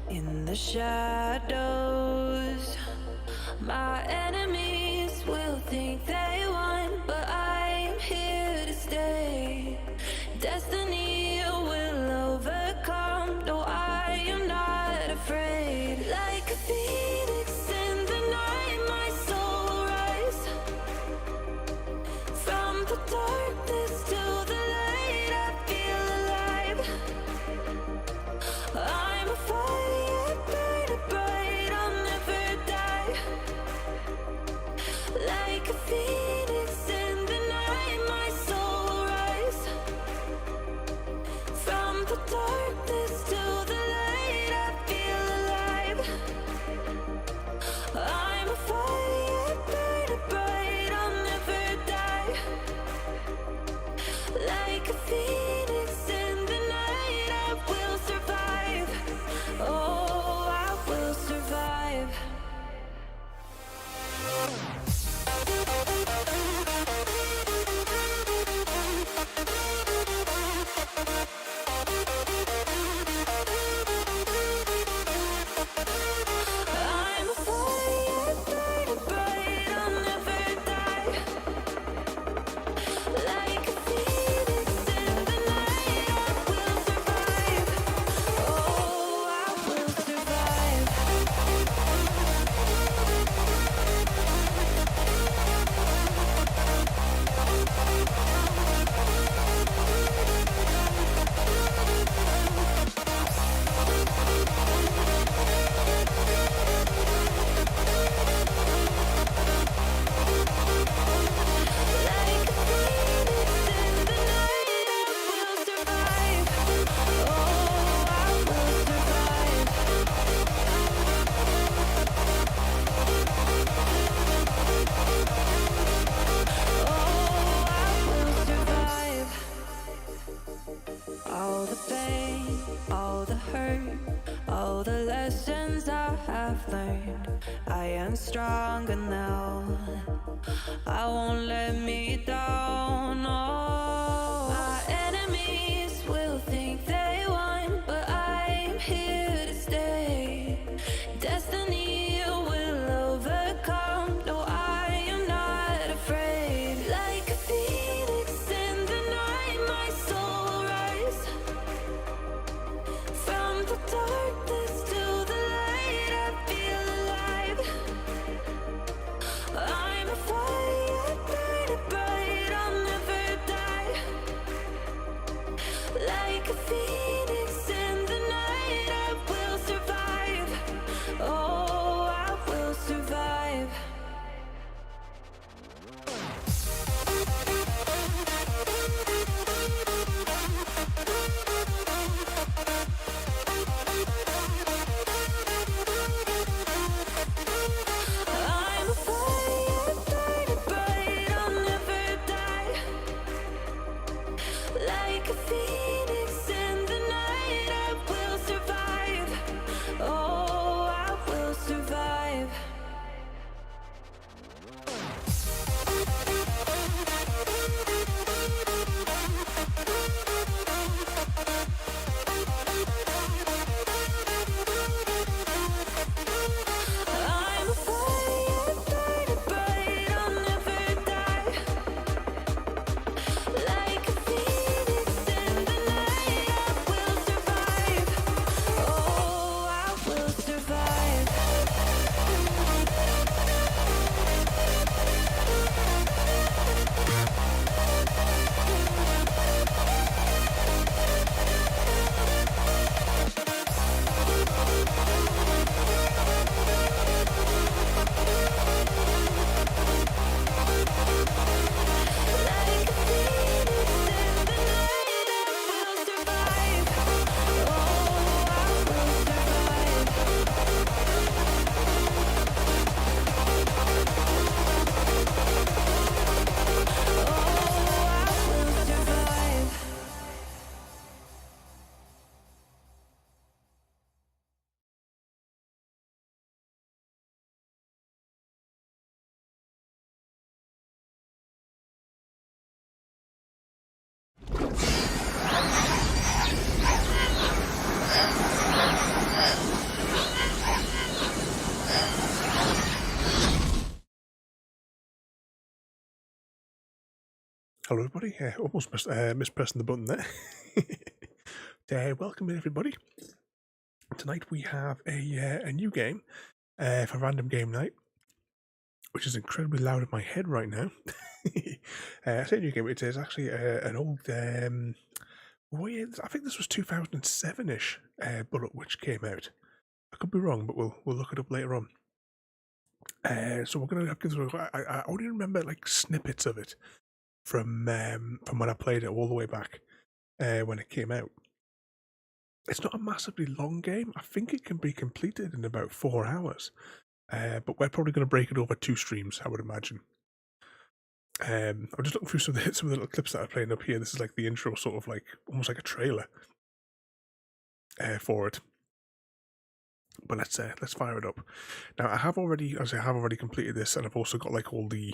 In the shadows, my enemies will think they won, but I'm here to stay. Destiny will overcome, no, I am not afraid. Like a phoenix in the night, my soul rise. From the darkness to the light, I feel alive. I'm a fire, burning bright, I'll never die. Like a phoenix in the night, my soul rise. From the darkness to the light, I feel alive. I'm a fire, burning bright, I'll never die. Like a phoenix in the night, I will survive. Oh, I will survive. I'm a fire, burning bright, I'll never die. Like a phoenix in the night, I will survive. Oh, I will survive. Like a phoenix in the night, I will survive. Oh, I will survive. Oh, I will survive. All the pain, all the hurt, all the lessons I have learned, I am stronger now. I won't let me down. Oh, my enemies will think they won, but I'm here to stay. Destiny will overcome. No, I am not afraid. Like a phoenix in the night, my soul rise. From the darkness to the light, I feel alive. I'm a fire, burning bright, I'll never die. Hello everybody, almost mispressing the button there. Welcome in everybody. Tonight we have a new game for random game night, which is incredibly loud in my head right now. I say new game, it is actually an old, I think this was 2007-ish Bullet which came out. I could be wrong, but we'll look it up later on. So we're going to have to, I only remember like snippets of it from when I played it all the way back when it came out. It's not a massively long game. I think it can be completed in about 4 hours, but we're probably going to break it over 2 streams, I would imagine. I'm just looking through some of the little clips that I'm playing up here. This is like the intro, sort of like almost like a trailer for it. But let's fire it up. Now I have already completed this, and I've also got like all the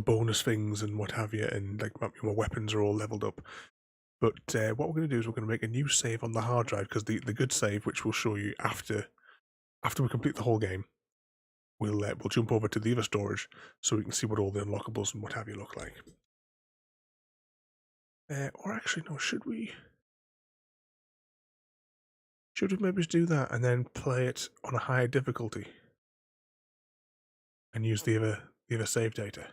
bonus things and what have you, and like my weapons are all leveled up. But what we're going to do is we're going to make a new save on the hard drive, because the good save, which we'll show you after we complete the whole game, we'll jump over to the other storage so we can see what all the unlockables and what have you look like. Or actually, no, should we maybe just do that and then play it on a higher difficulty and use the other save data?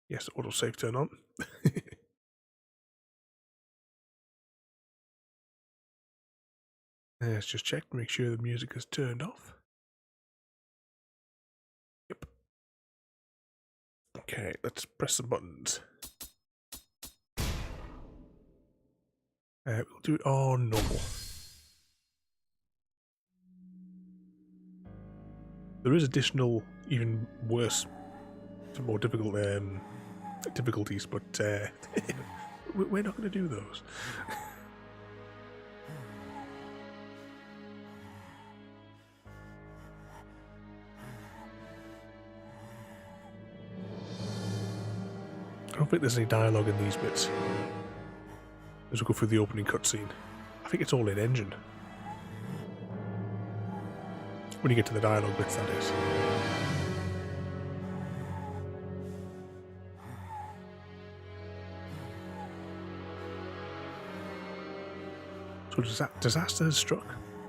Yes, autosave turn on. Let's just check, make sure the music is turned off. Yep. Okay, let's press some buttons. We'll do it on normal. There is additional, even worse, more difficult difficulties, but we're not going to do those. I don't think there's any dialogue in these bits as we go through the opening cutscene. I think it's all in engine. When you get to the dialogue bits, that is. So disaster has struck,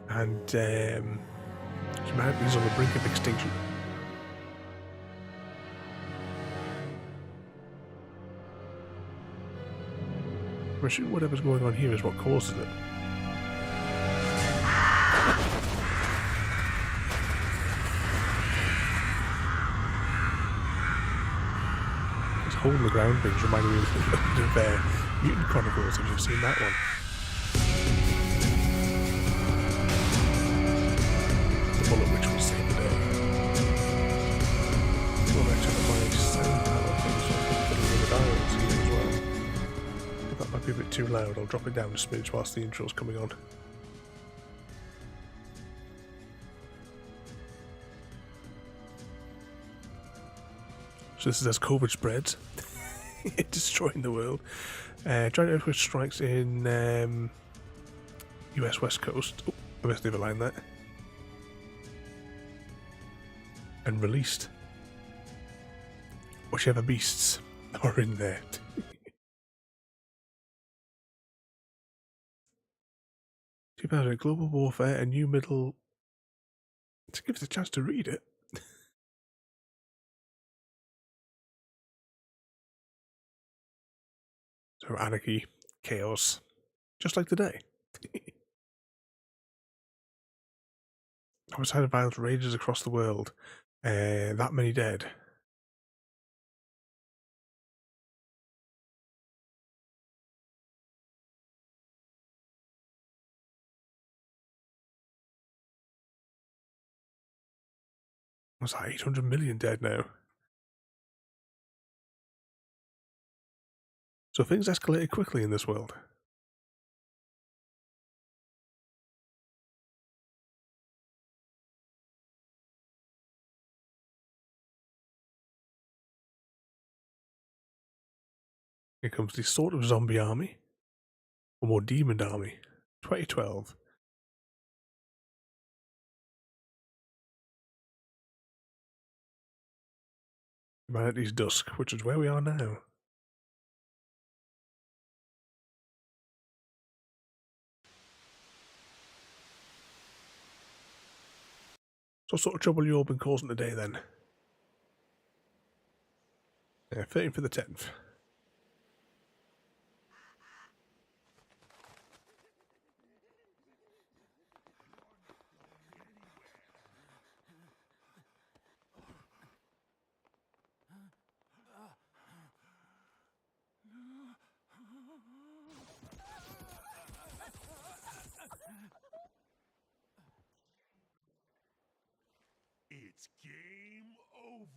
and humanity is on the brink of extinction. I'm assuming whatever's going on here is what causes it. This hole in the ground things remind me of Mutant Chronicles, if you've seen that one. The bullet which will save the day. Well, actually, my sound panel things are fiddling with the dials here as well. That might be a bit too loud. I'll drop it down a smidge whilst the intro's coming on. So this is as COVID spreads, destroying the world. Giant earthquake strikes in US West Coast. Oh, I missed the other line there. And released whichever beasts are in there. 2000 global warfare, a new middle. To give us a chance to read it. So anarchy, chaos, just like today. Homicidal violence rages across the world. That many dead. What's that? 800 million dead now. So things escalated quickly in this world. Here comes the sort of zombie army, or more demon army. 2012. Humanity's dusk, which is where we are now. So what sort of trouble you all been causing today then? 13 for the 10th. It's game over.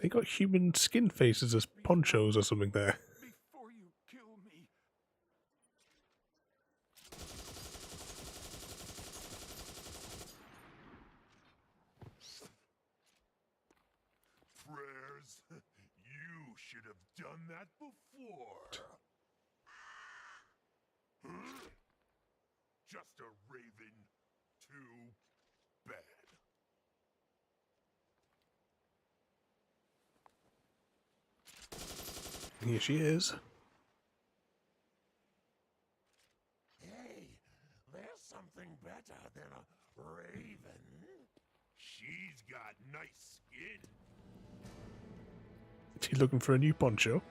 They got human skin faces as ponchos or something there. Before you kill me. Prayers, you should have done that before. Huh? Just a raven. Too bad. Here she is. Hey, there's something better than a raven. She's got nice skin. She's looking for a new poncho.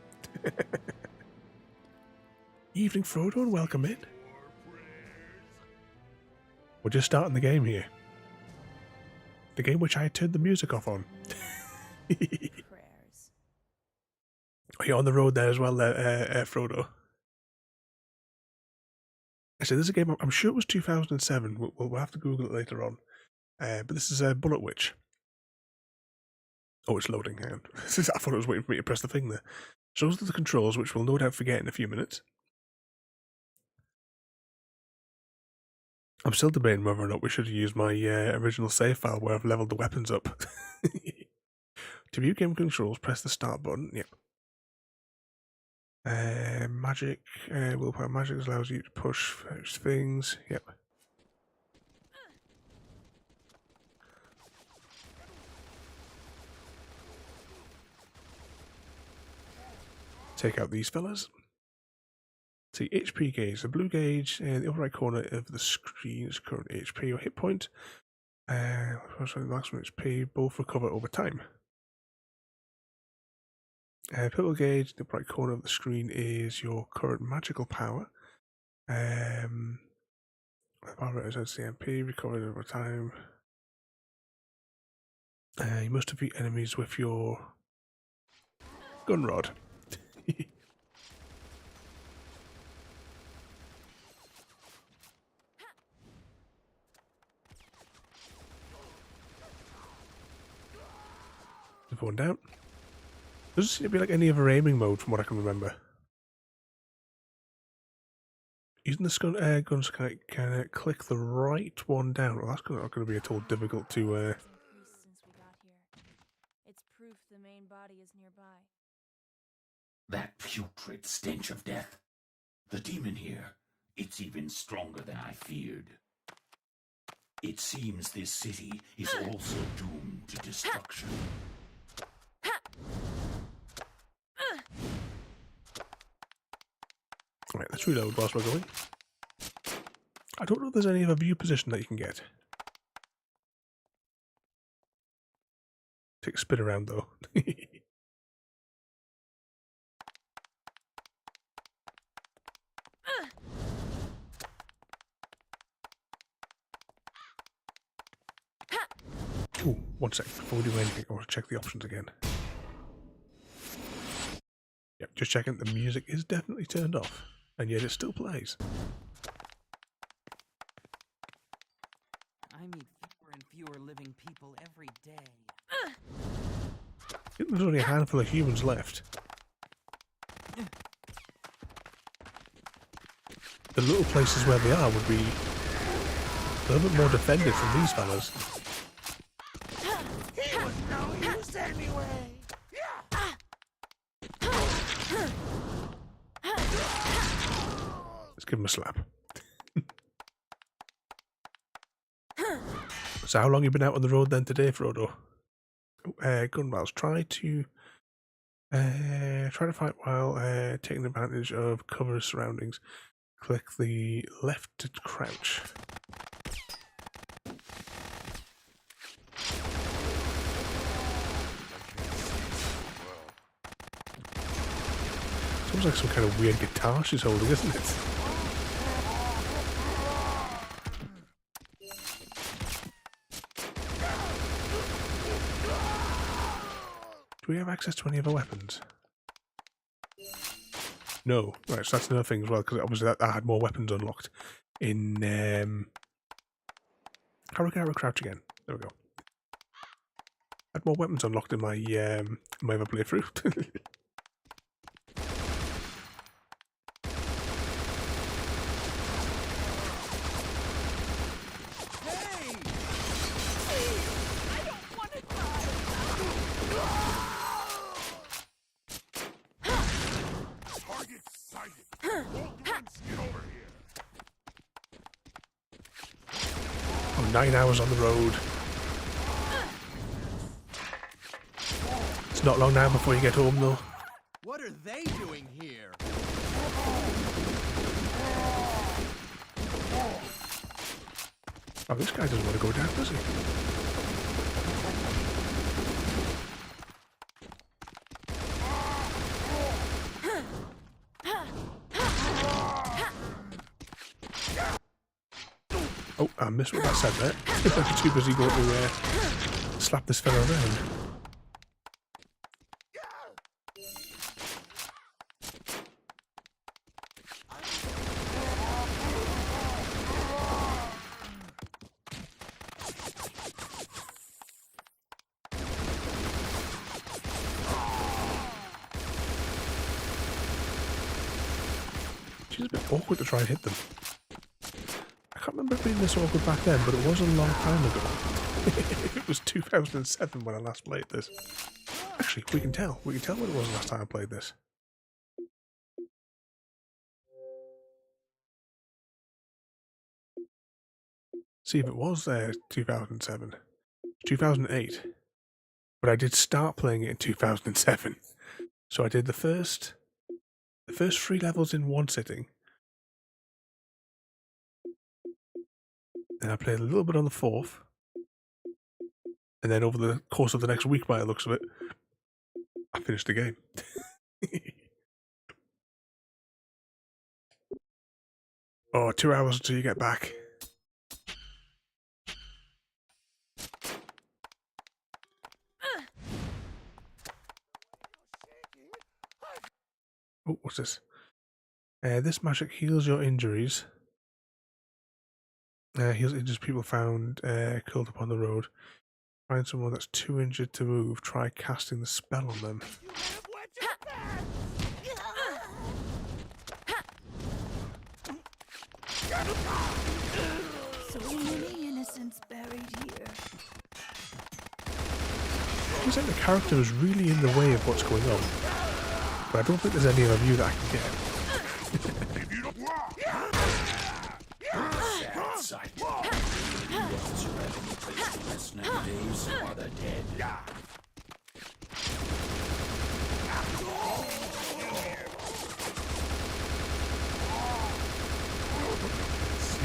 Evening, Frodo, and welcome in. We're just starting the game here. The game which I turned the music off on. Prayers. Are you on the road there as well, Frodo? I said, this is a game, I'm sure it was 2007. We'll have to Google it later on. But this is a Bullet Witch. Oh, it's loading. Hang on. I thought it was waiting for me to press the thing there. So those are the controls, which we'll no doubt forget in a few minutes. I'm still debating whether or not we should have used my original save file where I've leveled the weapons up. To view game controls, press the start button. Yep. Magic. Willpower magic allows you to push various things. Yep. Take out these fellas. See, HP gauge. The blue gauge in the upper right corner of the screen is current HP or hit point. Maximum HP, both recover over time. Purple gauge, the right corner of the screen is your current magical power. Power is CMP, recovered over time. You must defeat enemies with your gun rod. One down. Doesn't seem to be like any other aiming mode from what I can remember. Using the guns, can I click the right one down? Well, that's not going to be at all difficult to. Since we got here, it's proof the main body is nearby. That putrid stench of death. The demon here, it's even stronger than I feared. It seems this city is also doomed to destruction. Right, let's reload whilst we're going. I don't know if there's any other view position that you can get. Take a spin around though. Ooh, 1 second before we do anything, I want to check the options again. Yep, just checking the music is definitely turned off, and yet it still plays. I meet fewer and fewer living people every day. I think there's only a handful of humans left. The little places where they are would be a little bit more defended from these fellas. He was no use anyway. Let's give him a slap. So how long you been out on the road then today, Frodo? gun barrels. Try to fight while taking advantage of cover surroundings. Click the left to crouch. Sounds like some kind of weird guitar she's holding, isn't it? Do we have access to any other weapons? No. Right, so that's another thing as well, because obviously I had more weapons unlocked in... How do I get out of crouch again? There we go. I had more weapons unlocked in my other playthrough. Target sighted. Hordes, get over here. Oh, 9 hours on the road. It's not long now before you get home, though. What are they doing here? Oh, this guy doesn't want to go down, does he? Oh, I missed what that said there. I'm too busy going to slap this fella around. She's a bit awkward to try and hit them. I can't remember it being this awkward back then, but it was a long time ago. It was 2007 when I last played this. Actually, we can tell. We can tell when it was the last time I played this. See if it was 2007. 2008. But I did start playing it in 2007. So I did the first 3 levels in one sitting. Then I played a little bit on the 4th. And then over the course of the next week, by the looks of it, I finished the game. Oh, 2 hours until you get back. Oh, what's this? This magic heals your injuries. Heals injuries people found killed upon the road. Find someone that's too injured to move. Try casting the spell on them. So many innocents buried here. Seems like the character is really in the way of what's going on. But I don't think there's any other view that I can get. Sad sight. Hordes who have any place to rest nowadays are the dead.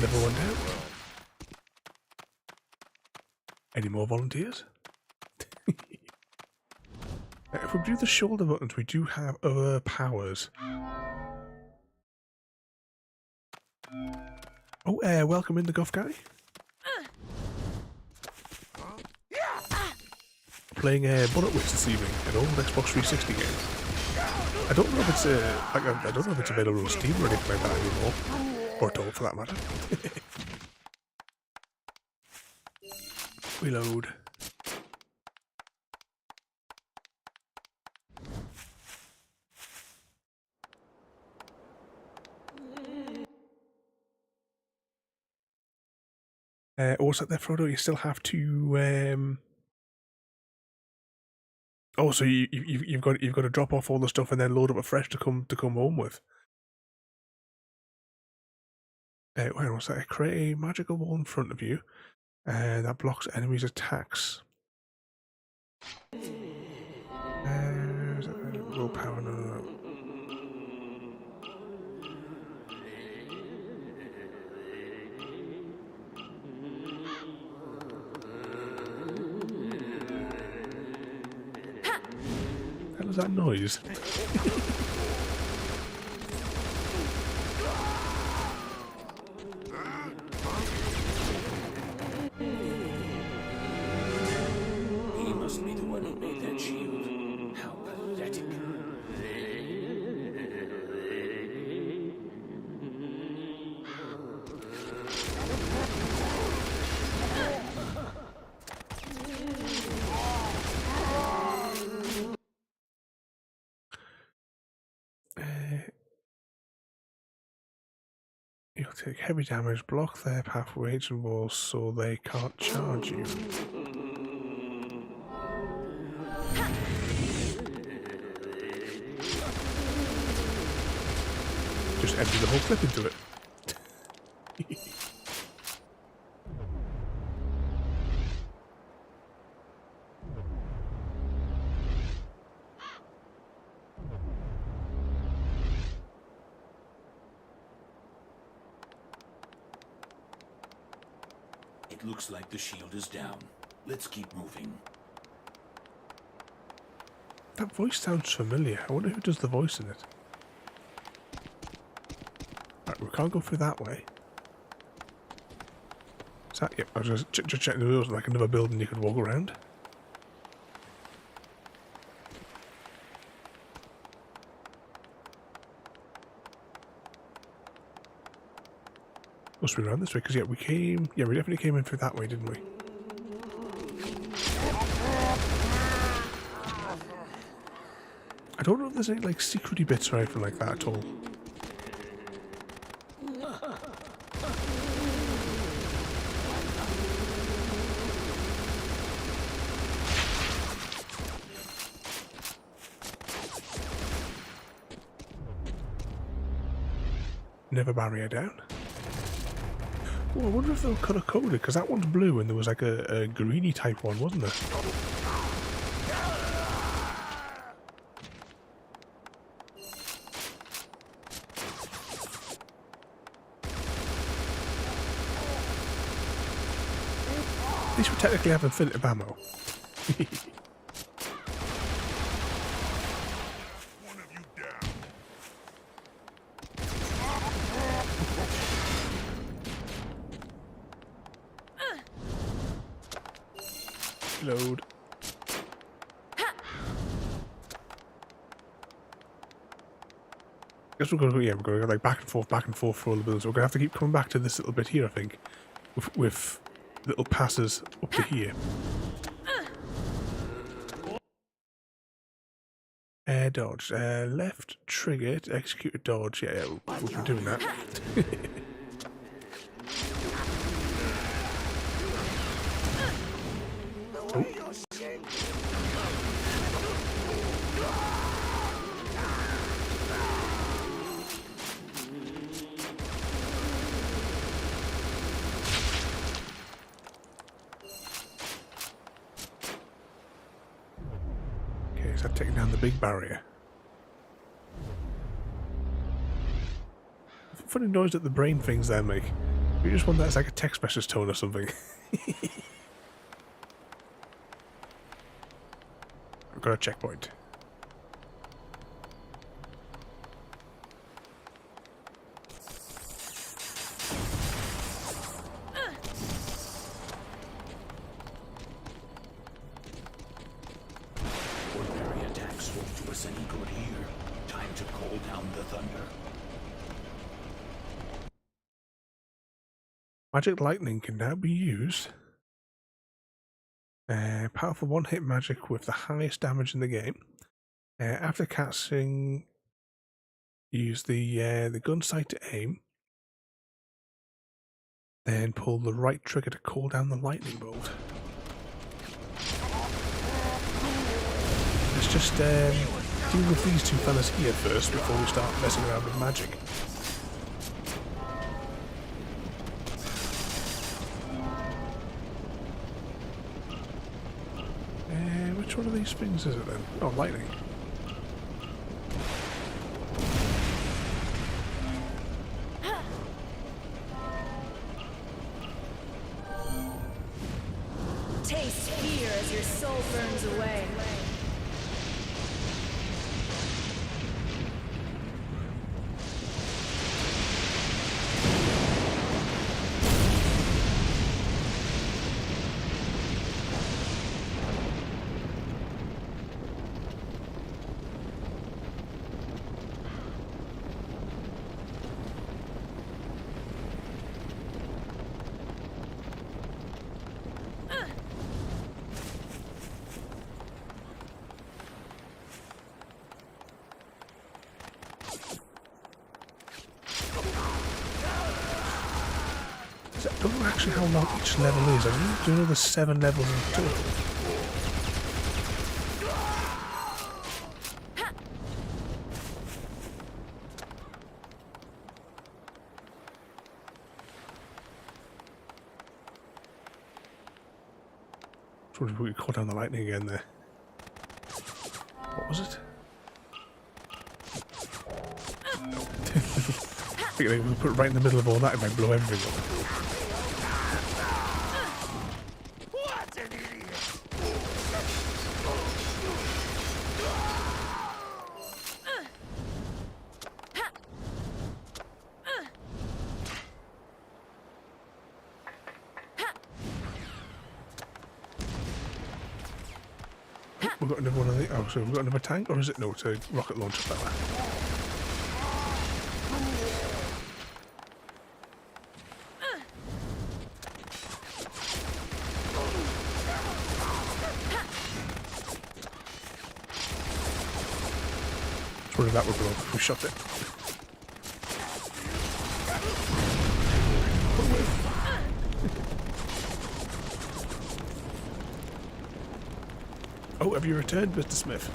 Level 1 down. Any more volunteers? If we do the shoulder buttons, we do have other powers. Oh, welcome in the Guff guy. Playing Bullet Witch this evening, an old Xbox 360 game. I don't know if it's I don't know if it's available on Steam or anything like that anymore, or at all for that matter. Reload. What's that there, Frodo? You still have to. Oh, so you've got to drop off all the stuff and then load up afresh to come home with. Wait, what's that? Create a magical wall in front of you, that blocks enemies' attacks. Willpower, no. What was that noise? He must be the one who made that shield. How pathetic. You'll take heavy damage, block their pathways and walls so they can't charge you. Just empty the whole clip into it. It looks like the shield is down. Let's keep moving. That voice sounds familiar. I wonder who does the voice in it. Right, we can't go through that way. Is that, yep, I was just checking if there was like another building you could walk around. Must be around this way, because we definitely came in through that way, didn't we? I don't know if there's any like secrety bits or anything like that at all. Never barrier down. Oh, I wonder if they'll colour coded, because that one's blue and there was like a greeny type one, wasn't there? At least we technically have infinite ammo. One of you down. Load. I guess we're going to go like back and forth for all the buildings. We're going to have to keep coming back to this little bit here, I think, with little passes up to here. Air dodge. Left trigger to execute a dodge. Yeah, we'll be doing that. Oh. Okay, so taking down the big barrier. Funny noise that the brain things there make. You just want that as like a text message tone or something. I've got a checkpoint. Ordinary attacks won't do us any good here. Time to call down the thunder. Magic lightning can now be used. Powerful one-hit magic with the highest damage in the game. After casting, use the gun sight to aim. Then pull the right trigger to call down the lightning bolt. Let's just deal with these two fellas here first before we start messing around with magic. Which Which one of these things is it then? Oh, lightning. Taste fear as your soul burns away. I don't know actually how long each level is. I do know there's 7 levels in total. I wonder if we could call down the lightning again there. What was it? I think they would put it right in the middle of all that, it might blow everything up. What an idiot! We've got another one of the. Oh, so we've got another tank, or is it no? It's a rocket launcher fella. Where that would go if we shot it. Oh, have you returned, Mr. Smith?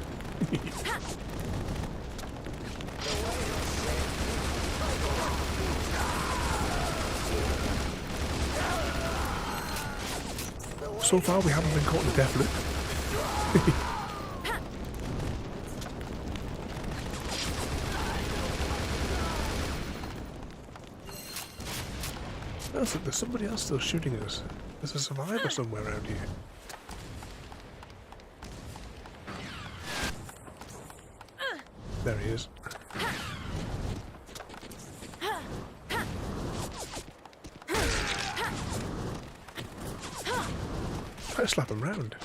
So far, we haven't been caught in the death loop. There's somebody else still shooting at us. There's a survivor somewhere around here. There he is. Try to slap him round.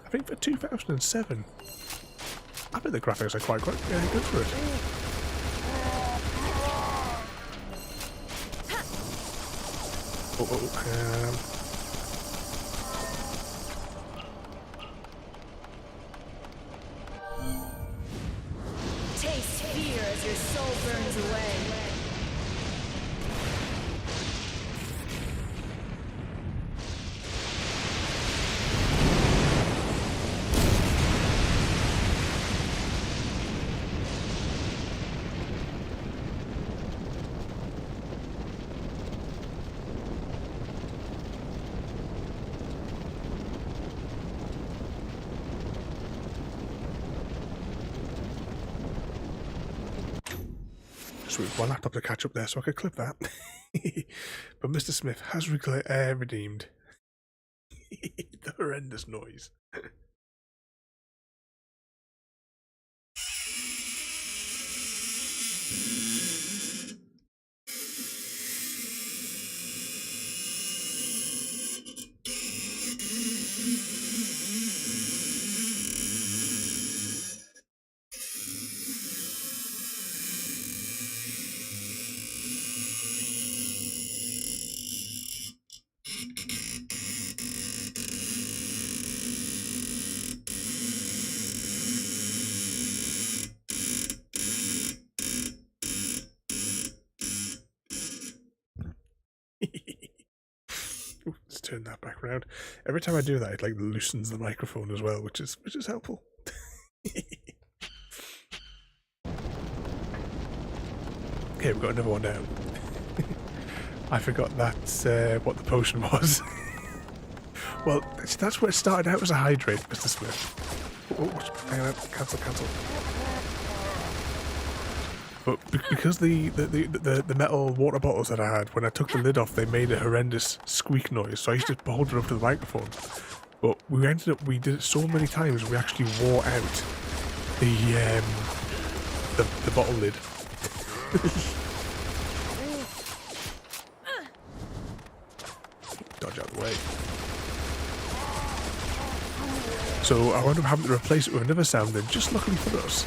I think for 2007, I think the graphics are quite good for it. Taste fear as your soul burns away. Sweet, one laptop to catch up there, so I could clip that. But Mr. Smith has redeemed the horrendous noise. Let's turn that back around. Every time I do that, it like loosens the microphone as well, which is helpful. Okay, we've got another one down. I forgot that's what the potion was. Well, that's where it started out as a hydrate, Mr. Smith. Hang on, cancel. But because the metal water bottles that I had, when I took the lid off, they made a horrendous squeak noise. So I used to hold it up to the microphone. But we did it so many times, we actually wore out the bottle lid. Dodge out of the way. So I wound up having to replace it with another sound then, just luckily for us.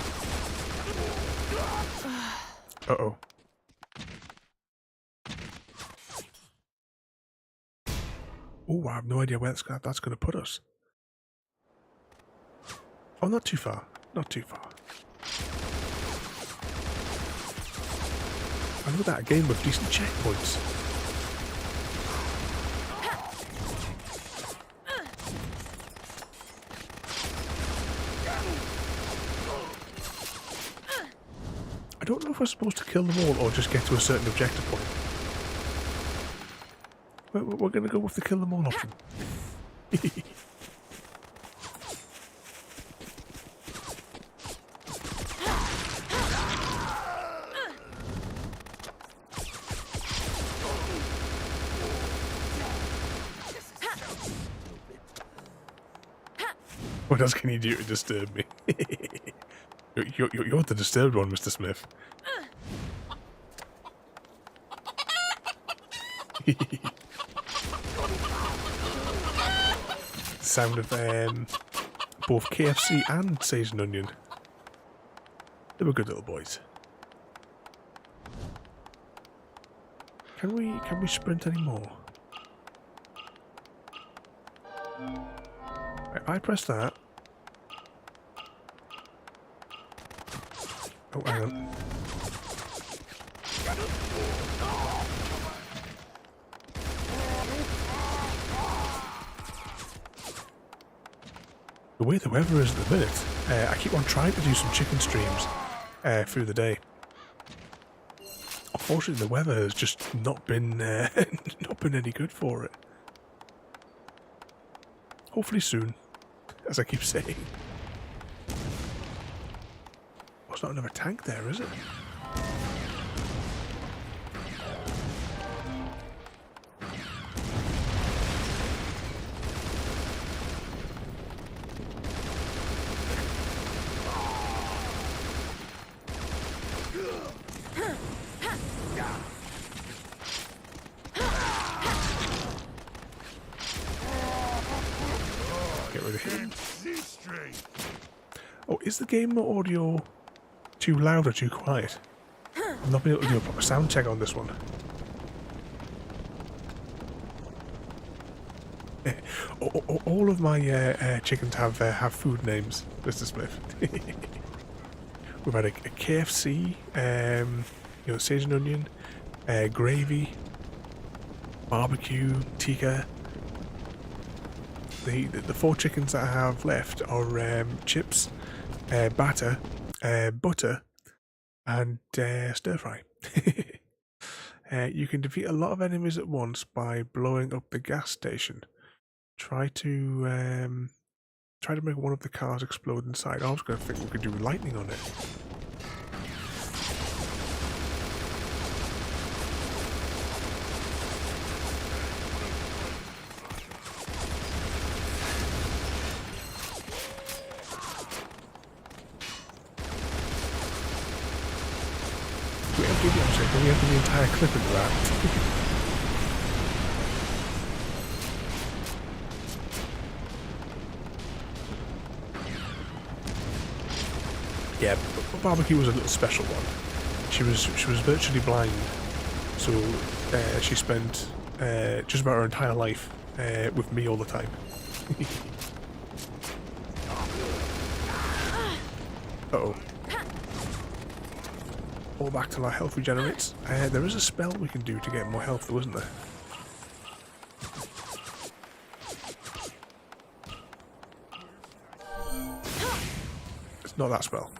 Uh-oh. Oh, I have no idea where that's going to put us. Oh, not too far. Not too far. I know that, a game with decent checkpoints. I don't know if we're supposed to kill them all or just get to a certain objective point. We're going to go with the kill them all option. What else can you do to disturb me? You're the disturbed one, Mr. Smith. Sound of both KFC and Sage and Onion. They were good little boys. Can we sprint anymore? If I press that. Oh, hang on. The way the weather is at the minute, I keep on trying to do some chicken streams through the day. Unfortunately, the weather has just not been not been any good for it. Hopefully soon, as I keep saying. Oh, it's not another tank there, is it? Oh, is the game audio too loud or too quiet? I'm not being able to do a proper sound check on this one. All of my chickens have food names, Mr. Smith. We've had a KFC, Sage and Onion, gravy, barbecue, tikka. The 4 chickens that I have left are chips, batter, butter, and stir fry. You can defeat a lot of enemies at once by blowing up the gas station. Try to make one of the cars explode inside. I was going to think we could do lightning on it. We have the entire clip into that. Yeah, barbecue was a little special one. She was virtually blind, so she spent just about her entire life with me all the time. Uh-oh. All back till our health regenerates. There is a spell we can do to get more health though, isn't there? It's not that spell.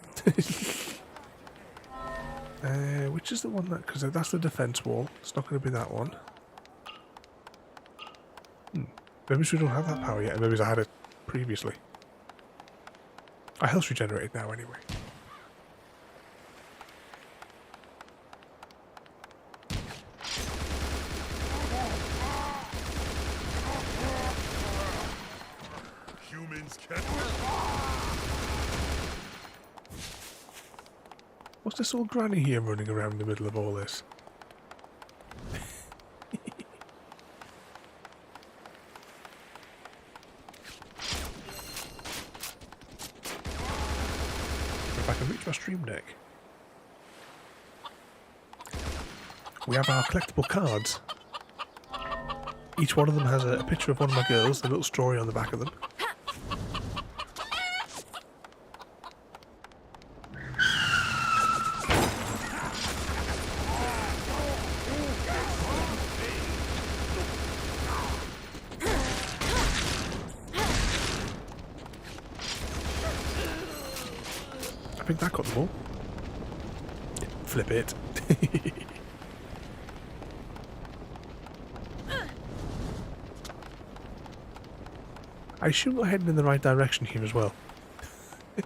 Which is the one that... Because that's the defense wall. It's not going to be that one. Maybe we don't have that power yet. Maybe I had it previously. Our health's regenerated now anyway. Humans can. What's this old granny here running around in the middle of all this? If I can reach my stream deck. We have our collectible cards. Each one of them has a picture of one of my girls, a little story on the back of them. I think that got them all. Flip it. I assume we're heading in the right direction here as well.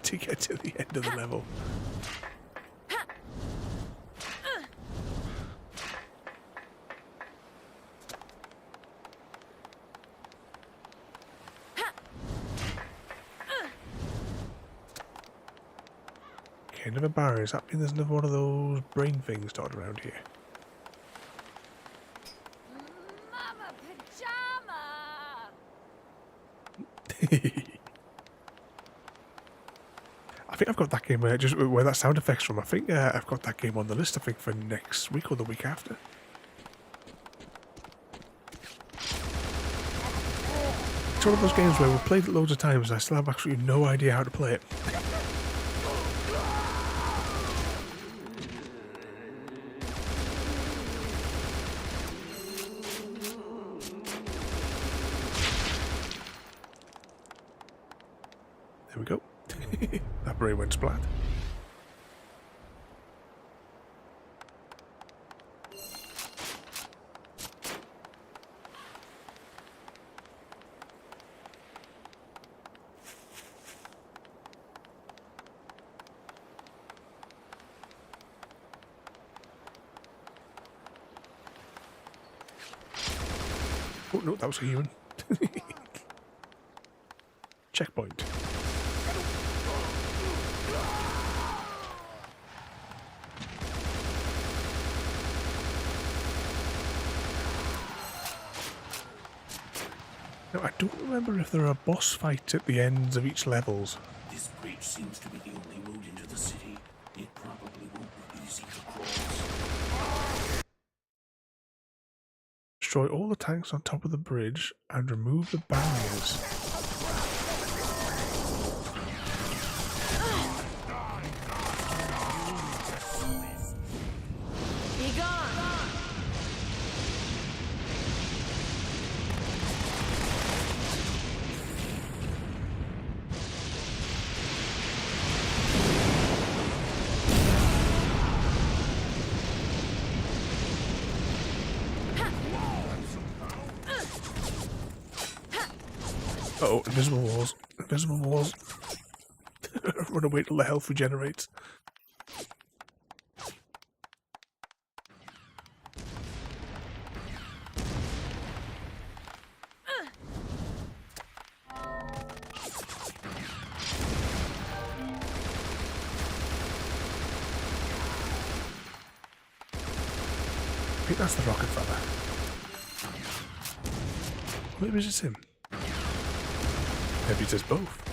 To get to the end of the level. Okay, another barrier. Does that mean there's another one of those brain things dotted around here? Mama Pajama! I think I've got that game just where that sound effect's from. I think I've got that game on the list. I think for next week or the week after. It's one of those games where we've played it loads of times and I still have absolutely no idea how to play it. There we go. That brain went splat. Oh no, that was a human. Checkpoint. Now, I don't remember if there are boss fights at the ends of each levels. This bridge seems to be the only road into the city. It probably won't be easy to cross. Destroy all the tanks on top of the bridge and remove the barriers. Be gone! Uh oh, invisible walls. Invisible walls. Run away till the health regenerates. I think that's the rocket fella. Maybe it's just him. Maybe it's just both.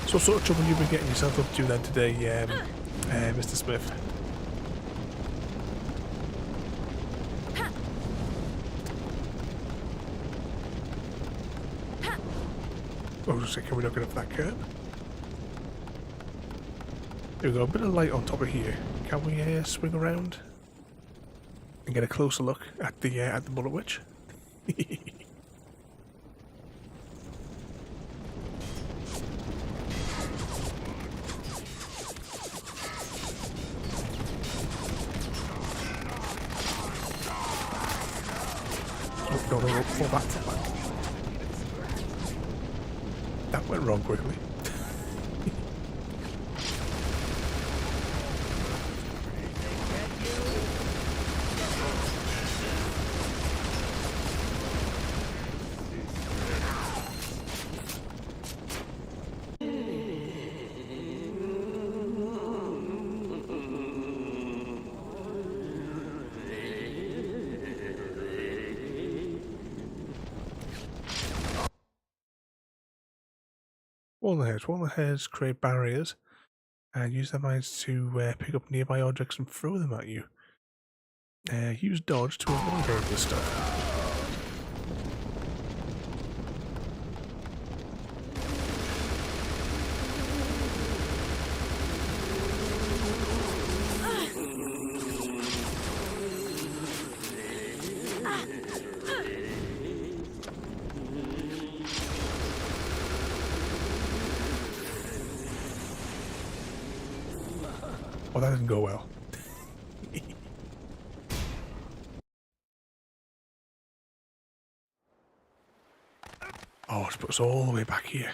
So what sort of trouble you've been getting yourself up to then today, Mr. Smith? Oh, so can we not get up that curb? There we go, a bit of light on top of here. Can we swing around and get a closer look at the Mullet Witch? No, no, no, fall back, fall back. That went wrong quickly. Walnut heads create barriers and use their minds to pick up nearby objects and throw them at you. Use dodge to avoid all this stuff. Well, that didn't go well. Oh, it's put us all the way back here.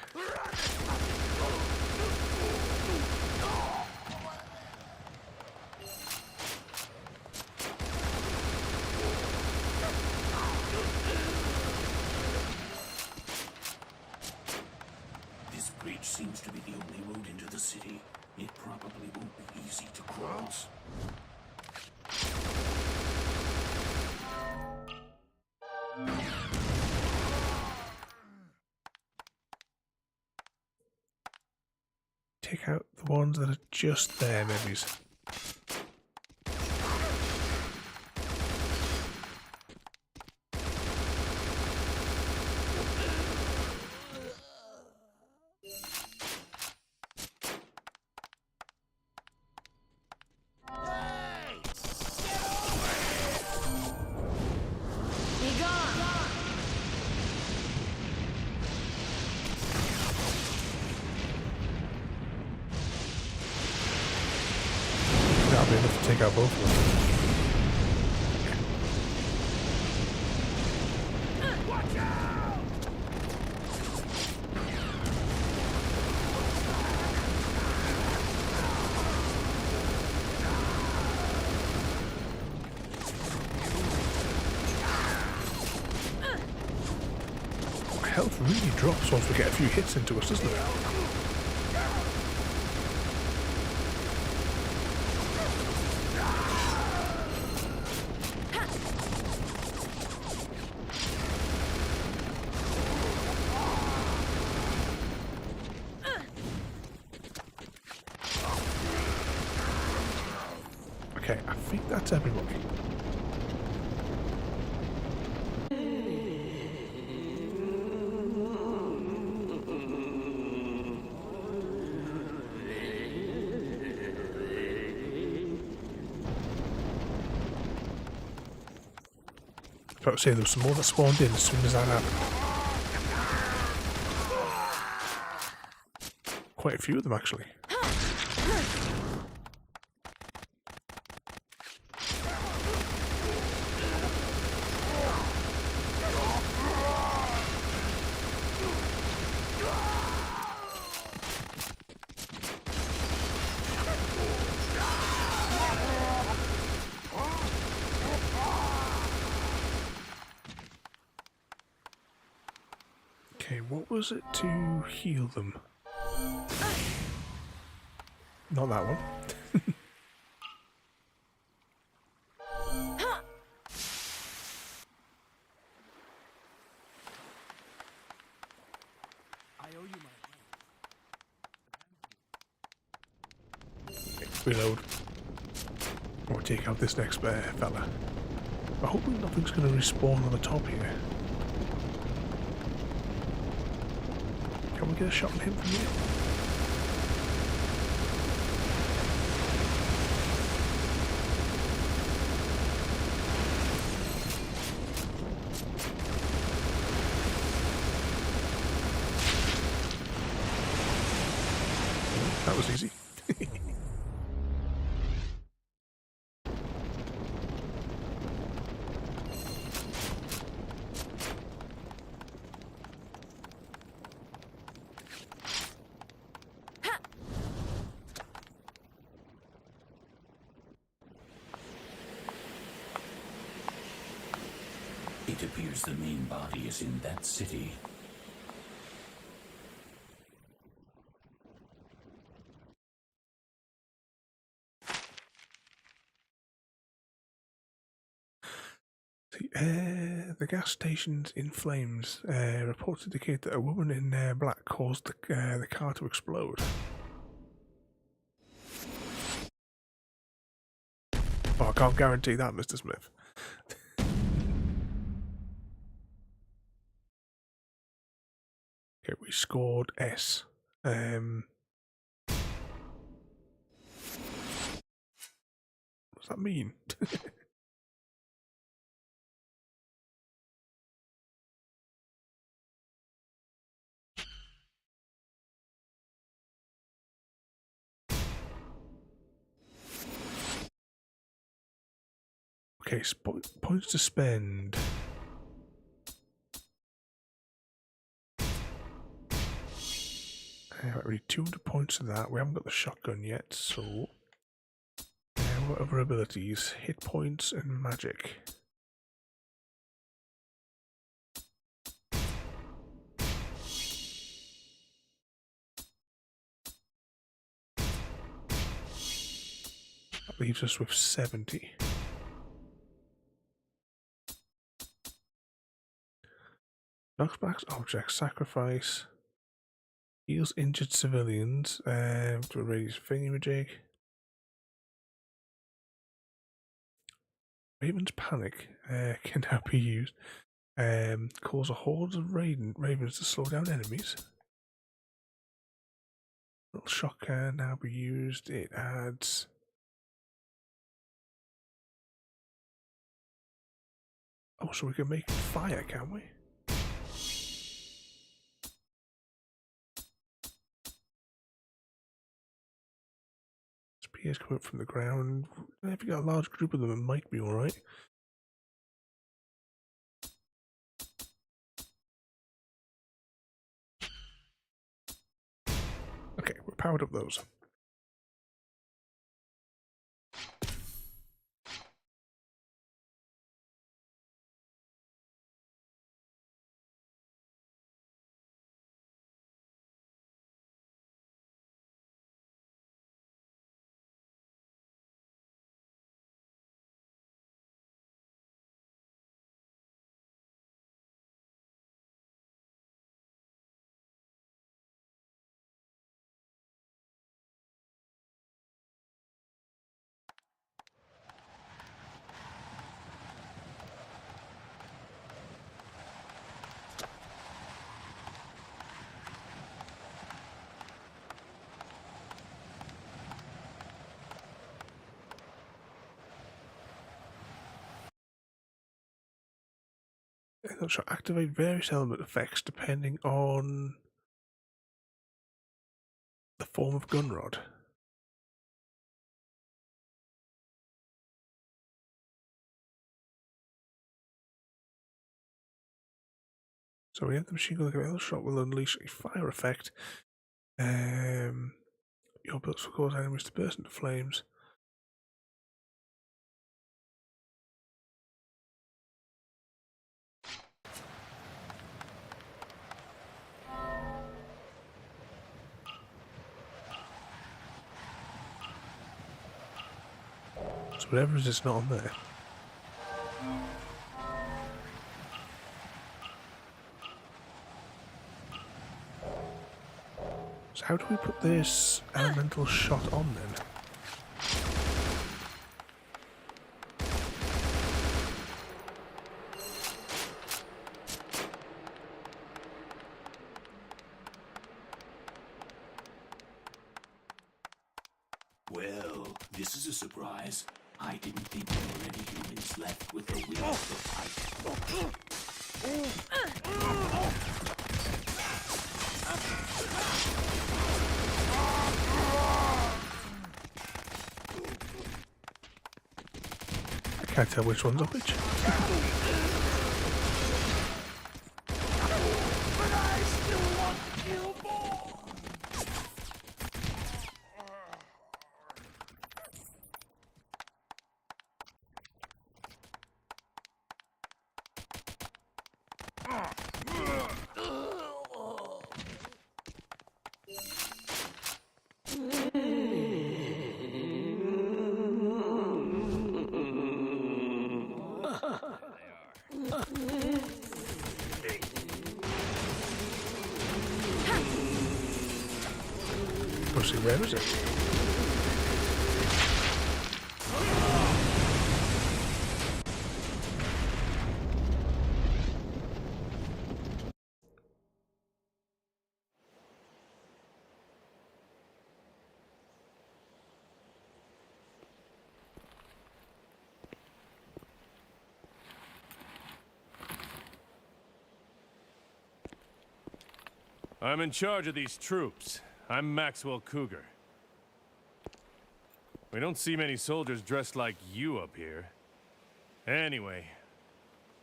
This bridge seems to be the only road into the city. It probably won't be easy to cross. Take out the ones that are just there, maybe. That'll be enough to take out both of them. My health really drops once we get a few hits into us, doesn't it? Okay, I think that's everybody. I was about to say there was some more that spawned in as soon as that happened. Quite a few of them, actually. Okay, what was it to heal them? Not that one. I owe you my Reload. Or take out this next fella. But hopefully nothing's going to respawn on the top here. Can we get a shot on him from here? That was easy. It appears the main body is in that city. The gas station's in flames. Reports indicate that a woman in black caused the car to explode. Oh, I can't guarantee that, Mr. Smith. Okay, we scored S. What does that mean? Okay, points to spend. We need 200 points of that. We haven't got the shotgun yet, so... what other abilities? Hit points and magic. That leaves us with 70. Knocks back objects, sacrifice, heals injured civilians, to a radius thingamajig. Raven's panic can now be used. Cause a hordes of ravens to slow down enemies. Little shock can now be used. It adds. Oh, so we can make fire, can we? Spears come up from the ground. If you got a large group of them, it might be alright. Okay, we're powered up those. It'll activate various element effects depending on the form of gun rod. So we have the machine gun like a shot will unleash a fire effect. Your bullets will cause enemies to burst into flames. So whatever it is, it's not on there. So how do we put this elemental shot on then? Well, this is a surprise. I didn't think there were any humans left with the will to fight. I can't tell which one's up which. But I still want to kill more! Let's see, where is it? I'm in charge of these troops. I'm Maxwell Cougar. We don't see many soldiers dressed like you up here. Anyway,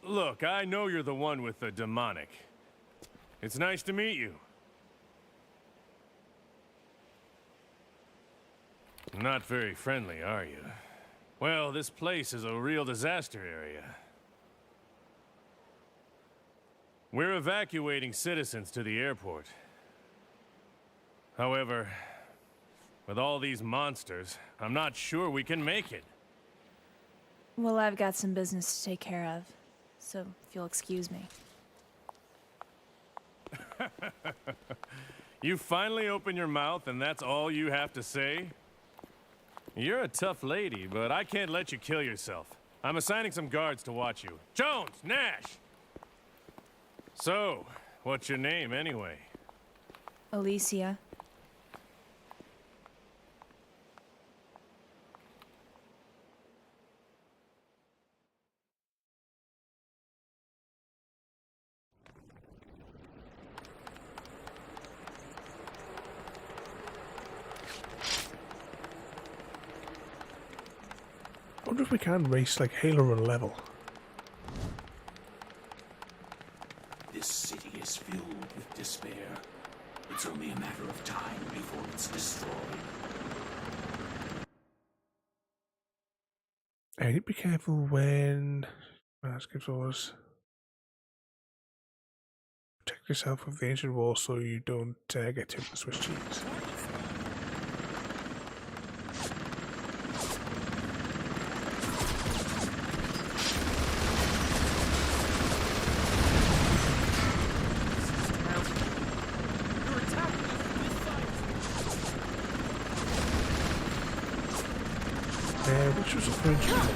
look, I know you're the one with the demonic. It's nice to meet you. Not very friendly, are you? Well, this place is a real disaster area. We're evacuating citizens to the airport. However, with all these monsters, I'm not sure we can make it. Well, I've got some business to take care of, so if you'll excuse me. You finally open your mouth and that's all you have to say? You're a tough lady, but I can't let you kill yourself. I'm assigning some guards to watch you. Jones! Nash! So, what's your name anyway? Alicia. I wonder if we can race like Halo Run level. This city is filled with despair. It's only a matter of time before it's destroyed. I need to be careful when gives orders. Protect yourself with the ancient wall so you don't get too much Swiss cheese. Which was a French one.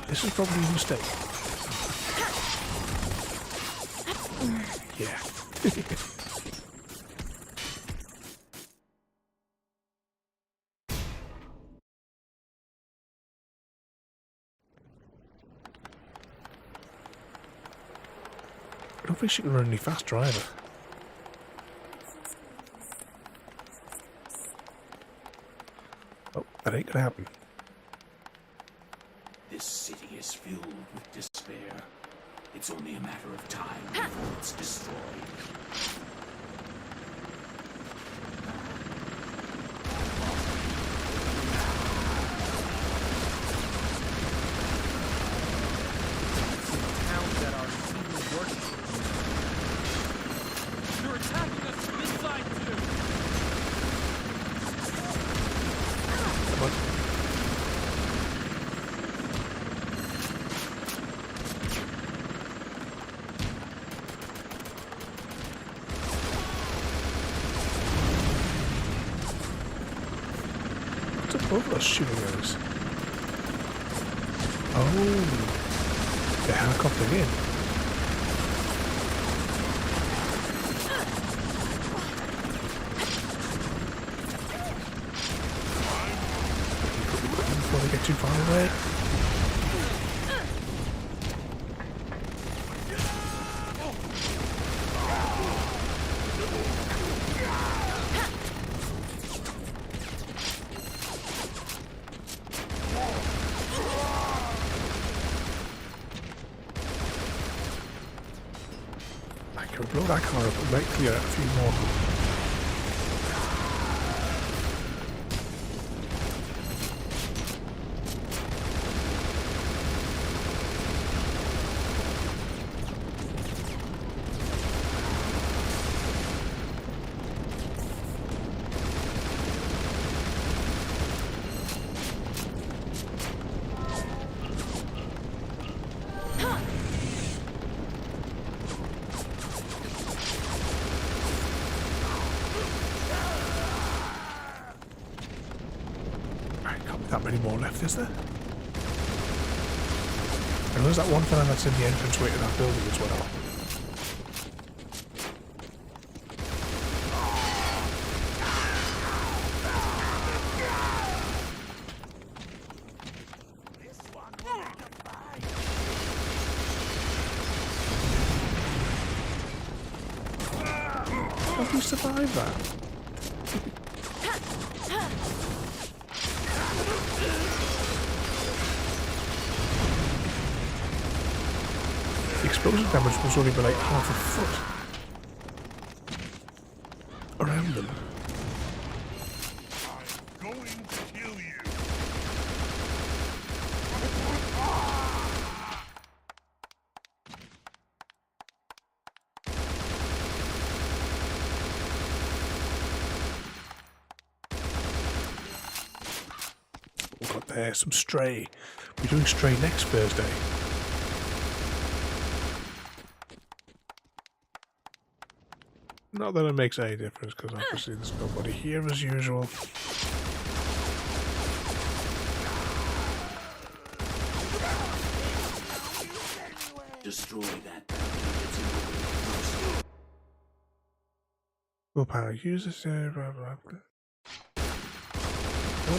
This is probably a mistake. Yeah. I don't think she can run any faster either. Oh, that ain't gonna happen. This city is filled with despair. It's only a matter of time before it's destroyed. Both of us shooting those. Oh, they're helicoptering in. Before they get too far away. Blow that car up and might clear out a few more. that many more left, is there? And there's that one fella that's in the entranceway to that building as well. How do you survive that? The explosive damage was only by like half a foot around them. I'm going to kill you. We've got there some Stray. We're doing Stray next Thursday. Not that it makes any difference, because obviously there's nobody here as usual. Destroy that. Willpower. Use this. I don't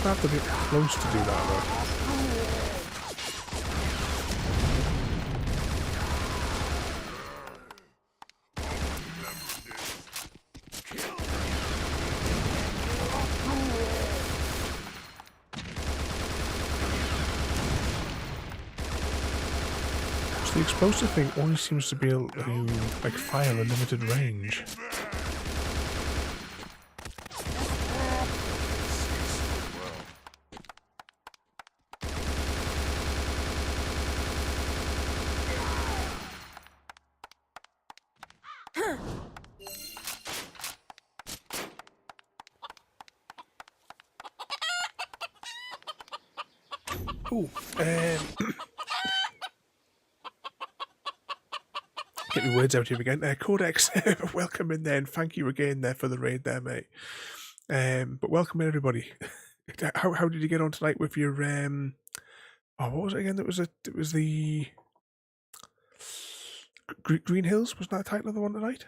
have to be close to do that though. So the explosive thing only seems to be able to like fire a limited range. Ooh, get my words out here again. Codex, welcome in there, and thank you again there for the raid there, mate. But welcome in, everybody. How did you get on tonight with your oh, what was it again? It was the Green Hills. Wasn't that the title of the one tonight?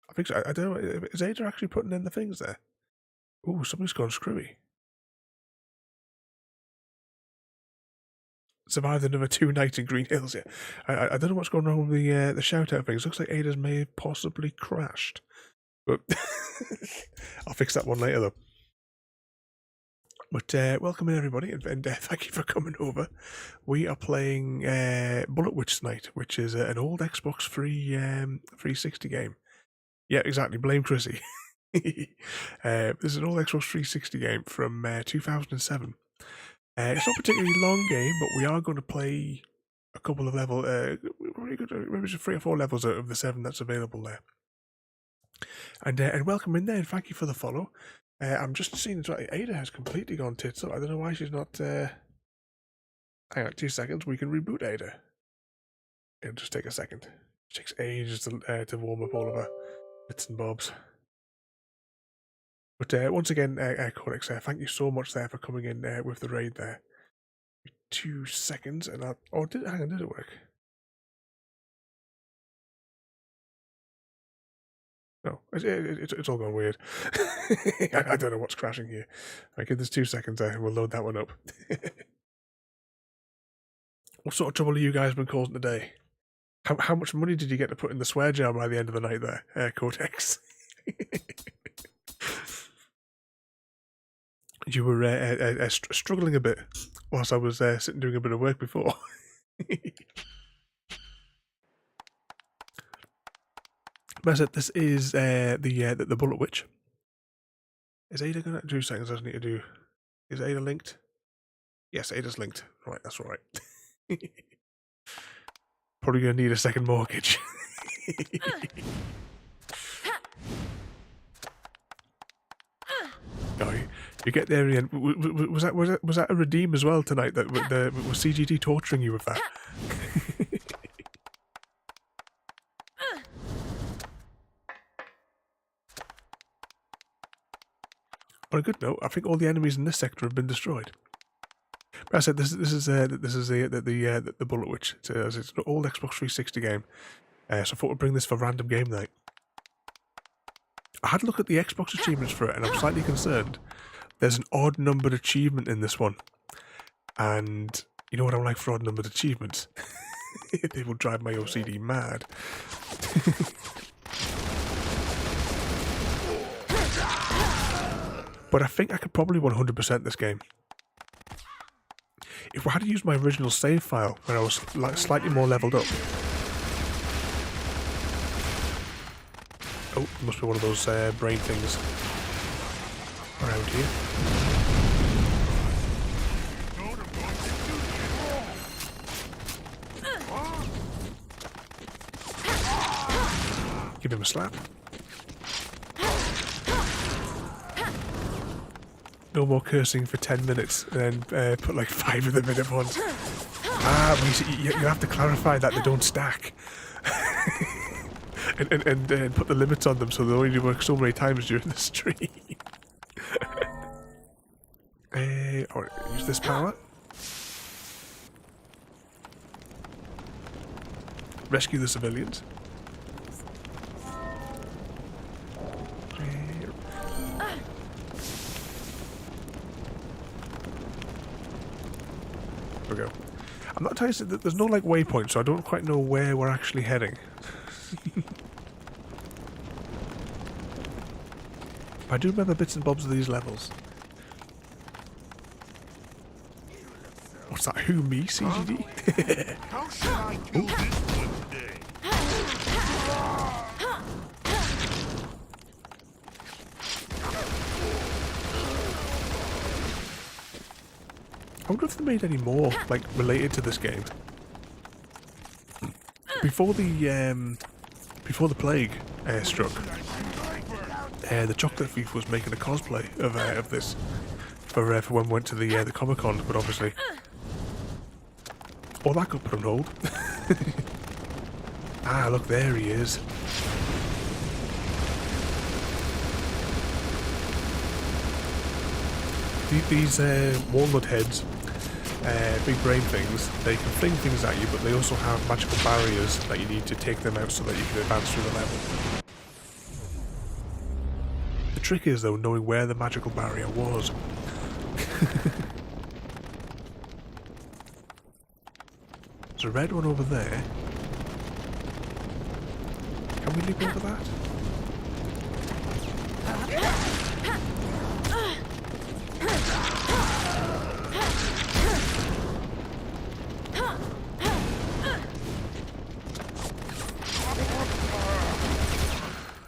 I think so. I don't know. Is Ada actually putting in the things there? Ooh, something's gone screwy. Survived another 2 nights in Green Hills. Yeah, I don't know what's going on with the shout out things. Looks like Ada's may have possibly crashed, but I'll fix that one later though. But welcome in everybody, and thank you for coming over. We are playing Bullet Witch tonight, which is an old Xbox 360 game. Yeah, exactly. Blame Chrissy. This is an old Xbox 360 game from 2007. It's not a particularly long game, but we are going to play a couple of levels, maybe 3 or 4 levels out of the 7 that's available there. And welcome in there, and thank you for the follow. I'm just seeing that Ada has completely gone tits up. I don't know why she's not. Hang on, 2 seconds. We can reboot Ada. It'll just take a second. It takes ages to warm up all of her bits and bobs. But once again, Codex, thank you so much there for coming in with the raid there. 2 seconds, and hang on, did it work? No, it's all gone weird. I don't know what's crashing here. Okay, there's 2 seconds there. We'll load that one up. What sort of trouble have you guys been causing today? How much money did you get to put in the swear jar by the end of the night there, Cortex? You were struggling a bit whilst I was sitting doing a bit of work before. But this is the Bullet Witch. Is Ada going to 2 seconds? I just need to do. Is Ada linked? Yes, Ada's linked. Right, that's all right. Probably going to need a second mortgage. Oh, you get there in the end. Was that a redeem as well tonight? That was CGT torturing you with that? On a good note, I think all the enemies in this sector have been destroyed. I said this is the Bullet Witch. It's an old Xbox 360 game. So I thought we'd bring this for random game night. I had a look at the Xbox achievements for it, and I'm slightly concerned. There's an odd numbered achievement in this one, and you know what I'm like for odd numbered achievements. They will drive my OCD mad. But I think I could probably 100% this game. If I had to use my original save file when I was like slightly more leveled up. Oh, it must be one of those brain things around here. Give him a slap. No more cursing for 10 minutes and then put like 5 of them in at once. You have to clarify that they don't stack. and put the limits on them so they only work so many times during the stream. Alright, use this power. Rescue the civilians. There we go. I'm not entirely sure, there's no like waypoint, so I don't quite know where we're actually heading. I do remember bits and bobs of these levels. What's that? Who, me, CGD? How should I kill this one today? I wonder if they made any more, like, related to this game. Before the plague struck, the Chocolate Thief was making a cosplay of this for when we went to the Comic-Con, but obviously all that got put on hold. Ah, look, there he is. These walnut heads, big brain things, they can fling things at you, but they also have magical barriers that you need to take them out so that you can advance through the level. The trick is, though, knowing where the magical barrier was. There's a red one over there. Can we leap over that?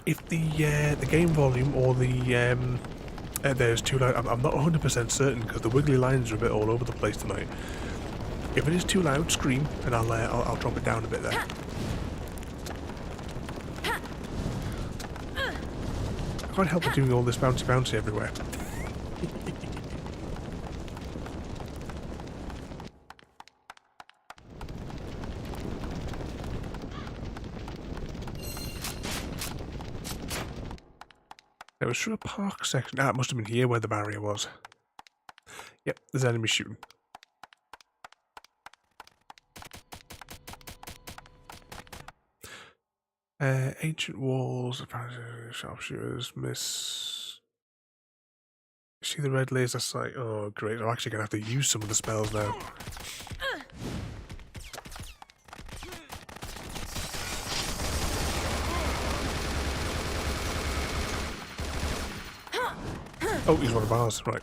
If the game volume or the there's too loud, I'm not 100% certain because the wiggly lines are a bit all over the place tonight. If it is too loud, scream, and I'll drop it down a bit there. I can't help but doing all this bouncy everywhere. It was through a park section. Ah, it must have been here where the barrier was. Yep, there's enemies shooting. Ancient walls, sharpshooters, miss. See the red laser sight? Oh, great. I'm actually going to have to use some of the spells now. Oh, he's one of ours, right.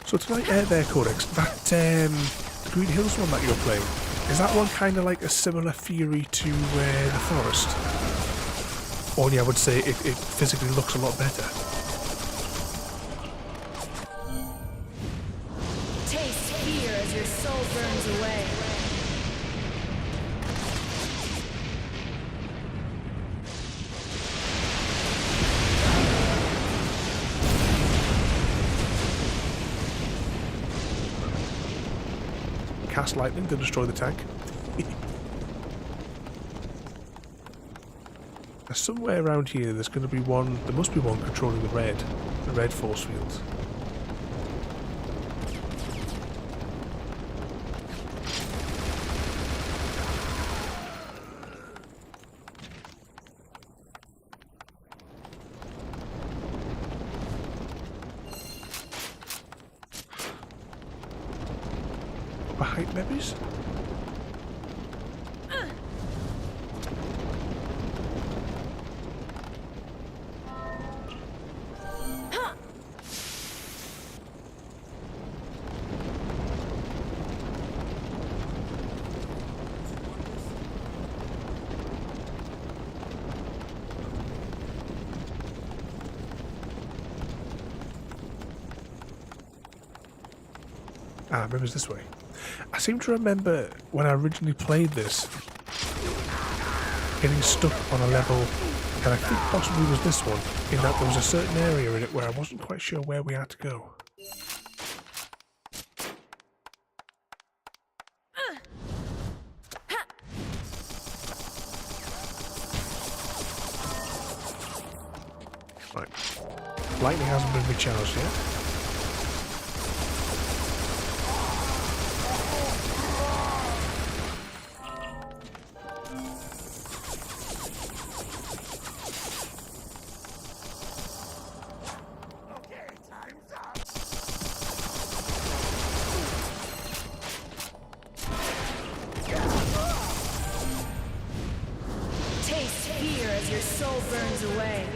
So tonight, there, Codex, that the Green Hills one that you're playing, is that one kind of like a similar theory to the Forest? Only I would say it physically looks a lot better. Taste fear as your soul burns away. Cast lightning to destroy the tank. Somewhere around here there's going to be one, there must be one controlling the red force fields. Upper height maybe? Ah, maybe it's this way. I seem to remember when I originally played this, getting stuck on a level that I think possibly was this one, in that there was a certain area in it where I wasn't quite sure where we had to go. Right. Lightning hasn't been recharged yet. Taste fear as your soul burns away.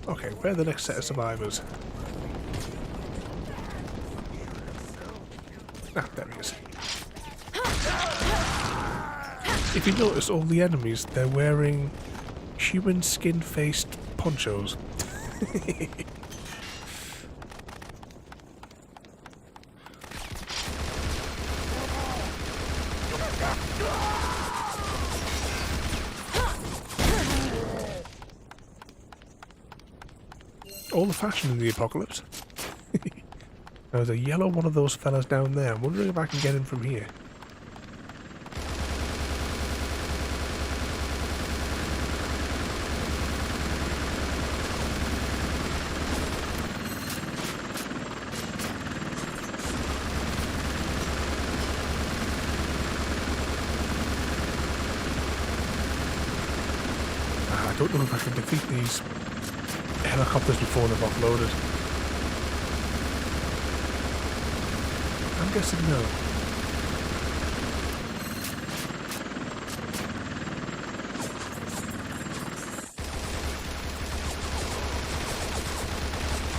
Okay, where are the next set of survivors? Ah, there he is. If you notice, all the enemies, they're wearing human skin-faced ponchos. All the fashion in the apocalypse. There's a yellow one of those fellas down there. I'm wondering if I can get him from here. I don't know if I can defeat these helicopters before they've offloaded. I'm guessing no.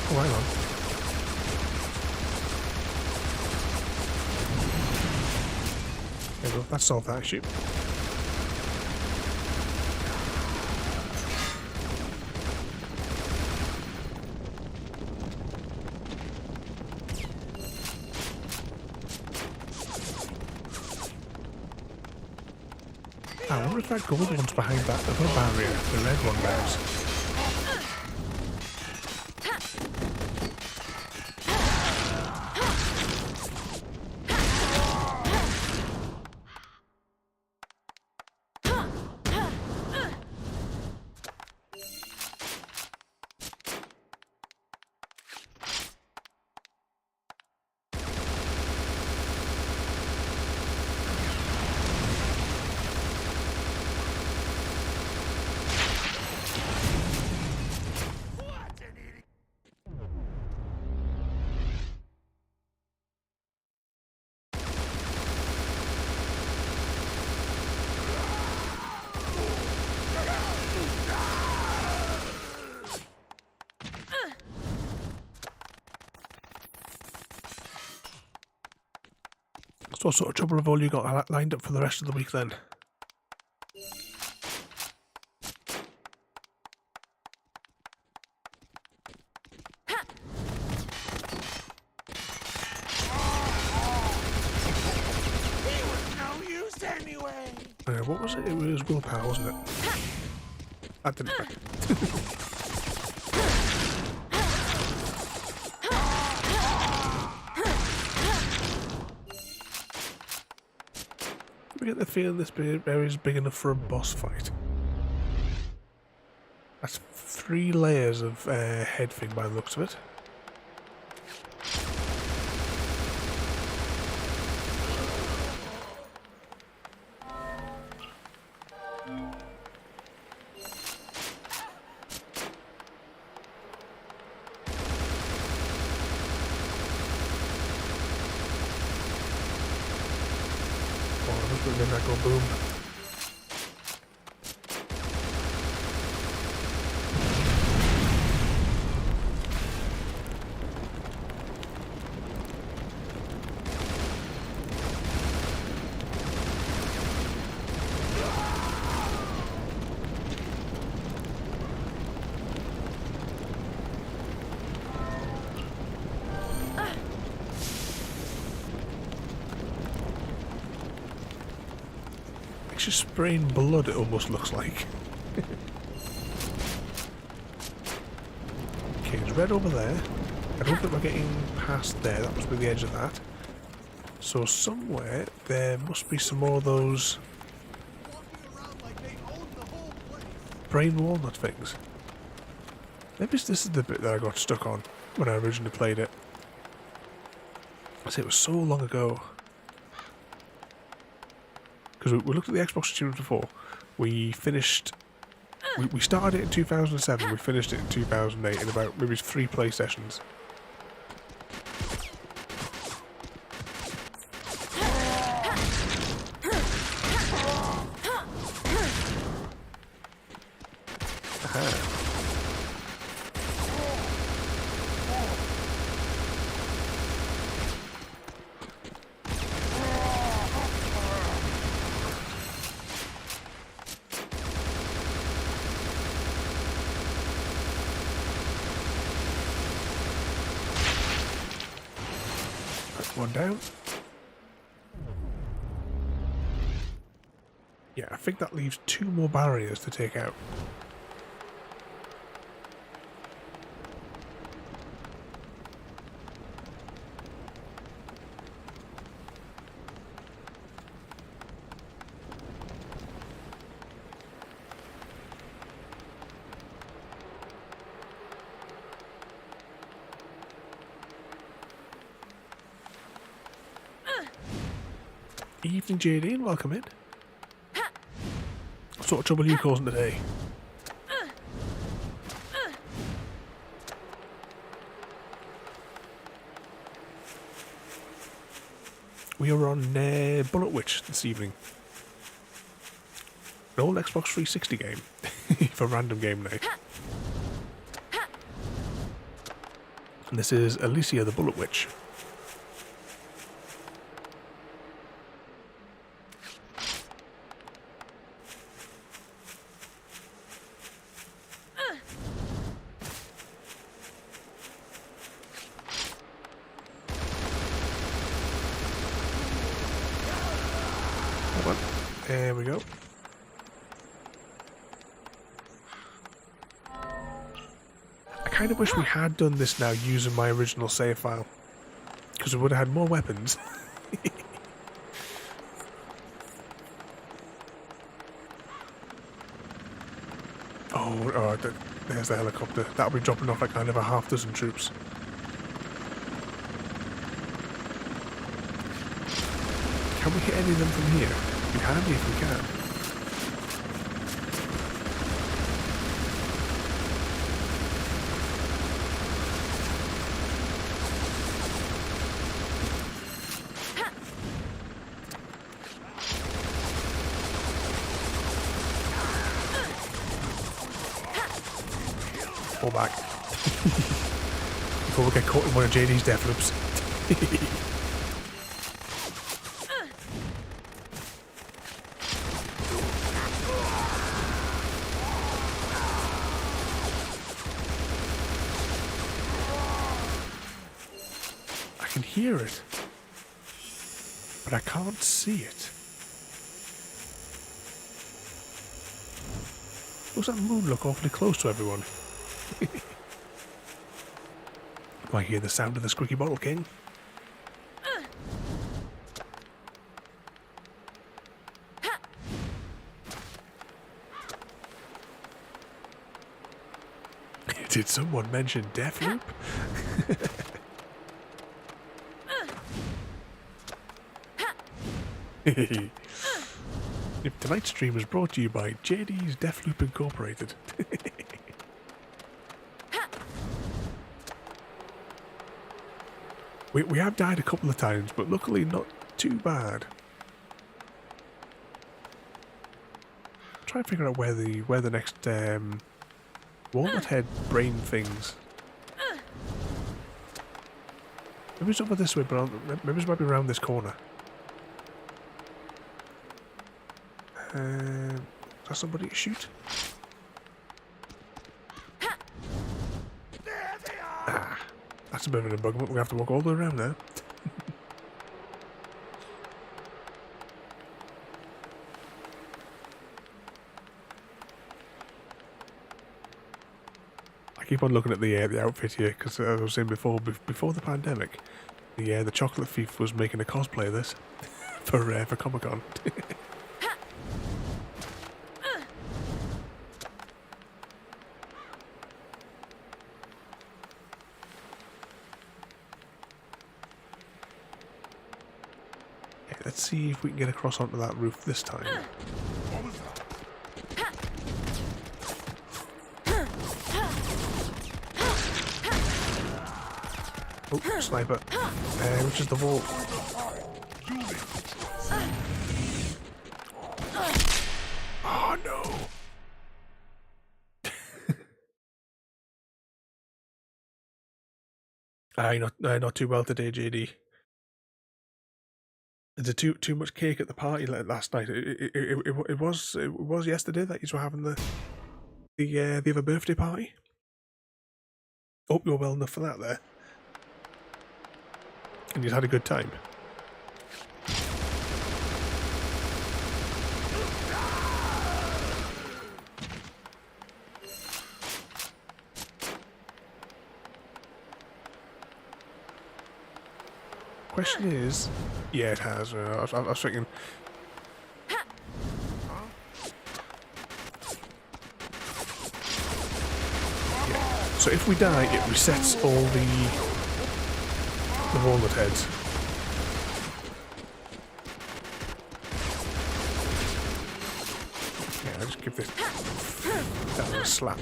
Oh, hang on. There we go, that solved that issue. I wonder if that gold one's behind that other barrier, the red one there's. So what sort of trouble have all you got lined up for the rest of the week then? what was it? It was willpower, wasn't it? That didn't affect it. I get the feeling this area is big enough for a boss fight. That's 3 layers of head thing by the looks of it. Then I go boom. It's just spraying blood, it almost looks like. Okay, it's red over there. I don't think we're getting past there. That must be the edge of that. So somewhere there must be some more of those brain walnut things. Maybe this is the bit that I got stuck on when I originally played it. I say it was so long ago. Because we looked at the Xbox achievements before. We finished... We started it in 2007, we finished it in 2008 in about maybe 3 play sessions. Aha. One down. Yeah, I think that leaves 2 more barriers to take out. Evening, JD, and welcome in. What sort of trouble are you causing today? We are on Bullet Witch this evening. An old Xbox 360 game for random game night. And this is Alicia the Bullet Witch. There we go. I kind of wish we had done this now using my original save file, because we would have had more weapons. Oh, there's the helicopter. That'll be dropping off like kind of a half dozen troops. Can we hit any of them from here? It'd be handy if we can. Fall back. Before we get caught in one of JD's death loops. I can hear it, but I can't see it. Does that moon look awfully close to everyone? I hear the sound of the squeaky bottle king. Did someone mention Deathloop? Tonight's stream is brought to you by JD's Deathloop Incorporated. We have died a couple of times, but luckily not too bad. Try and figure out where the next walnut head brain things. Maybe it's over this way, but maybe it might be around this corner. Is that somebody to shoot? Ah, that's a bit of an embuggerment. We have to walk all the way around now. I keep on looking at the outfit here because, as I was saying before the pandemic, the chocolate thief was making a cosplay of this for Comic-Con. Let's see if we can get across onto that roof this time. What was that? Oh, sniper. Which is the wall? Oh no! Not too well today, JD. Is it too much cake at the party last night? It was yesterday that you were having the other birthday party. Hope you're well enough for that there, and you had a good time. Question is, yeah, it has. I was thinking. Yeah. So if we die, it resets all the walnut heads. Yeah, I'll just give this that a slap.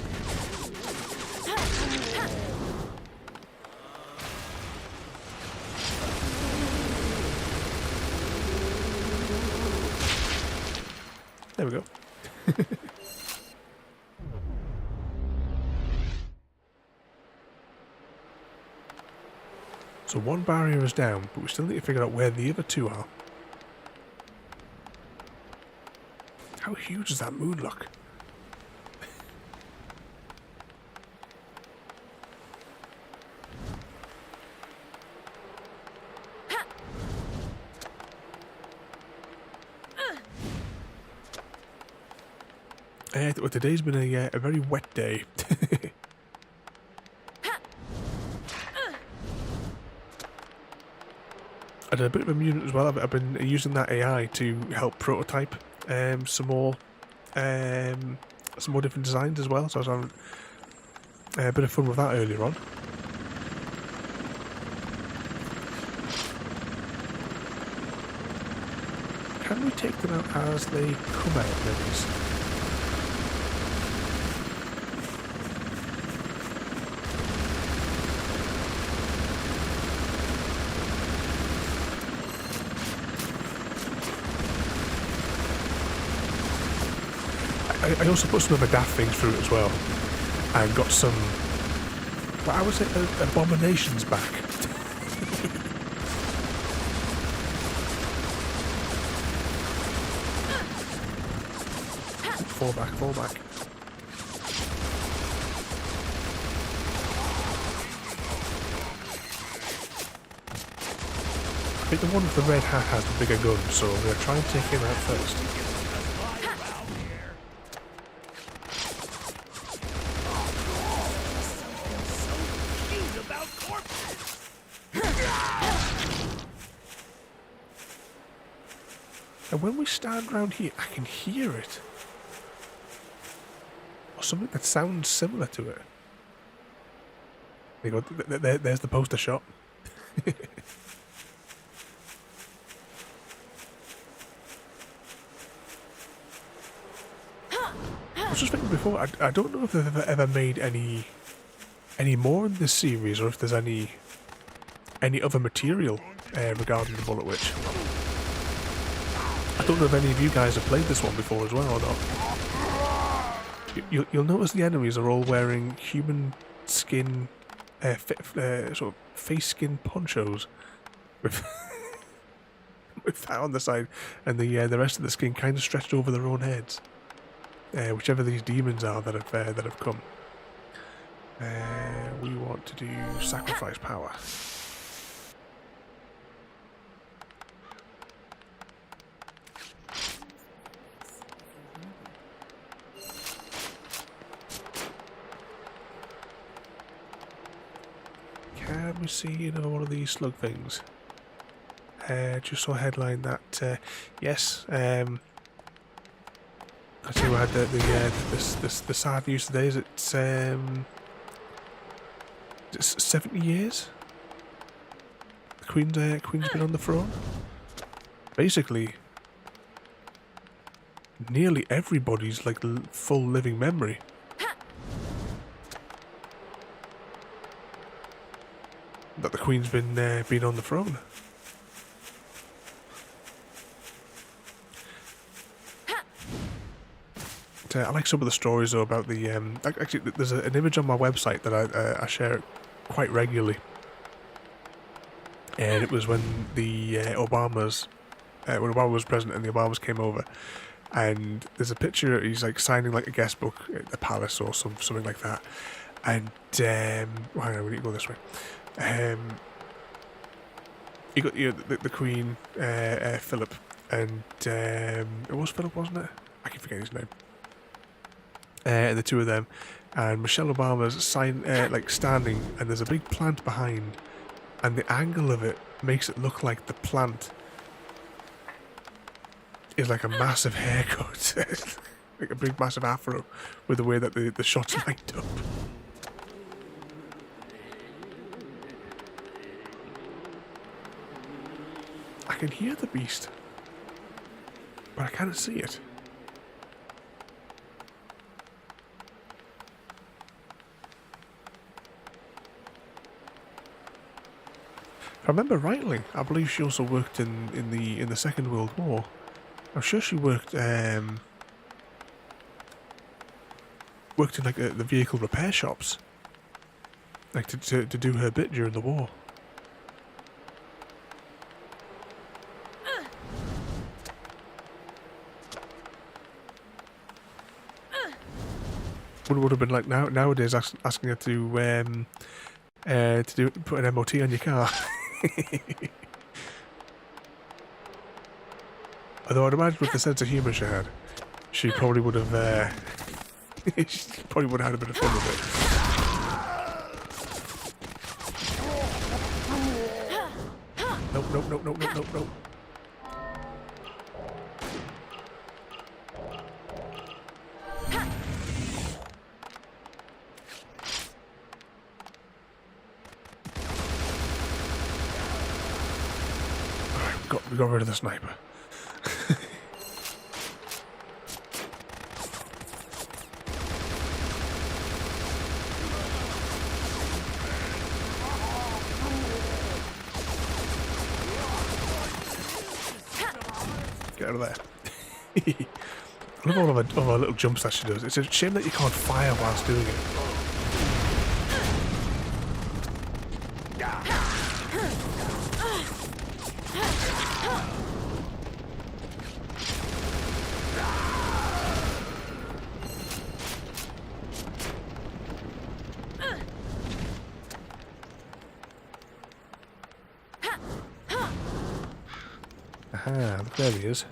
There we go. So one barrier is down, but we still need to figure out where the other two are. How huge does that moon look? Well, today's been a very wet day. And a bit of a mutant as well. I've been using that AI to help prototype some more different designs as well. So I was having a bit of fun with that earlier on. Can we take them out as they come out, maybe? I also put some of the daft things through it as well, and got some, what I would say, abominations back. Fall back, fall back. I think the one with the red hat has the bigger gun, so I'm going to try and take him out first. And when we stand around here, I can hear it. Or something that sounds similar to it. There you go. There's the poster shot. I was just thinking before, I don't know if they've ever made any more in this series, or if there's any other material regarding the Bullet Witch. I don't know if any of you guys have played this one before as well or not. You'll notice the enemies are all wearing human skin, sort of face skin ponchos with with that on the side, and the rest of the skin kind of stretched over their own heads. Whichever these demons are that have come. We want to do sacrifice power. Can we see another one of these slug things? Just saw a headline that yes. Actually, we had the sad news today. Is it's 70 years. The Queen's been on the throne. Basically, nearly everybody's like full living memory. That the Queen's been on the throne. I like some of the stories though about the actually there's an image on my website that I share quite regularly, and it was when the Obamas when Obama was president and the Obamas came over, and there's a picture, he's like signing like a guest book at the palace or something like that, and hang on, we need to go this way. You got the Queen, Philip, and it was Philip, wasn't it? I keep forgetting his name. The two of them, and Michelle Obama's like standing, and there's a big plant behind, and the angle of it makes it look like the plant is like a massive haircut, like a big massive afro, with the way that the shots lined up. I can hear the beast, but I can't see it. If I remember rightly, I believe she also worked in the Second World War. I'm sure she worked in like the vehicle repair shops, like to do her bit during the war. Would have been like nowadays asking her to put an MOT on your car. Although I'd imagine with the sense of humour she had, she probably would have had a bit of fun with it. Nope. We got rid of the sniper. Get out of there. I love all of our little jumps that she does. It's a shame that you can't fire whilst doing it. Aha, there he is.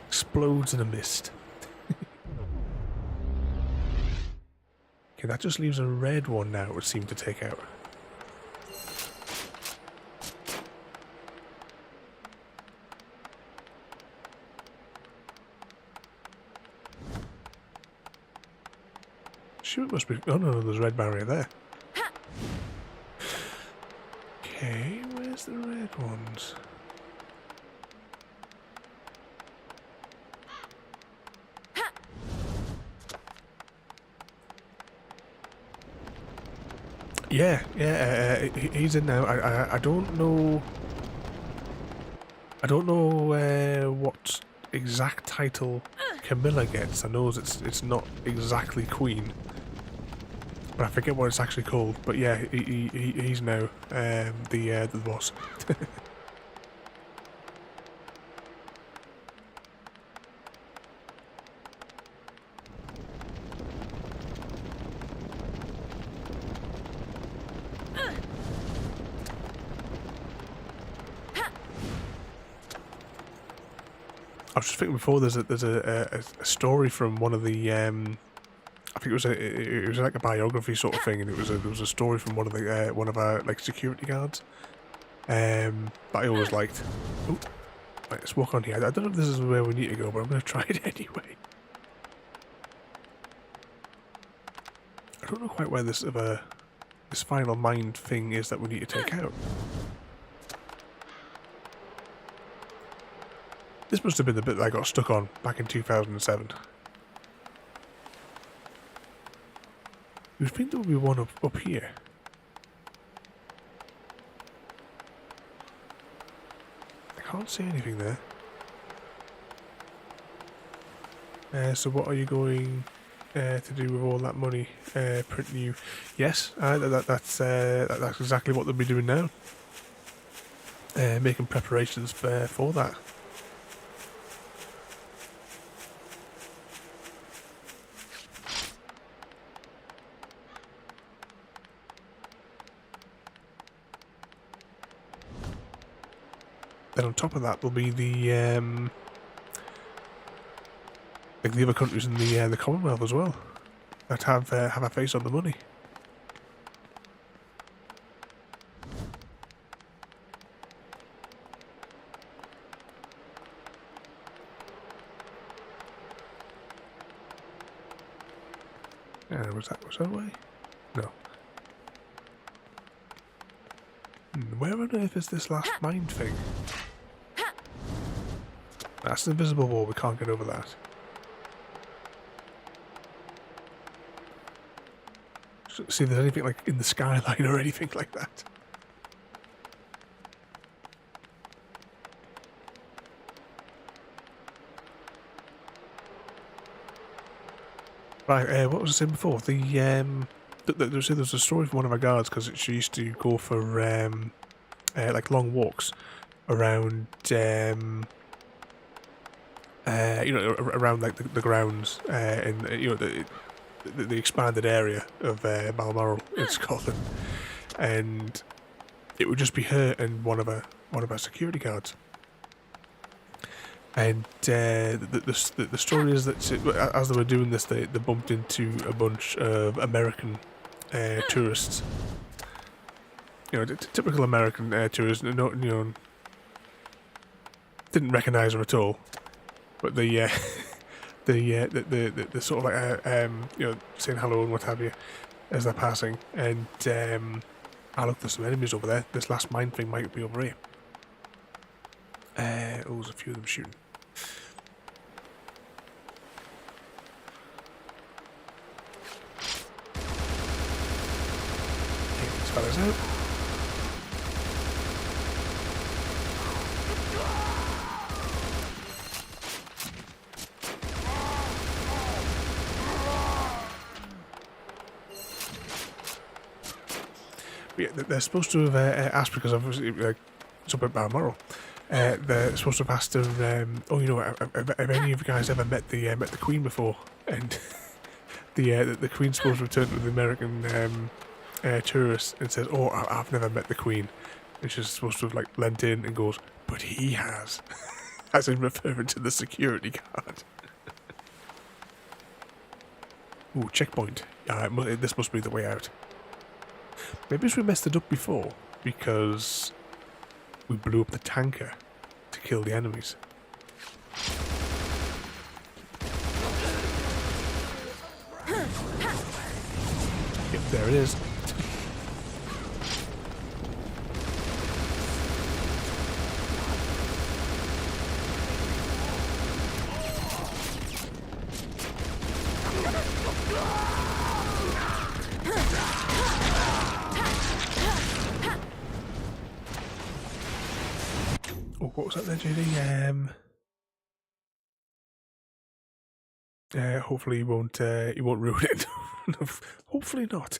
Explodes in a mist. Okay, that just leaves a red one now, it would seem to take out. Sure, it must be. Oh no, there's a red barrier there. Okay, where's the red ones? Yeah, he's in now. I don't know. I don't know what exact title Camilla gets. I know it's not exactly Queen, but I forget what it's actually called. But yeah, he's now the boss. I was just thinking before. There's a story from one of the I think it was like a biography sort of thing, and there was a story from one of our like security guards that I always liked. Oh, right, let's walk on here. I don't know if this is where we need to go, but I'm going to try it anyway. I don't know quite where this final mine thing is that we need to take out. This must have been the bit that I got stuck on back in 2007. You would think there would be one up here. I can't see anything there. So what are you going to do with all that money? Print new? Yes, that's exactly what they'll be doing now. Making preparations for that. Then on top of that, there'll be the like the other countries in the Commonwealth as well that have a face on the money. Was that way? No. Where on earth is this last mine thing? That's an invisible wall, we can't get over that. See if there's anything like in the skyline or anything like that. Right, what was I saying before? There was a story from one of our guards, because she used to go for like long walks around around like the grounds in the expanded area of Balmoral in Scotland, and it would just be her and one of our security guards. And the story is that as they were doing this, they bumped into a bunch of American tourists. Typical American tourists. Didn't recognise her at all. But the sort of like saying hello and what have you as they're passing. And look, there's some enemies over there. This last mine thing might be over here. There's a few of them shooting. Take these fellas out. But yeah, they're supposed to have asked, because obviously it's up at Balmoral. They're supposed to have asked her, have any of you guys ever met the Queen before? And the Queen's supposed to return to the American tourist and says, "Oh, I've never met the Queen." And she's supposed to have like leant in and goes, "But he has," as in referring to the security guard. Ooh, checkpoint. This must be the way out. Maybe we messed it up before because we blew up the tanker to kill the enemies. There it is. Oh, what was that there, JD? Hopefully you won't ruin it. Hopefully not.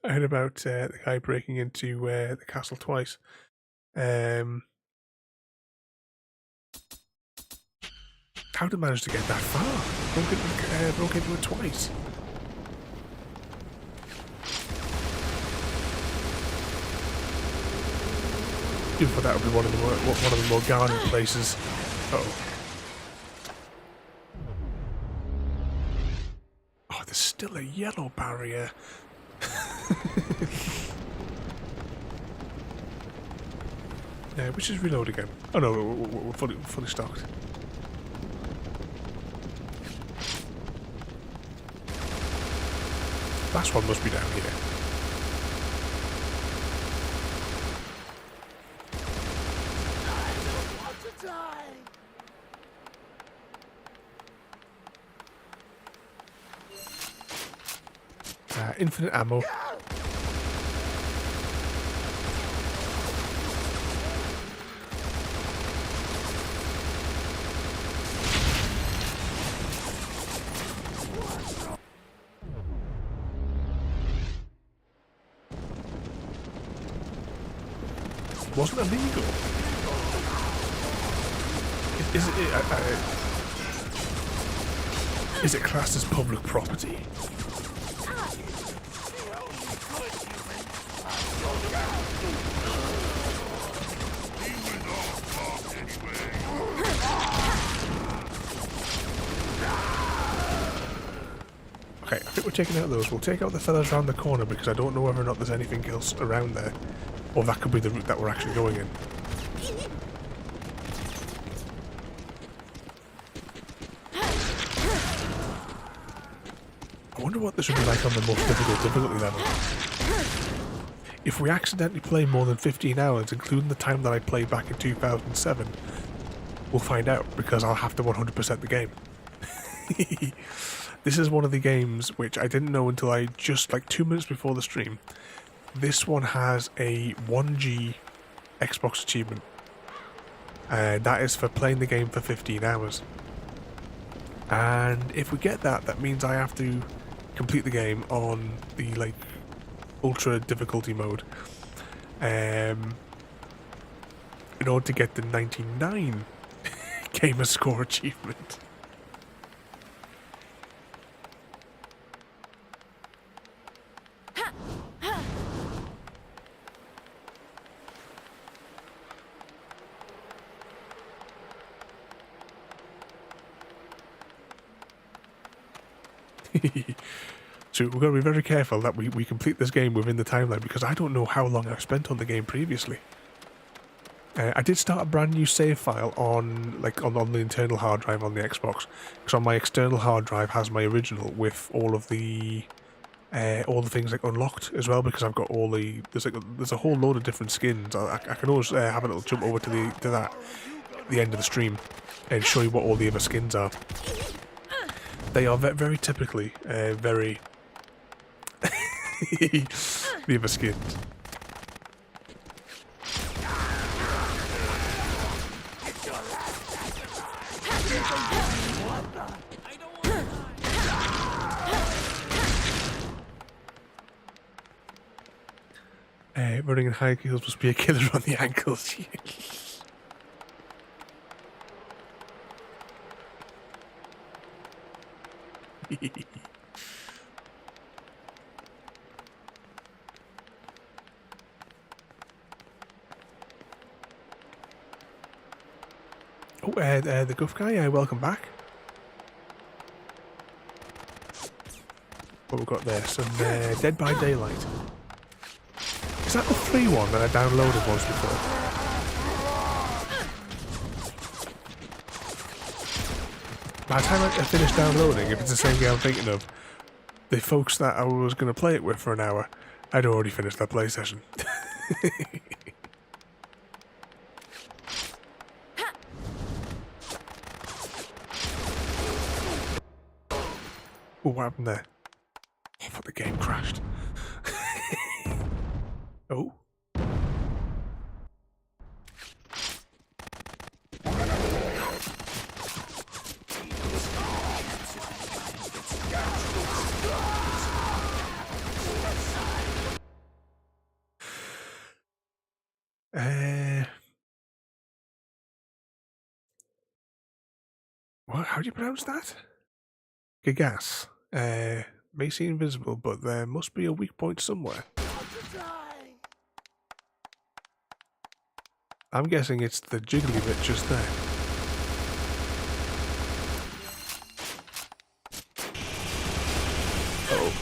I heard about the guy breaking into the castle twice. How did I manage to get that far? Broke into it twice. You thought that would be one of the more guarded places. Uh-oh. Oh, there's still a yellow barrier. Which is reload again. Oh no, we're fully stocked. Last one must be down here. Infinite ammo. Wasn't illegal. Is it classed as public property? Okay, I think we're taking out those. We'll take out the fellas around the corner because I don't know whether or not there's anything else around there. Or that could be the route that we're actually going in. I wonder what this would be like on the most difficult difficulty level. If we accidentally play more than 15 hours, including the time that I played back in 2007, we'll find out because I'll have to 100% the game. This is one of the games which I didn't know until I just like 2 minutes before the stream. This one has a 1G Xbox achievement. That is for playing the game for 15 hours. And if we get that, that means I have to complete the game on the like ultra difficulty mode. In order to get the 99 gamer score achievement. So we've got to be very careful that we complete this game within the timeline because I don't know how long I've spent on the game previously. I did start a brand new save file on the internal hard drive on the Xbox because on my external hard drive has my original with all the things like unlocked as well because I've got all there's a whole load of different skins. I can always have a little jump over to the end of the stream and show you what all the other skins are. They are very typically very the other skins. Running in high heels must be a killer on the ankles. The Guff guy, welcome back. What we've got there, some Dead by Daylight. Is that the free one that I downloaded once before? By the time I finish downloading, if it's the same game I'm thinking of, the folks that I was going to play it with for an hour, I'd already finished that play session. Oh, what happened there? I thought the game crashed. Oh. What? How do you pronounce that? Gagas. May seem invisible, but there must be a weak point somewhere. I'm guessing it's the jiggly bit just there. Oh.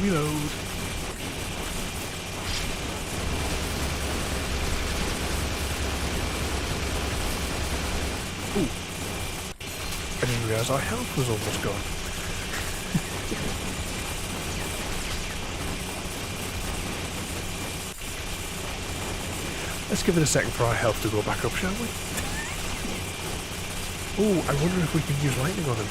Reload. Ooh. I didn't realise our health was almost gone. Let's give it a second for our health to go back up, shall we? Oh, I wonder if we can use lightning on him.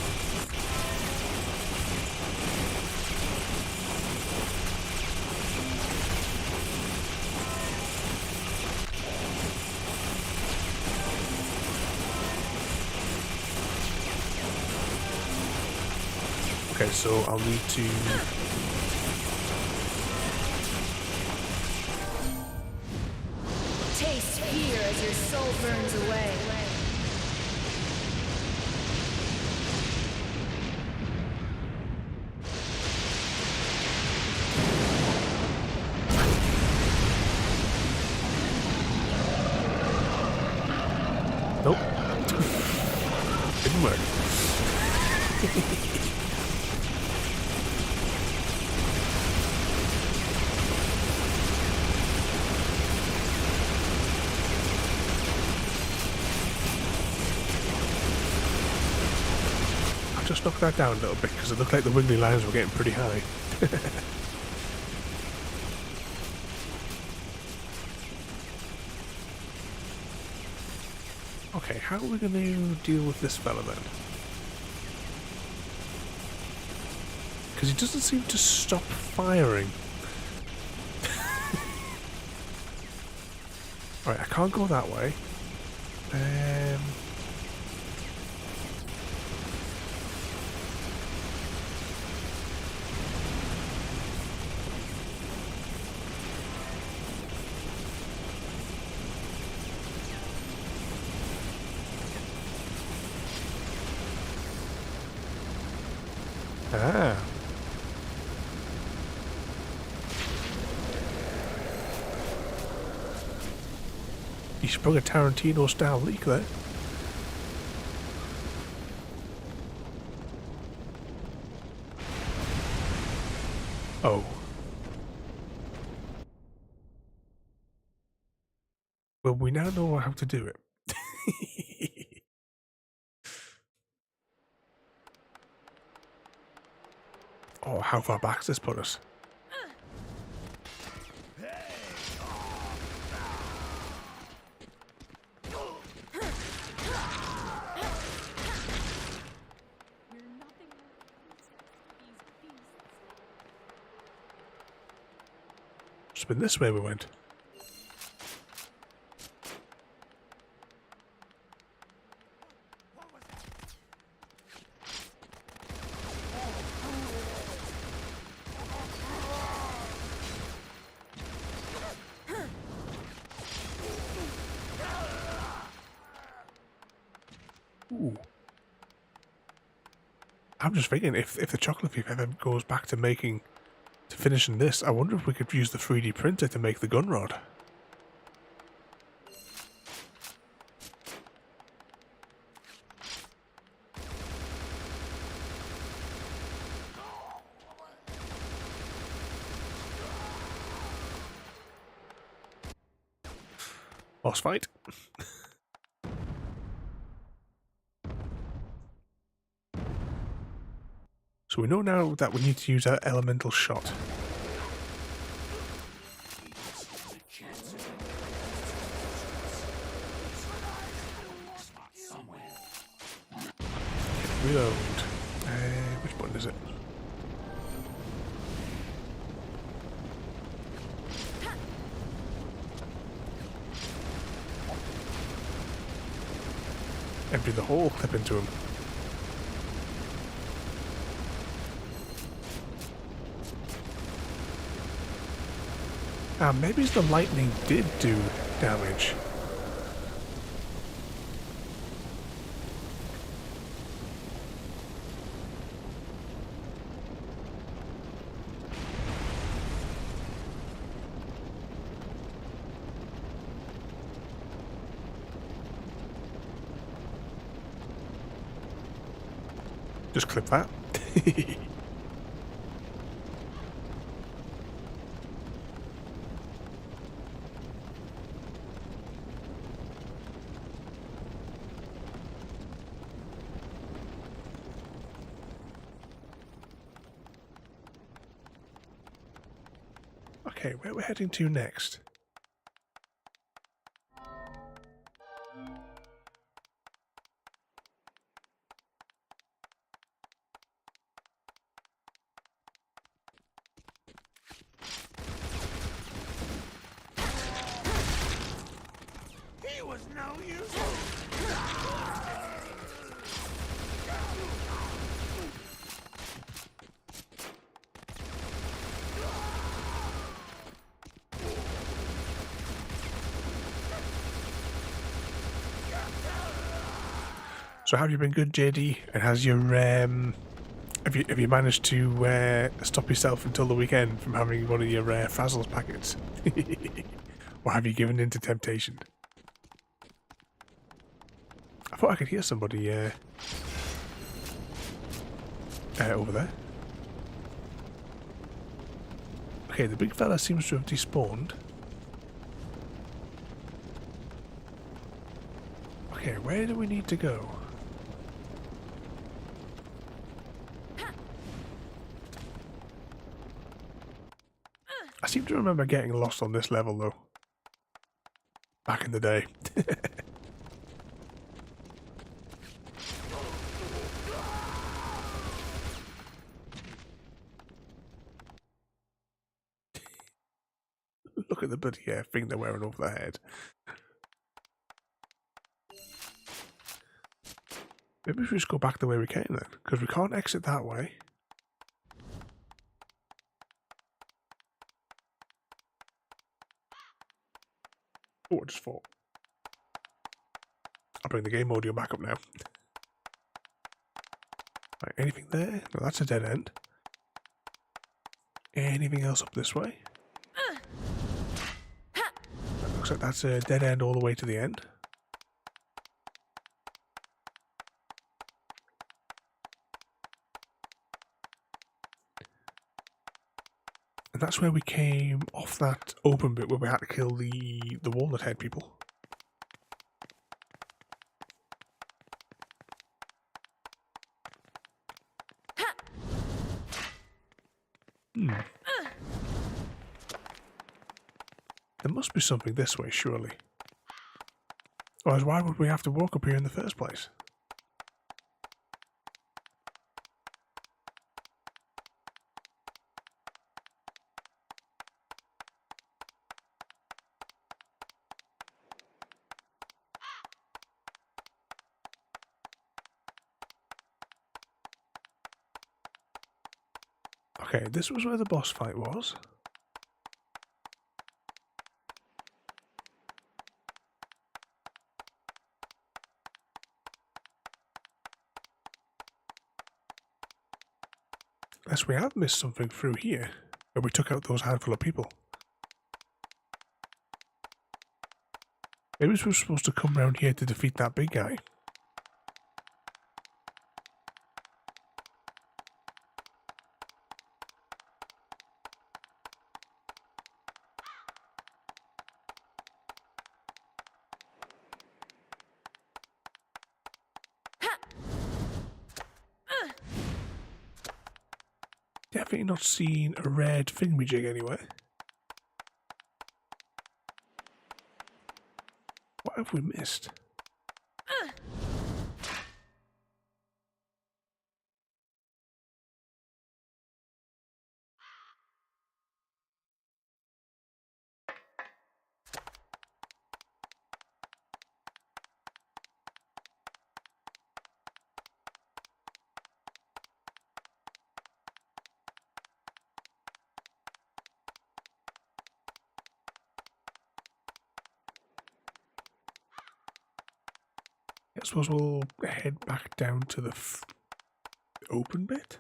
Okay, so I'll need to... Taste fear as your soul burns away. Nope. Didn't work. Just knock that down a little bit because it looked like the wiggly lines were getting pretty high. Okay, how are we going to deal with this fella then? Because he doesn't seem to stop firing. Right, I can't go that way. Ah. He sprung a Tarantino-style leak there. Oh. Well, we now know how to do it. Oh, how far back does this put us? It's been this way we went. Ooh. I'm just thinking, if the chocolate thief ever goes back to finishing this, I wonder if we could use the 3D printer to make the gun rod. Boss fight. So we know now that we need to use our elemental shot. Reload. Which button is it? Empty the hole, clip into him. Ah, maybe the lightning did do damage. Just clip that. Okay, where we're heading to next? He was no use. So have you been good, JD? And has your have you managed to stop yourself until the weekend from having one of your Frazzles packets? Or have you given in to temptation? I thought I could hear somebody over there. Okay, the big fella seems to have despawned. Okay, where do we need to go? I seem to remember getting lost on this level though. Back in the day. Look at the bloody thing they're wearing over their head. Maybe we should just go back the way we came then, because we can't exit that way. Oh, I just fought. I'll bring the game audio back up now. Right, anything there? No, that's a dead end. Anything else up this way? That looks like that's a dead end all the way to the end. And that's where we came off that open bit where we had to kill the walnut head people. There must be something this way, surely. Otherwise, why would we have to walk up here in the first place? Okay, this was where the boss fight was. Unless we have missed something through here, where we took out those handful of people. Maybe we were supposed to come around here to defeat that big guy. Definitely not seen a red thingamajig anywhere. What have we missed? I suppose we'll head back down to the open bit.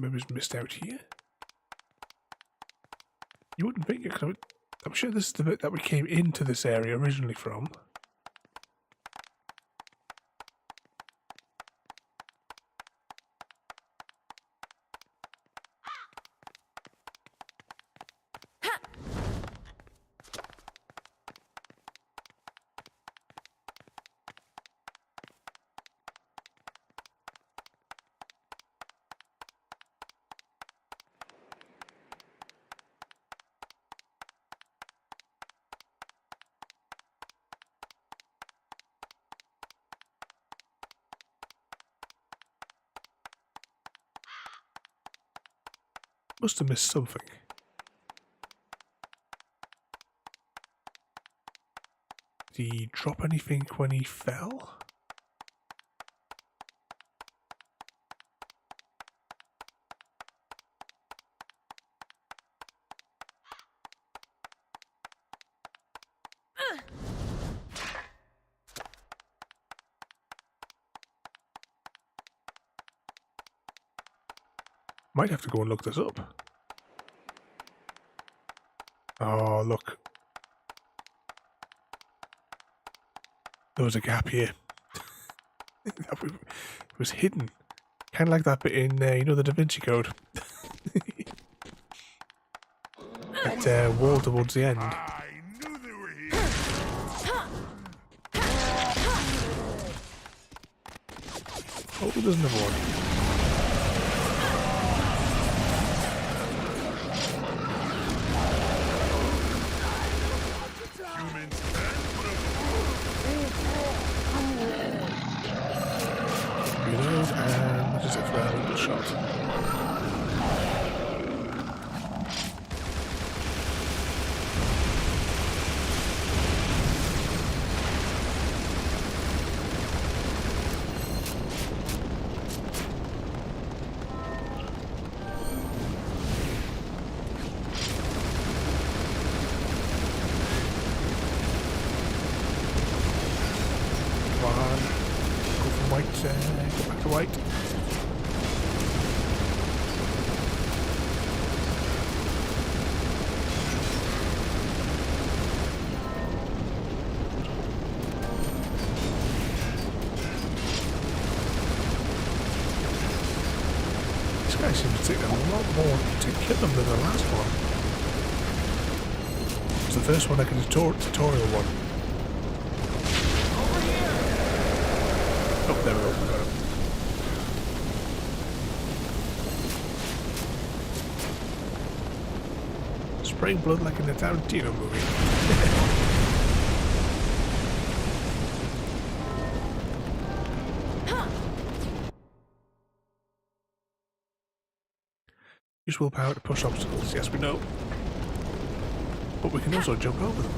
Maybe it's missed out here. You wouldn't think it, because I'm sure this is the bit that we came into this area originally from. Must have missed something. Did he drop anything when he fell? Might have to go and look this up. Oh, look. There was a gap here. It was hidden. Kind of like that bit in, you know, the Da Vinci Code. That wall towards the end. I knew they were here. Oh, there's another one. Go back to white. This guy seems to take a lot more to kill them than the last one. It's the first one, like a tutorial one. Oh, there we go. Got him. Spraying blood like in a Tarantino movie. Use willpower to push obstacles. Yes, we know. But we can also jump over them.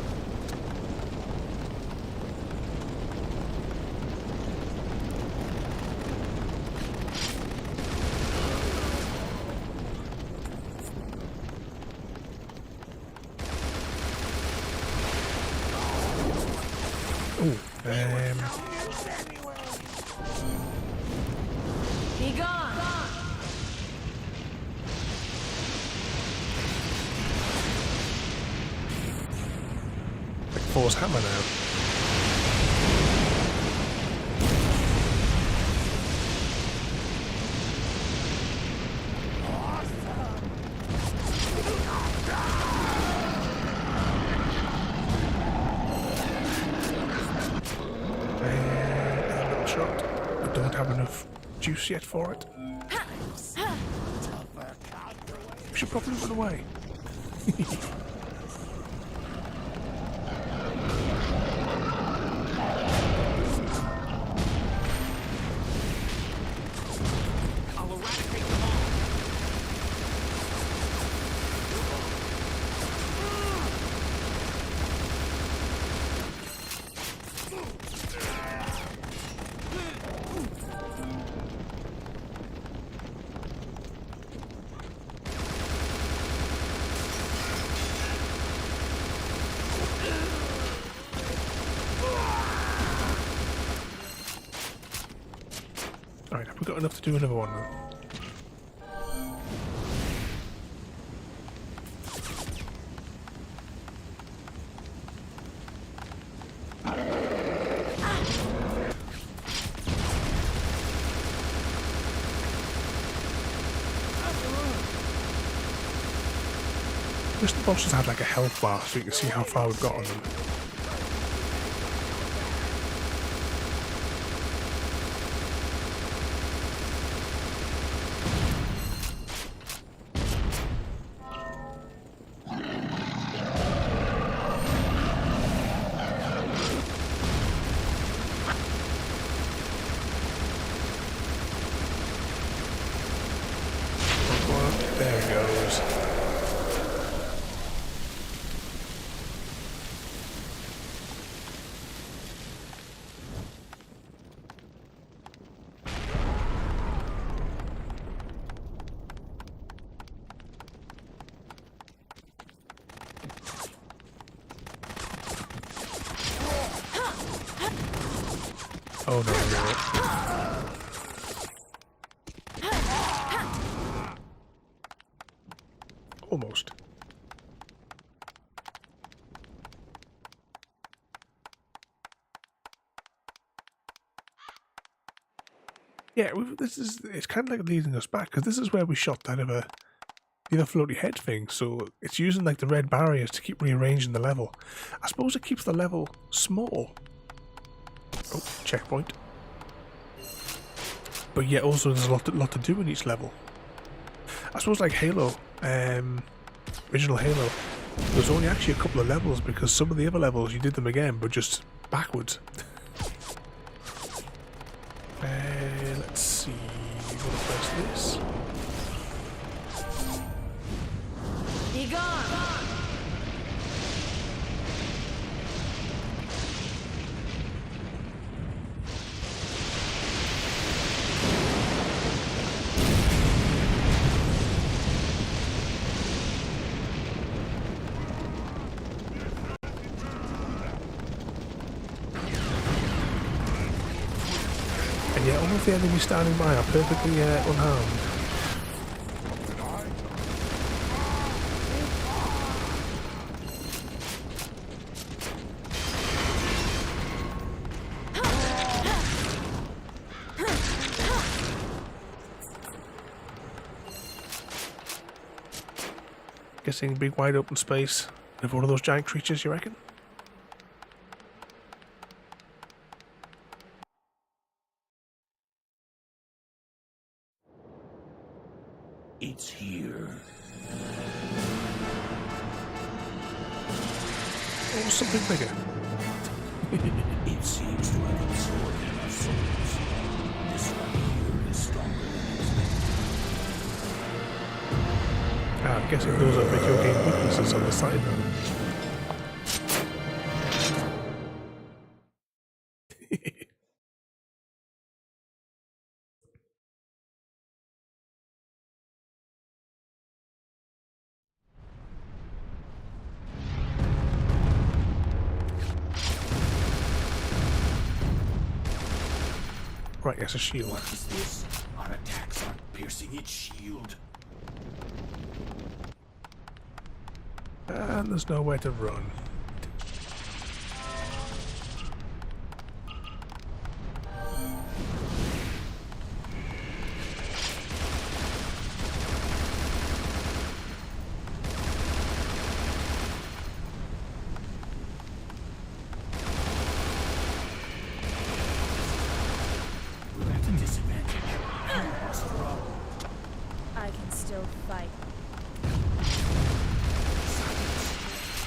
Be gone. Thor's hammer now. A little shot. I don't have enough juice yet for it. We should probably run away. Alright, have we got enough to do another one then? Wish the bosses had like a health bar so you can see how far we've got on them. There it goes. Oh no, no. Almost. Yeah, it's kind of like leading us back, because this is where we shot that the other floaty head thing, so it's using like the red barriers to keep rearranging the level. I suppose it keeps the level small. Oh, checkpoint. But yet also there's a lot to do in each level. I suppose like Halo, original Halo, there's only actually a couple of levels because some of the other levels you did them again, but just backwards. Let's see, I'm gonna press this. Be gone! And yet all of the enemies standing by are perfectly unharmed. Guessing big wide open space of one of those giant creatures, you reckon? It's here. Or something bigger. It seems to have absorbed our souls. This one here is stronger than expected. I'm guessing those are video game weaknesses on the side though. Right, yes, a shield. What is this? Our attacks aren't piercing its shield. And there's nowhere to run. still fight.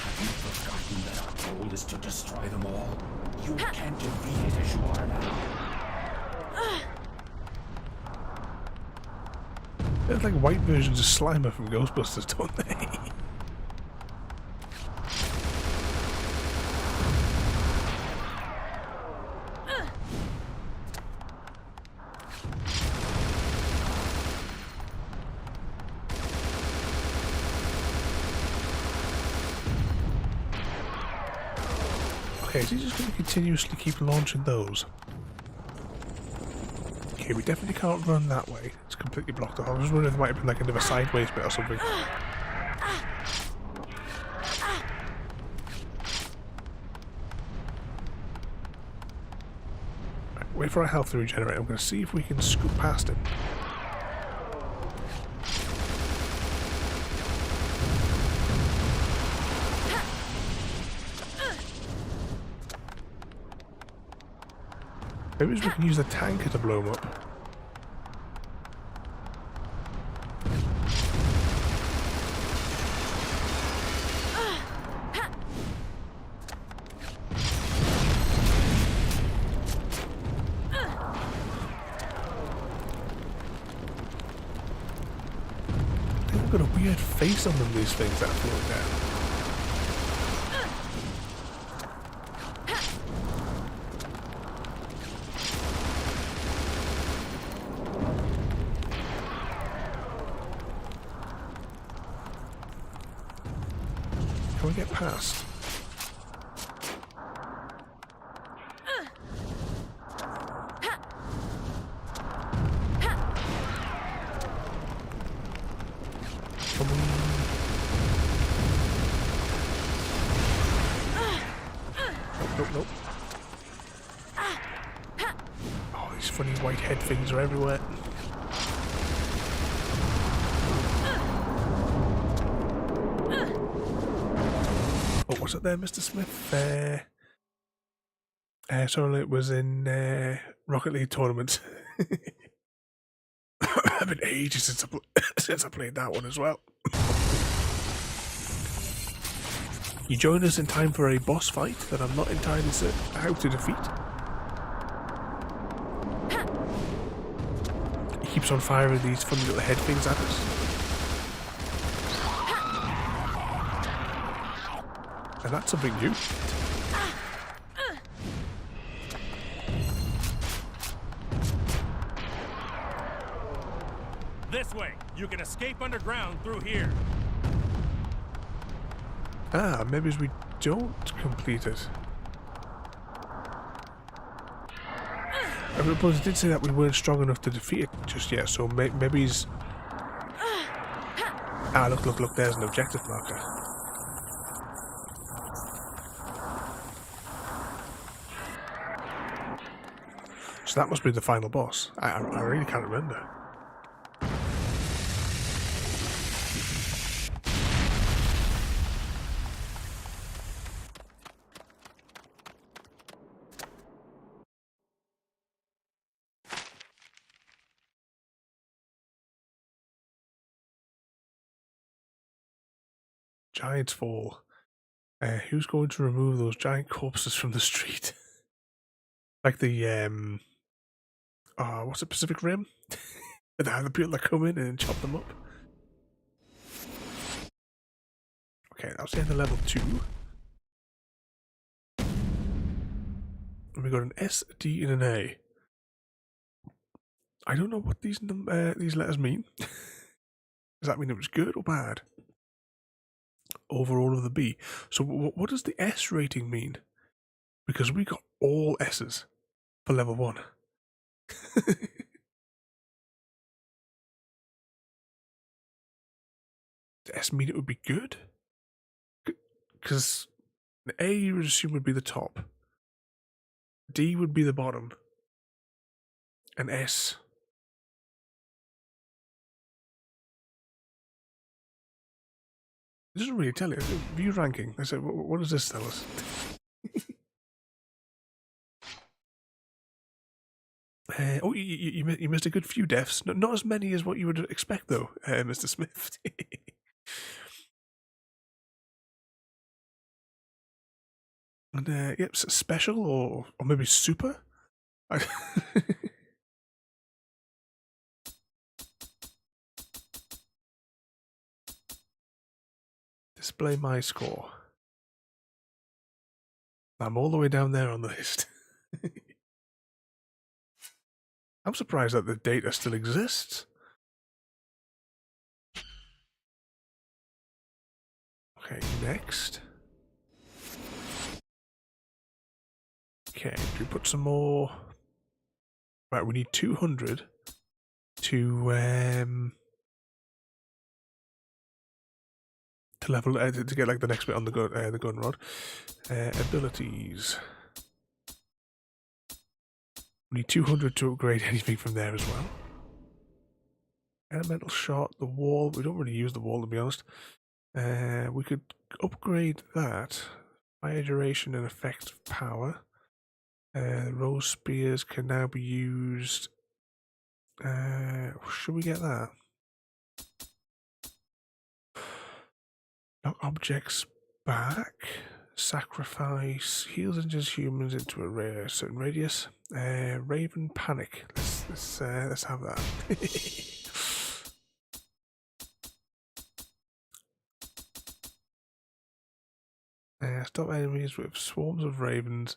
Have you forgotten that our goal is to destroy them all? You can't defeat it as you are now. They're like white versions of Slimer from Ghostbusters, don't they? Okay, is he just going to continuously keep launching those? Okay, we definitely can't run that way. It's completely blocked off. I was just wondering if there might have been like another sideways bit or something. Right, wait for our health to regenerate. I'm going to see if we can scoot past him. Maybe we can use the tanker to blow him up. They've got a weird face on them, these things that float down. Can we get past? Come on. Nope, nope. Oh, these funny white head things are everywhere. Oh, was it there, Mr. Smith? Sorry, it was in Rocket League tournament. It's been ages since I played that one as well. You joined us in time for a boss fight that I'm not entirely certain how to defeat. He keeps on firing these funny little head things at us. And that's something new. This way. You can escape underground through here. Ah, maybe we don't complete it. I suppose it did say that we weren't strong enough to defeat it just yet, so maybe he's... Ah, look, there's an objective marker. So that must be the final boss. I really can't remember. Giants fall. Who's going to remove those giant corpses from the street? Like the what's it, Pacific Rim? They have the people that come in and chop them up. Okay, that's the end of level 2. And we got an S, a D, and an A. I don't know what these letters mean. Does that mean it was good or bad? Overall of the B. So what does the S rating mean? Because we got all S's for level 1. Does S mean it would be good? Because the A you would assume would be the top. D would be the bottom. And S... It doesn't really tell you. View ranking. I said, what does this tell us? Oh, you missed a good few deaths. Not as many as what you would expect, though, Mr. Smith. And yep, special or maybe super. Display my score. I'm all the way down there on the list. I'm surprised that the data still exists. Okay, next. Okay, do we put some more? Right, we need 200 to level to get like the next bit on the gun rod. Abilities. We need 200 to upgrade anything from there as well. Elemental shot, the wall. We don't really use the wall, to be honest. We could upgrade that. Fire duration and effective power. Rose spears can now be used. Should we get that? Knock objects back. Sacrifice. Heals injures humans into a certain radius. Raven panic. Let's have that. Stop enemies with swarms of ravens.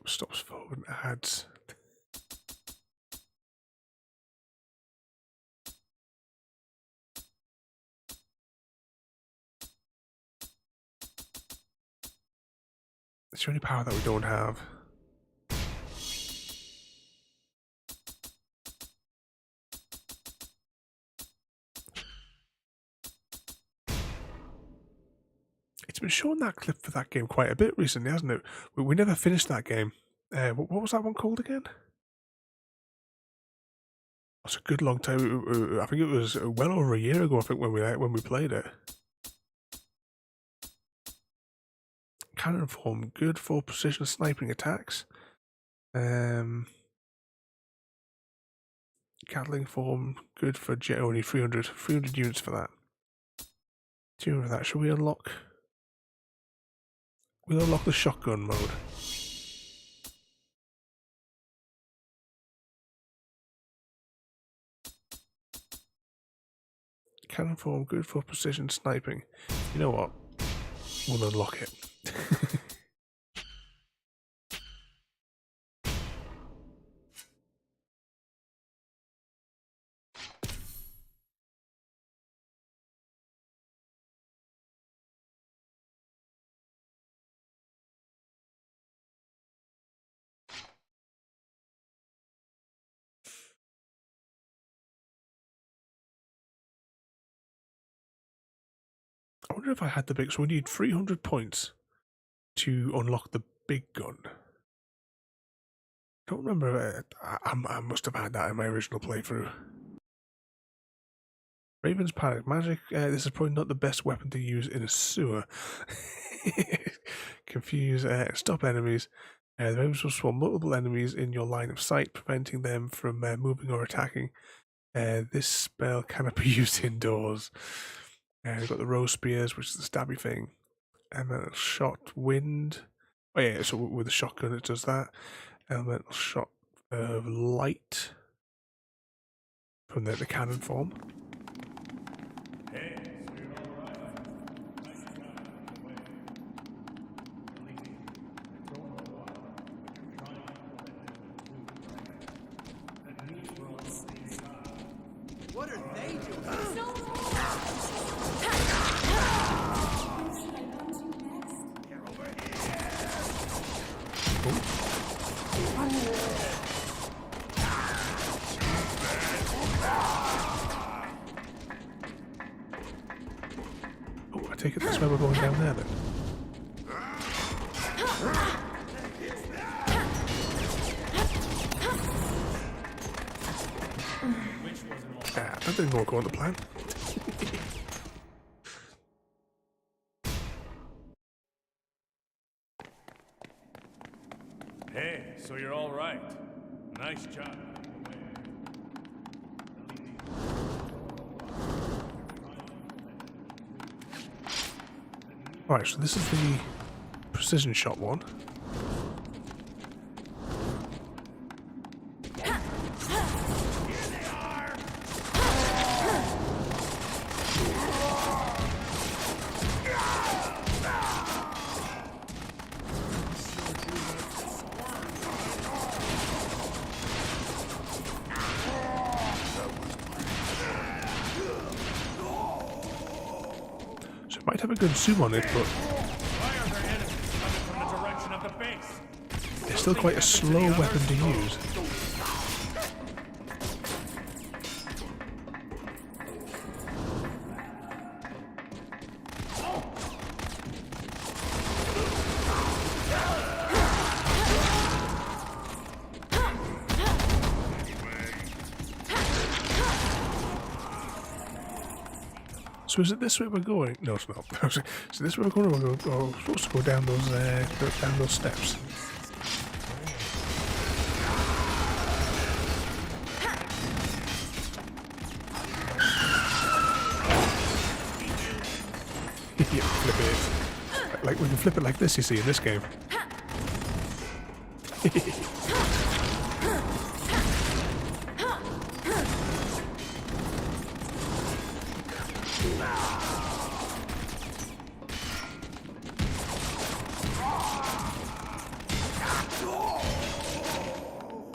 Stops forward and adds. It's the only power that we don't have. It's been showing that clip for that game quite a bit recently, hasn't it? We never finished that game. What was that one called again? It's a good long time. I think it was well over a year ago. I think when we played it. Cannon form, good for precision sniping attacks. Gatling form, good for jet. Only 300 units for that. 200 of that. Should we unlock? We'll unlock the shotgun mode. Cannon form, good for precision sniping. You know what? We'll unlock it. I wonder if I had the big. So we need 300 points to unlock the big gun. Don't remember. I must have had that in my original playthrough. Raven's panic magic. This is probably not the best weapon to use in a sewer. Confuse. Stop enemies. The Ravens will swarm multiple enemies in your line of sight, preventing them from moving or attacking. This spell cannot be used indoors. We've got the rose spears, which is the stabby thing. Elemental shot, wind. Oh yeah, so with the shotgun it does that. Elemental shot of light from the cannon form. What are they doing? Oh, I take it that's where we're going down there then. That didn't go according to plan. Hey, Nice job. Right, so this is the precision shot one. So it might have a good zoom on it, but Why are there enemies coming from the direction of the base? it's still quite a slow weapon to use. So is it this way we're going? No, it's not. So this way we're going. We're supposed to go down those steps. Yeah, flip it. Like we can flip it like this. You see in this game.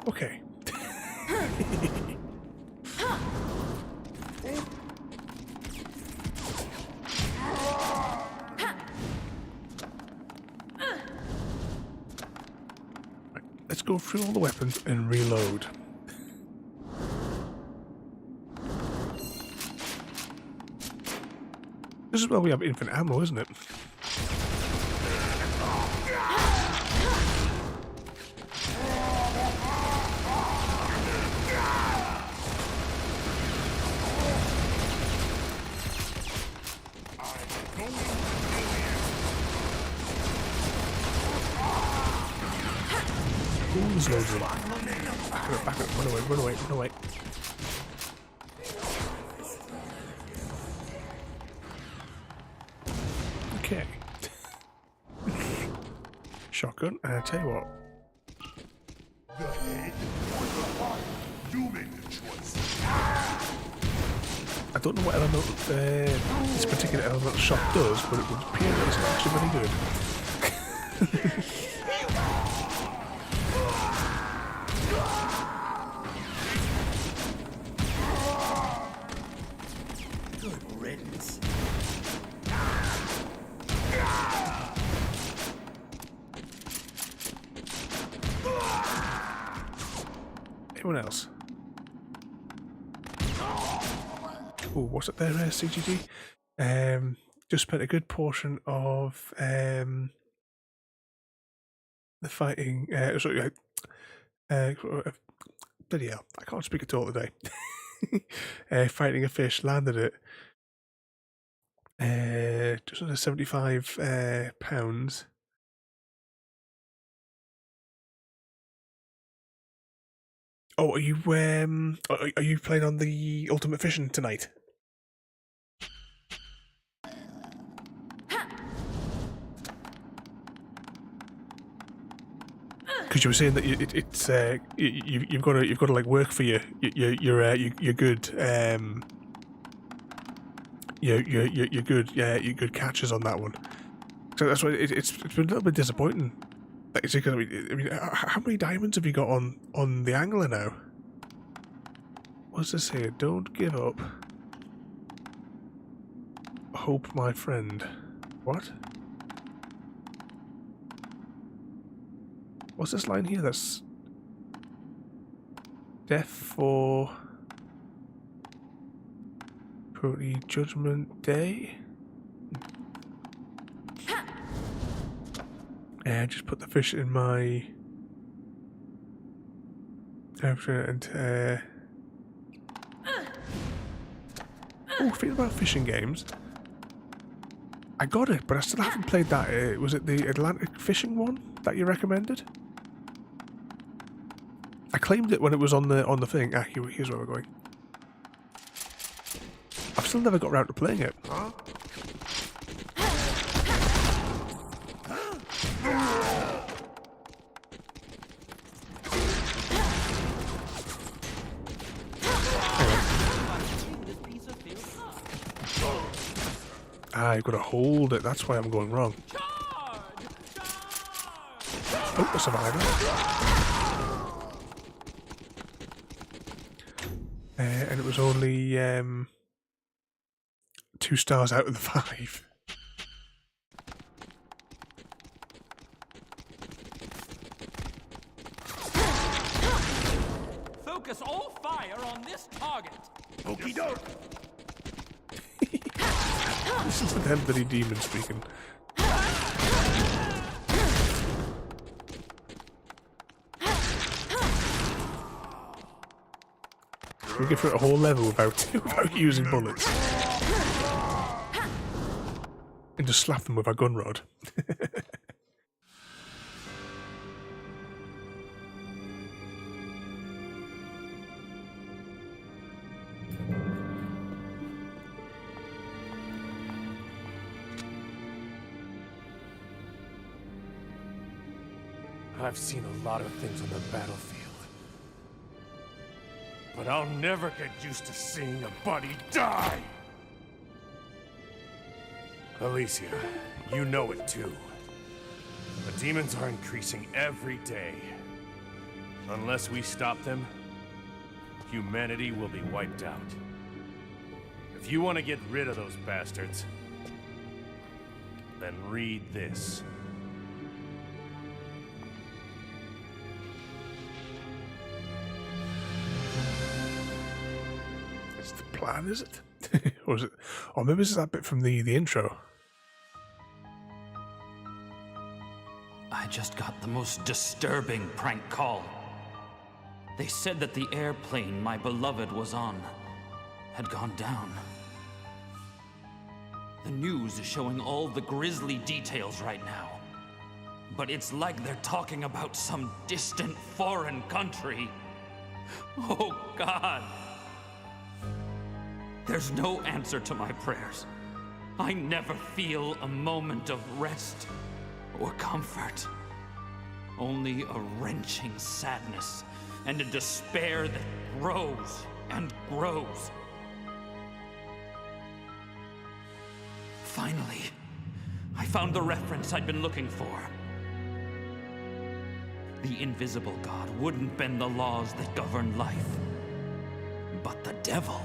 Okay. Right, let's go through all the weapons and reload. This is where we have infinite ammo, isn't it? Ooh, there's loads of them. Back up, run away, run away, run away. Okay. Shotgun, and I tell you what. The head or the heart? You make the choice. I don't know what element this particular element shot does, but it would appear that it's actually very good. Good riddance. Anyone else? Oh, what's it there, CGG? Just spent a good portion of the fighting. Sorry, bloody hell, I can't speak at all today. Fighting a fish, landed it. Just under 75 pounds. Oh, are you playing on the Ultimate Fishing tonight? Because you were saying that you've got to like work for your good your good catches on that one. So that's why it's been a little bit disappointing. Like, I mean, how many diamonds have you got on the angler now? What's this here? Don't give up. Hope, my friend. What? What's this line here? That's death for probably Judgment Day. Just put the fish in my and oh, thinking about fishing games. I got it, but I still haven't played that. Was it the Atlantic fishing one that you recommended? I claimed it when it was on the thing. Ah, here's where we're going. I've still never got around to playing it. Huh? Ah, you've got to hold it. That's why I'm going wrong. Oh, a survivor. And it was only 2 stars out of the 5. Focus all fire on this target. Okie doke. This is the bloody demon speaking. We get through a whole level without using bullets. And just slap them with our gun rod. I've seen a lot of things on the battlefield. But I'll never get used to seeing a buddy die! Alicia, you know it too. The demons are increasing every day. Unless we stop them, humanity will be wiped out. If you want to get rid of those bastards, then read this. It's the plan, is it? Or is it? Or maybe this is that bit from the intro. I just got the most disturbing prank call. They said that the airplane my beloved was on had gone down. The news is showing all the grisly details right now. But it's like they're talking about some distant foreign country. Oh, God. There's no answer to my prayers. I never feel a moment of rest or comfort. Only a wrenching sadness and a despair that grows and grows. Finally, I found the reference I'd been looking for. The invisible God wouldn't bend the laws that govern life, but the devil.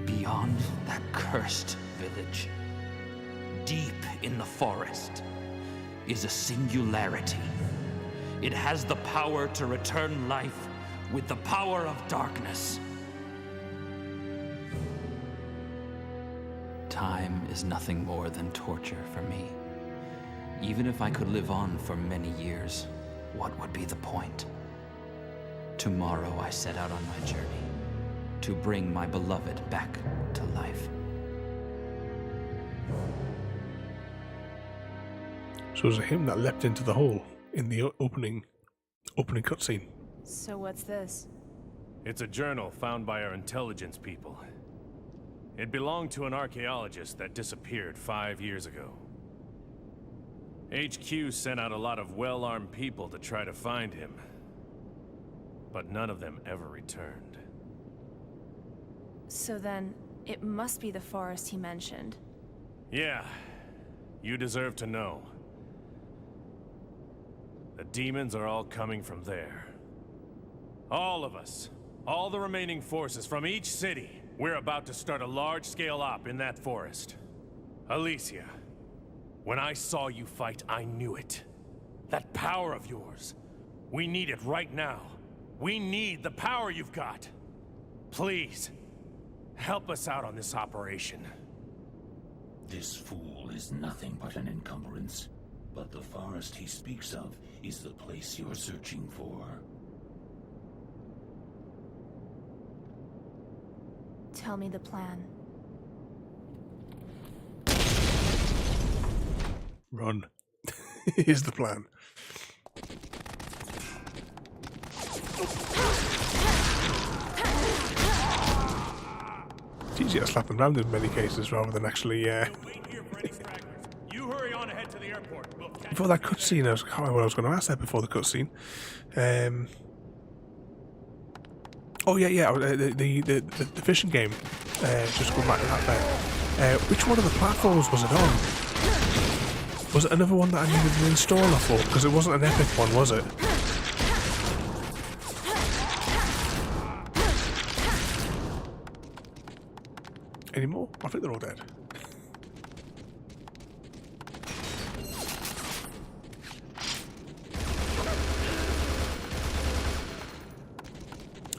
Beyond that cursed village, deep in the forest, is a singularity. It has the power to return life with the power of darkness. Time is nothing more than torture for me. Even if I could live on for many years, what would be the point? Tomorrow I set out on my journey to bring my beloved back to life. So it was him that leapt into the hole in the opening cutscene. So what's this? It's a journal found by our intelligence people. It belonged to an archaeologist that disappeared 5 years ago. HQ sent out a lot of well-armed people to try to find him, but none of them ever returned. So then, it must be the forest he mentioned. Yeah, you deserve to know. The demons are all coming from there. All of us, all the remaining forces from each city, we're about to start a large-scale op in that forest. Alicia, when I saw you fight, I knew it. That power of yours, we need it right now. We need the power you've got. Please, help us out on this operation. This fool is nothing but an encumbrance. But the forest he speaks of is the place you're searching for. Tell me the plan. Run. Here's the plan. It's easier to slap them around in many cases rather than actually. Wait here for any stragglers. You hurry on ahead to the airport. We'll catch Before that cutscene, I can't remember what I was going to ask that before the cutscene. Oh yeah, the fishing game. Just going back to that there. Which one of the platforms was it on? Was it another one that I needed an installer for? Because it wasn't an epic one, was it? Any more? I think they're all dead.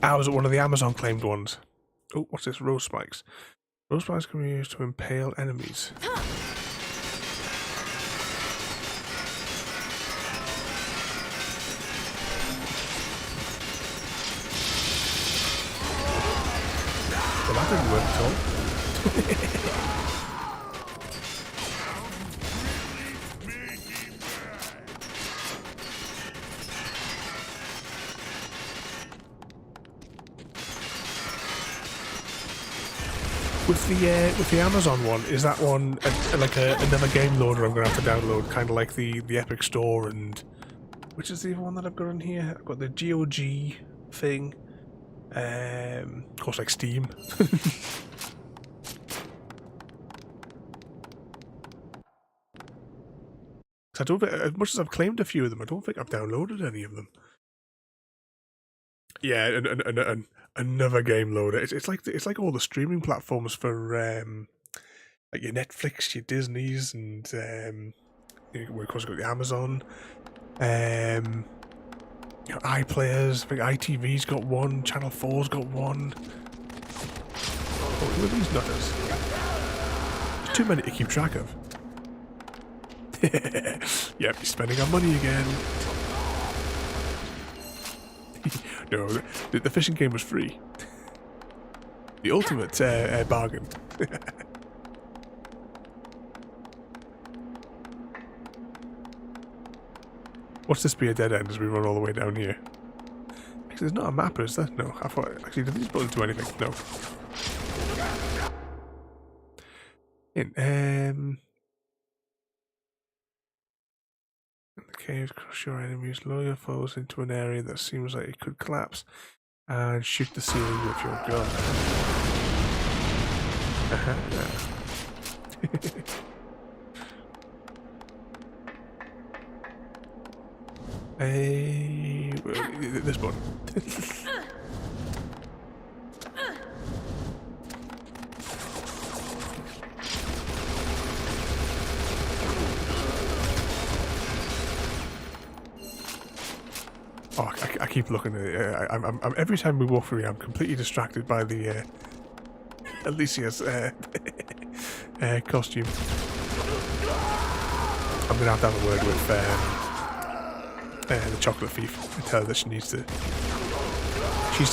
Ah, was it one of the Amazon claimed ones? Oh, what's this? Rose spikes. Rose spikes can be used to impale enemies. Well, that didn't work at all. With the Amazon one, is that one another game loader I'm going to have to download, kind of like the Epic Store, and which is the other one that I've got in here? I've got the GOG thing, of course, like Steam. I don't think, as much as I've claimed a few of them, I don't think I've downloaded any of them. Yeah, and another game loader. It's like all the streaming platforms for like your Netflix, your Disney's, and of course you've got the Amazon, iPlayers. I think ITV's got one, Channel 4's got one. Oh, who are these nutters? There's too many to keep track of. Yep, you're spending our money again. No, the fishing game was free. The ultimate bargain. Watch this be a dead end as we run all the way down here. Actually, there's not a map, is there? No, I thought. Actually, did these buttons do anything? No. In the caves, crush your enemies, lure your foes into an area that seems like it could collapse, and shoot the ceiling with your gun. This button. Oh, I keep looking at it. I'm every time we walk through here, I'm completely distracted by the Alicia's costume. I'm gonna have to have a word with the chocolate thief and tell her that she needs to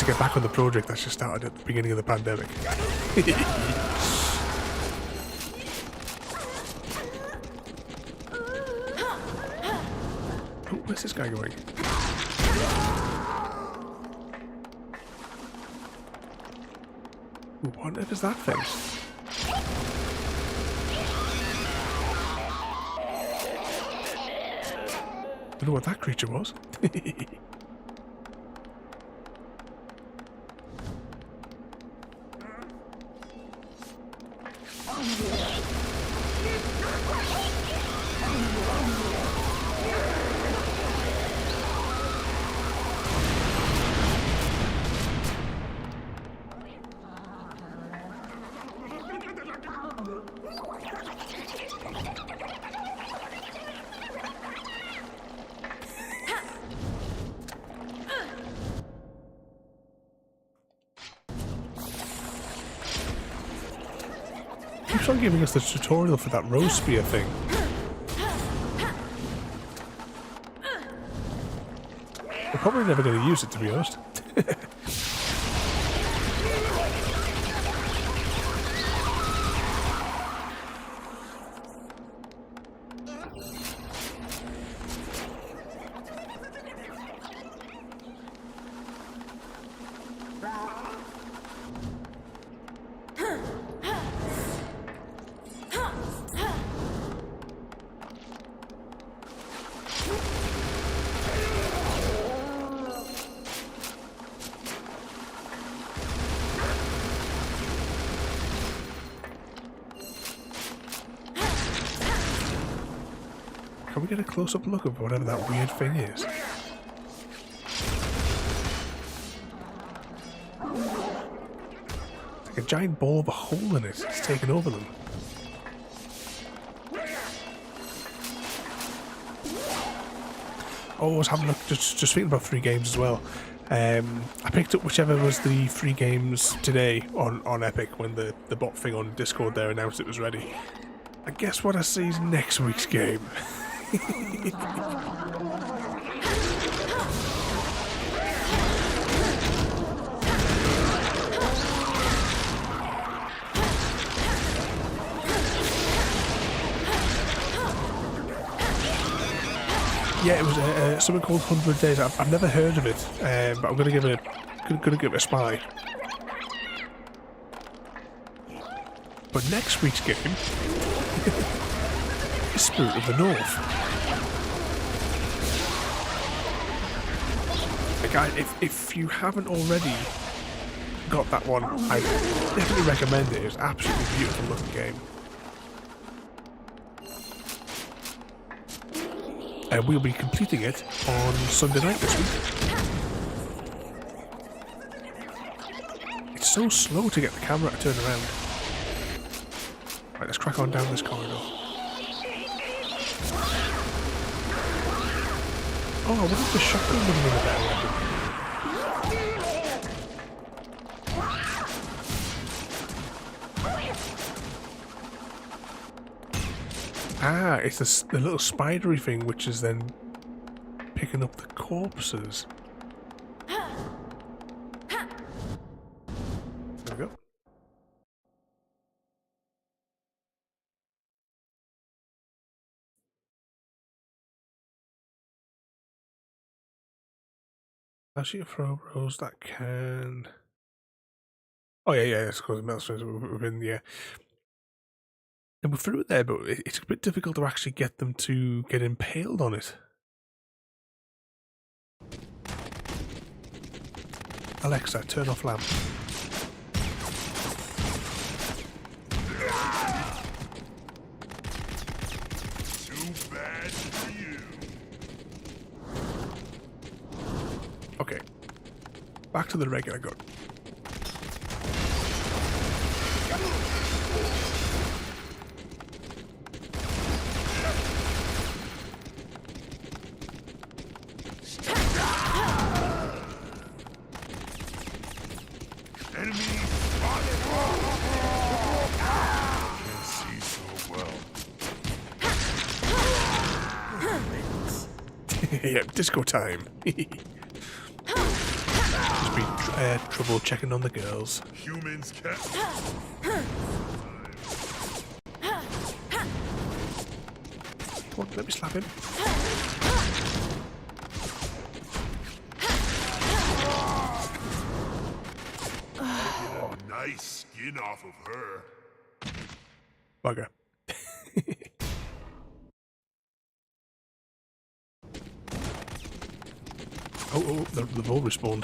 get back on the project that she started at the beginning of the pandemic. Oh, where's this guy going? What on earth is that thing? I don't know what that creature was. Keeps on giving us the tutorial for that rose spear thing. We're probably never going to use it, to be honest. Can we get a close-up look of whatever that weird thing is? Like a giant ball with a hole in it. It's taken over them. Oh, I was having a look, just thinking about free games as well. I picked up whichever was the free games today on Epic when the bot thing on Discord there announced it was ready. I guess what I see is next week's game. Yeah, it was something called 100 Days. I've never heard of it, but I'm gonna give it a spy. But next week's game is Spirit of the North. Like, if you haven't already got that one, I definitely recommend it. It's an absolutely beautiful looking game. And we'll be completing it on Sunday night this week. It's so slow to get the camera to turn around. Right, let's crack on down this corridor. Oh, I wonder if the shotgun would have been a better weapon. Ah, it's the little spidery thing which is then picking up the corpses. There we go. Actually, throw arrows that can. Oh yeah, it's because melts within the. And we're through it there, but it's a bit difficult to actually get them to get impaled on it. Alexa, turn off lamp. Too bad for you. Okay. Back to the regular gun. Enemy spotted. Can't see so well. Yeah, disco time. Just been trouble checking on the girls. Humans can't. Come on, let me slap him. Nice skin off of her. Bugger. Oh, they've all respawned.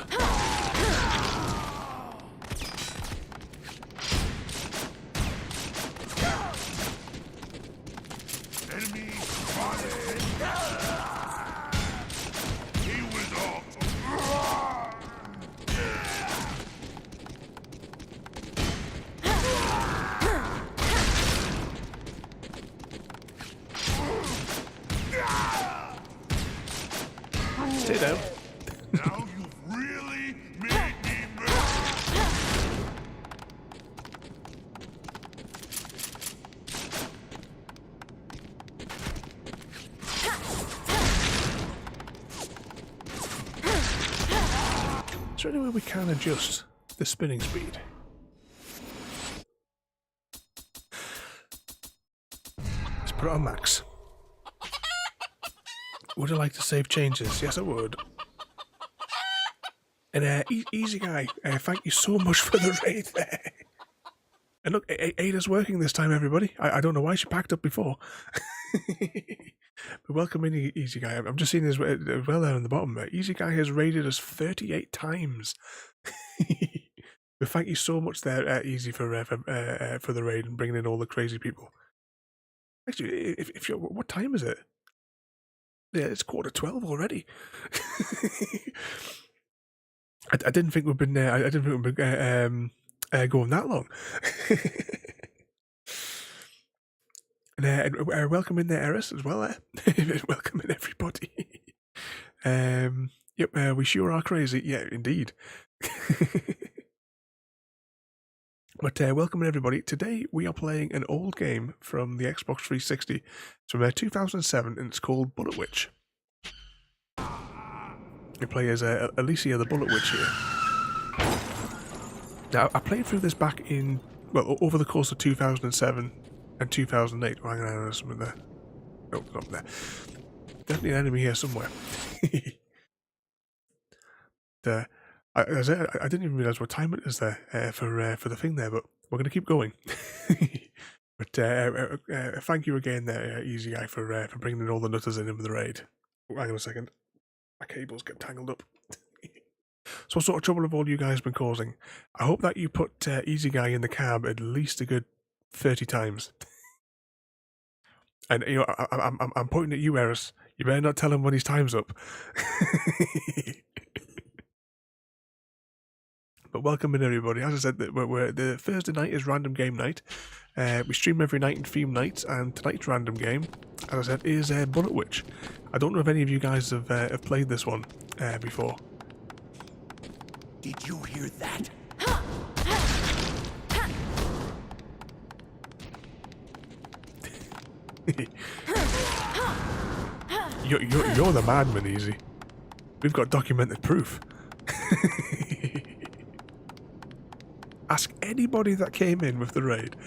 Enemy spotted. He was off. Stay down. Now you've really made me mad. Is there any way we can adjust the spinning speed? Let's put it on max. Would I like to save changes? Yes, I would. And easy guy, thank you so much for the raid there. And look, Ada's working this time, everybody. I don't know why she packed up before. But welcome in, Easy Guy. I'm just seeing this as well there in the bottom. Easy Guy has raided us 38 times. But thank you so much there, Easy, for the raid and bringing in all the crazy people. Actually, if you're, what time is it? Yeah, it's 11:45 already. I didn't think we'd been I didn't think we'd been going that long. And welcome in there, Eris, as well. Welcome in, everybody. Yep, we sure are crazy. Yeah, indeed. But welcome in, everybody. Today we are playing an old game from the Xbox 360. It's from 2007, and it's called Bullet Witch. You play as Alicia the Bullet Witch here. Now, I played through this back in, well, over the course of 2007 and 2008. Oh, hang on, there's something there. No, not there. Definitely an enemy here somewhere. I didn't even realise what time it is there for the thing there, but we're going to keep going. But thank you again there, Easy Guy, for bringing all the nutters in with the raid. Oh, hang on a second. My cables get tangled up. So what sort of trouble have all you guys been causing? I hope that you put Easy Guy in the cab at least a good 30 times. And, you know, I'm pointing at you, Eris. You better not tell him when his time's up. But welcome in, everybody. As I said, the Thursday night is random game night. We stream every night in theme nights, and tonight's random game, as I said, is Bullet Witch. I don't know if any of you guys have played this one before. Did you hear that? You're the madman, Easy. We've got documented proof. Ask anybody that came in with the raid.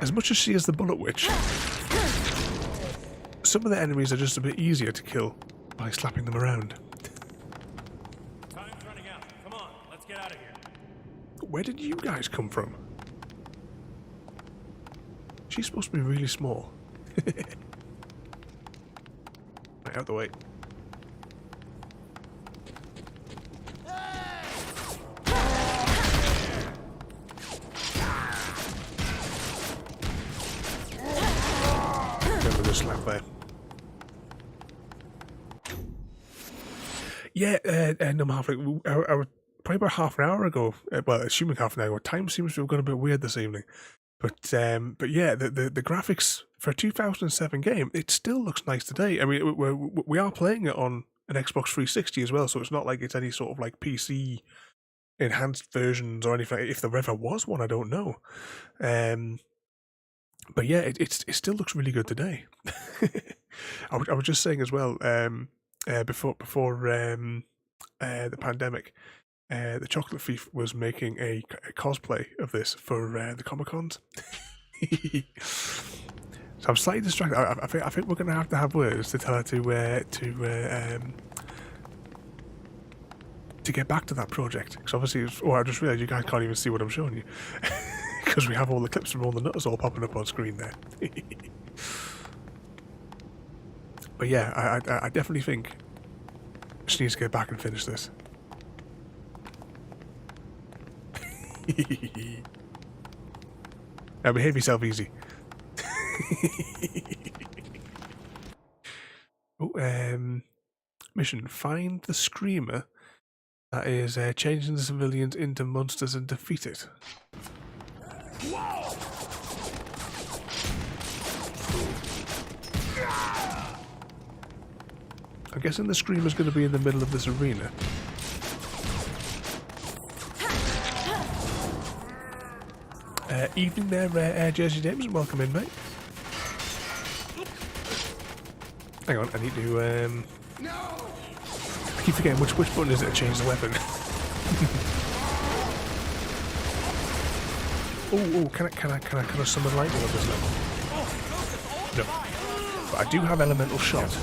As much as she is the Bullet Witch, some of the enemies are just a bit easier to kill by slapping them around. Time's running out. Come on, let's get out of here. Where did you guys come from? She's supposed to be really small. Right, out the way. Remember the slap there. Yeah, no, Halfling. I was probably about half an hour ago. Well, assuming half an hour. Time seems to have gone a bit weird this evening. But yeah, the graphics for a 2007 game, it still looks nice today. I mean, we are playing it on an Xbox 360 as well, so it's not like it's any sort of like PC enhanced versions or anything. If there ever was one, I don't know. But yeah, it still looks really good today. I was just saying as well, before the pandemic. The Chocolate Thief was making a cosplay of this for the Comic-Cons. So I'm slightly distracted. I think we're going to have words to tell her to get back to that project. Because obviously, I just realised you guys can't even see what I'm showing you. Because we have all the clips from all the nutters all popping up on screen there. But yeah, I definitely think she needs to get back and finish this. Now behave yourself, Easy. Mission: find the screamer that is changing the civilians into monsters and defeat it. I'm guessing the screamer's going to be in the middle of this arena. Evening there, Jersey James, and welcome in, mate. Hang on, I need to, I keep forgetting which button is it to change the weapon. Oh, can I summon lightning on this level? No. But I do have elemental shot.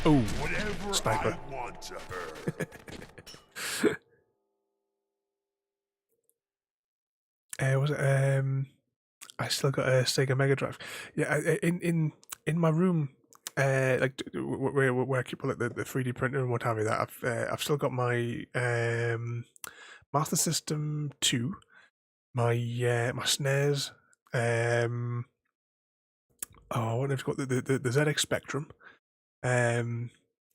Oh, sniper. was it? I still got a Sega Mega Drive. Yeah, in my room, like where I keep like the 3D printer and what have you. That I've still got my Master System 2, my SNES. What have I got? The ZX Spectrum.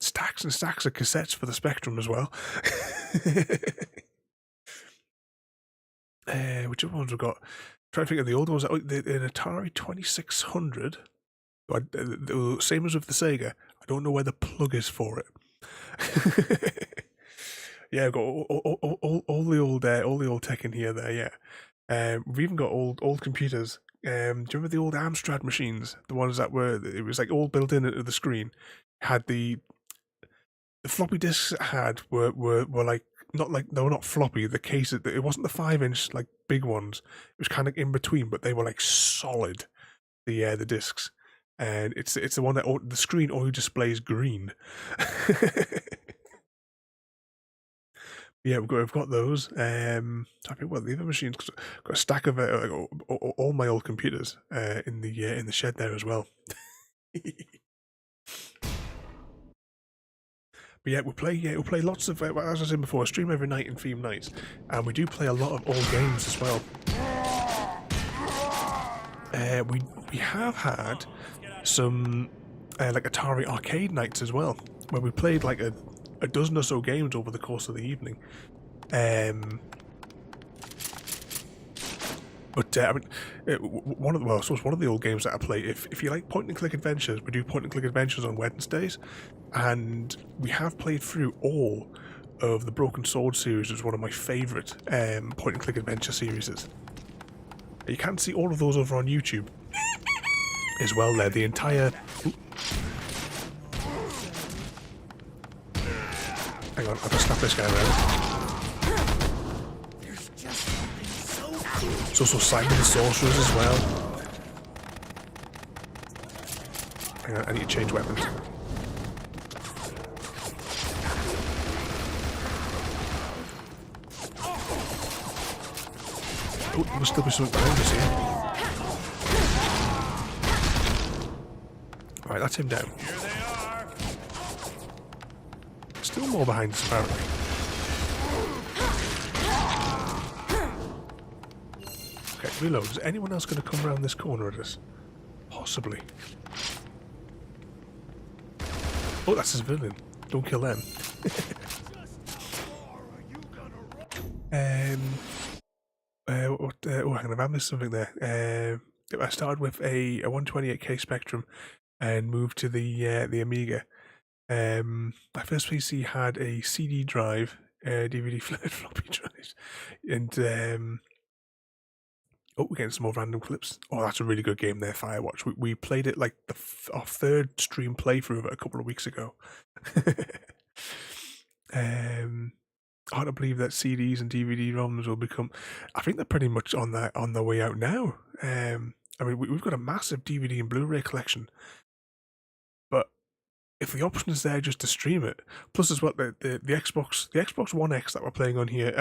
Stacks and stacks of cassettes for the Spectrum as well. Which other ones we've got? Trying to think of the old ones. An Atari 2600. Same as with the Sega. I don't know where the plug is for it. Yeah, I've got all the old tech in here. There, yeah. We've even got old computers. Do you remember the old Amstrad machines? The ones that it was like all built into the screen. Had the floppy disks it had were like they were not floppy. The case, it wasn't the 5-inch like big ones. It was kind of in between, but they were like solid. The discs, and it's the one that the screen only displays green. Yeah, we've got those. I think the other machines. Got a stack of all my old computers in the shed there as well. But yeah, we play lots of, as I said before, I stream every night in theme nights, and we do play a lot of old games as well. We have had some like Atari arcade nights as well, where we played like a dozen or so games over the course of the evening. But I mean, one of the old games that I play. If you like point and click adventures, we do point and click adventures on Wednesdays, and we have played through all of the Broken Sword series. It's one of my favourite point and click adventure series. You can see all of those over on YouTube as well. There, the entire. Hang on, I'll just slap this guy around. There's also Simon the Sorcerers as well. Hang on, I need to change weapons. Oh, there must still be something behind us here. Right, that's him down. Still more behind us, apparently. Okay, reload. Is anyone else going to come around this corner at us? Possibly. Oh, that's a civilian. Don't kill them. Hang on, I missed something there. I started with a 128K Spectrum and moved to the Amiga. My first PC had a CD drive, DVD floppy drives, and we're getting some more random clips. Oh, that's a really good game there, Firewatch. We played it like our third stream playthrough of it a couple of weeks ago. Hard to believe that CDs and DVD-ROMs will become. I think they're pretty much on their way out now. I mean, we've got a massive DVD and Blu-ray collection, but if the option is there just to stream it, plus as well the Xbox One X that we're playing on here,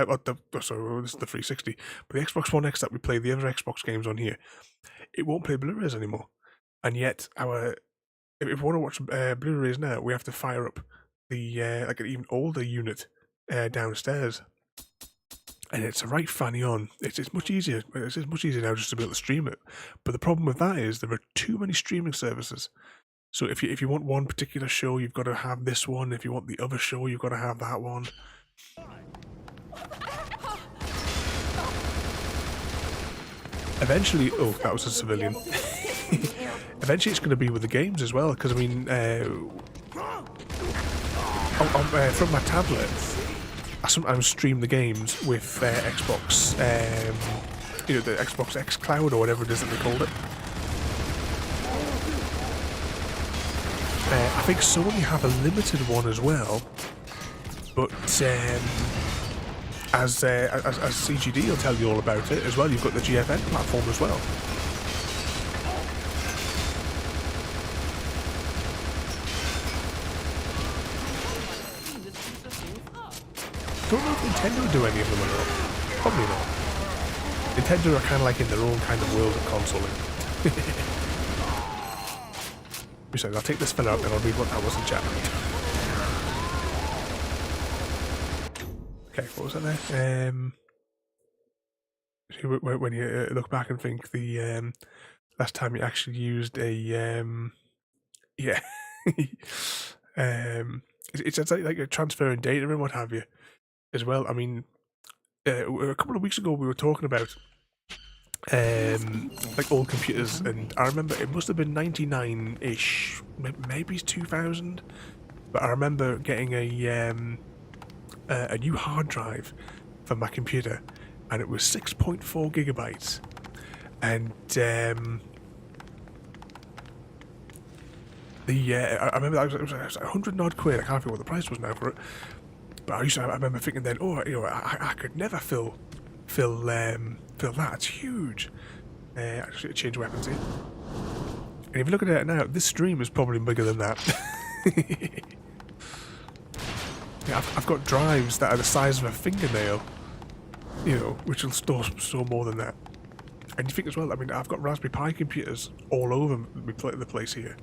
sorry, this is the 360, but the Xbox One X that we play the other Xbox games on here, it won't play Blu-rays anymore, and yet if we want to watch Blu-rays now, we have to fire up the like an even older unit downstairs, and it's a right fanny on. It's much easier. It's much easier now just to be able to stream it. But the problem with that is there are too many streaming services. So if you want one particular show, you've got to have this one. If you want the other show, you've got to have that one. Eventually, oh, that was a civilian. Eventually, it's going to be with the games as well. Because I mean, from my tablet, I sometimes stream the games with Xbox, the Xbox X Cloud or whatever it is that they called it. I think Sony have a limited one as well, but as CGD will tell you all about it as well, you've got the GFN platform as well. Don't know if Nintendo do any of them or not. Probably not. Nintendo are kind of like in their own kind of world of consoling. Besides, I'll take this fella out and I'll read what that was in chat. Okay, what was that there? When you look back and think the last time you actually used a yeah, it's like transferring data and what have you as well. I mean, a couple of weeks ago we were talking about like old computers, and I remember it must have been 99-ish, maybe 2000, but I remember getting a new hard drive for my computer, and it was 6.4 gigabytes, and I remember it was 100 odd quid. I can't think what the price was now for it, but I remember thinking then, oh, you know, I could never fill that. It's huge. I should change weapons here. And if you look at it now, this stream is probably bigger than that. Yeah, I've got drives that are the size of a fingernail, you know, which will store more than that. And you think as well, I mean, I've got Raspberry Pi computers all over the place here.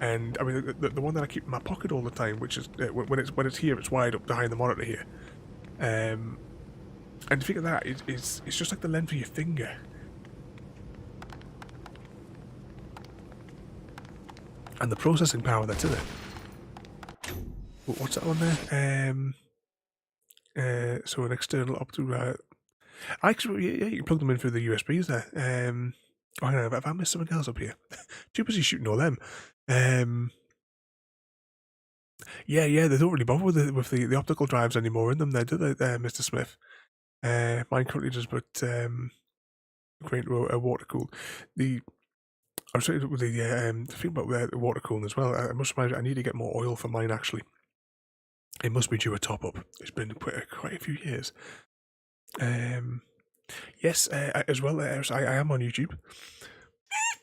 And I mean, the one that I keep in my pocket all the time, which is when it's here, it's wide up behind the monitor here. And to think of that, it's just like the length of your finger. And the processing power that's in it. What's that on there? So an external optical. Actually, yeah, you can plug them in through the USBs there. I don't know, have I missed something else up here? Too busy shooting all them. Yeah, they don't really bother with the optical drives anymore in them there, do they, Mr. Smith? Mine currently does, but great water cooled. I was saying with the thing about the water cooling as well. I must imagine I need to get more oil for mine. Actually, it must be due a top up. It's been quite a few years. Yes, as well. I am on YouTube.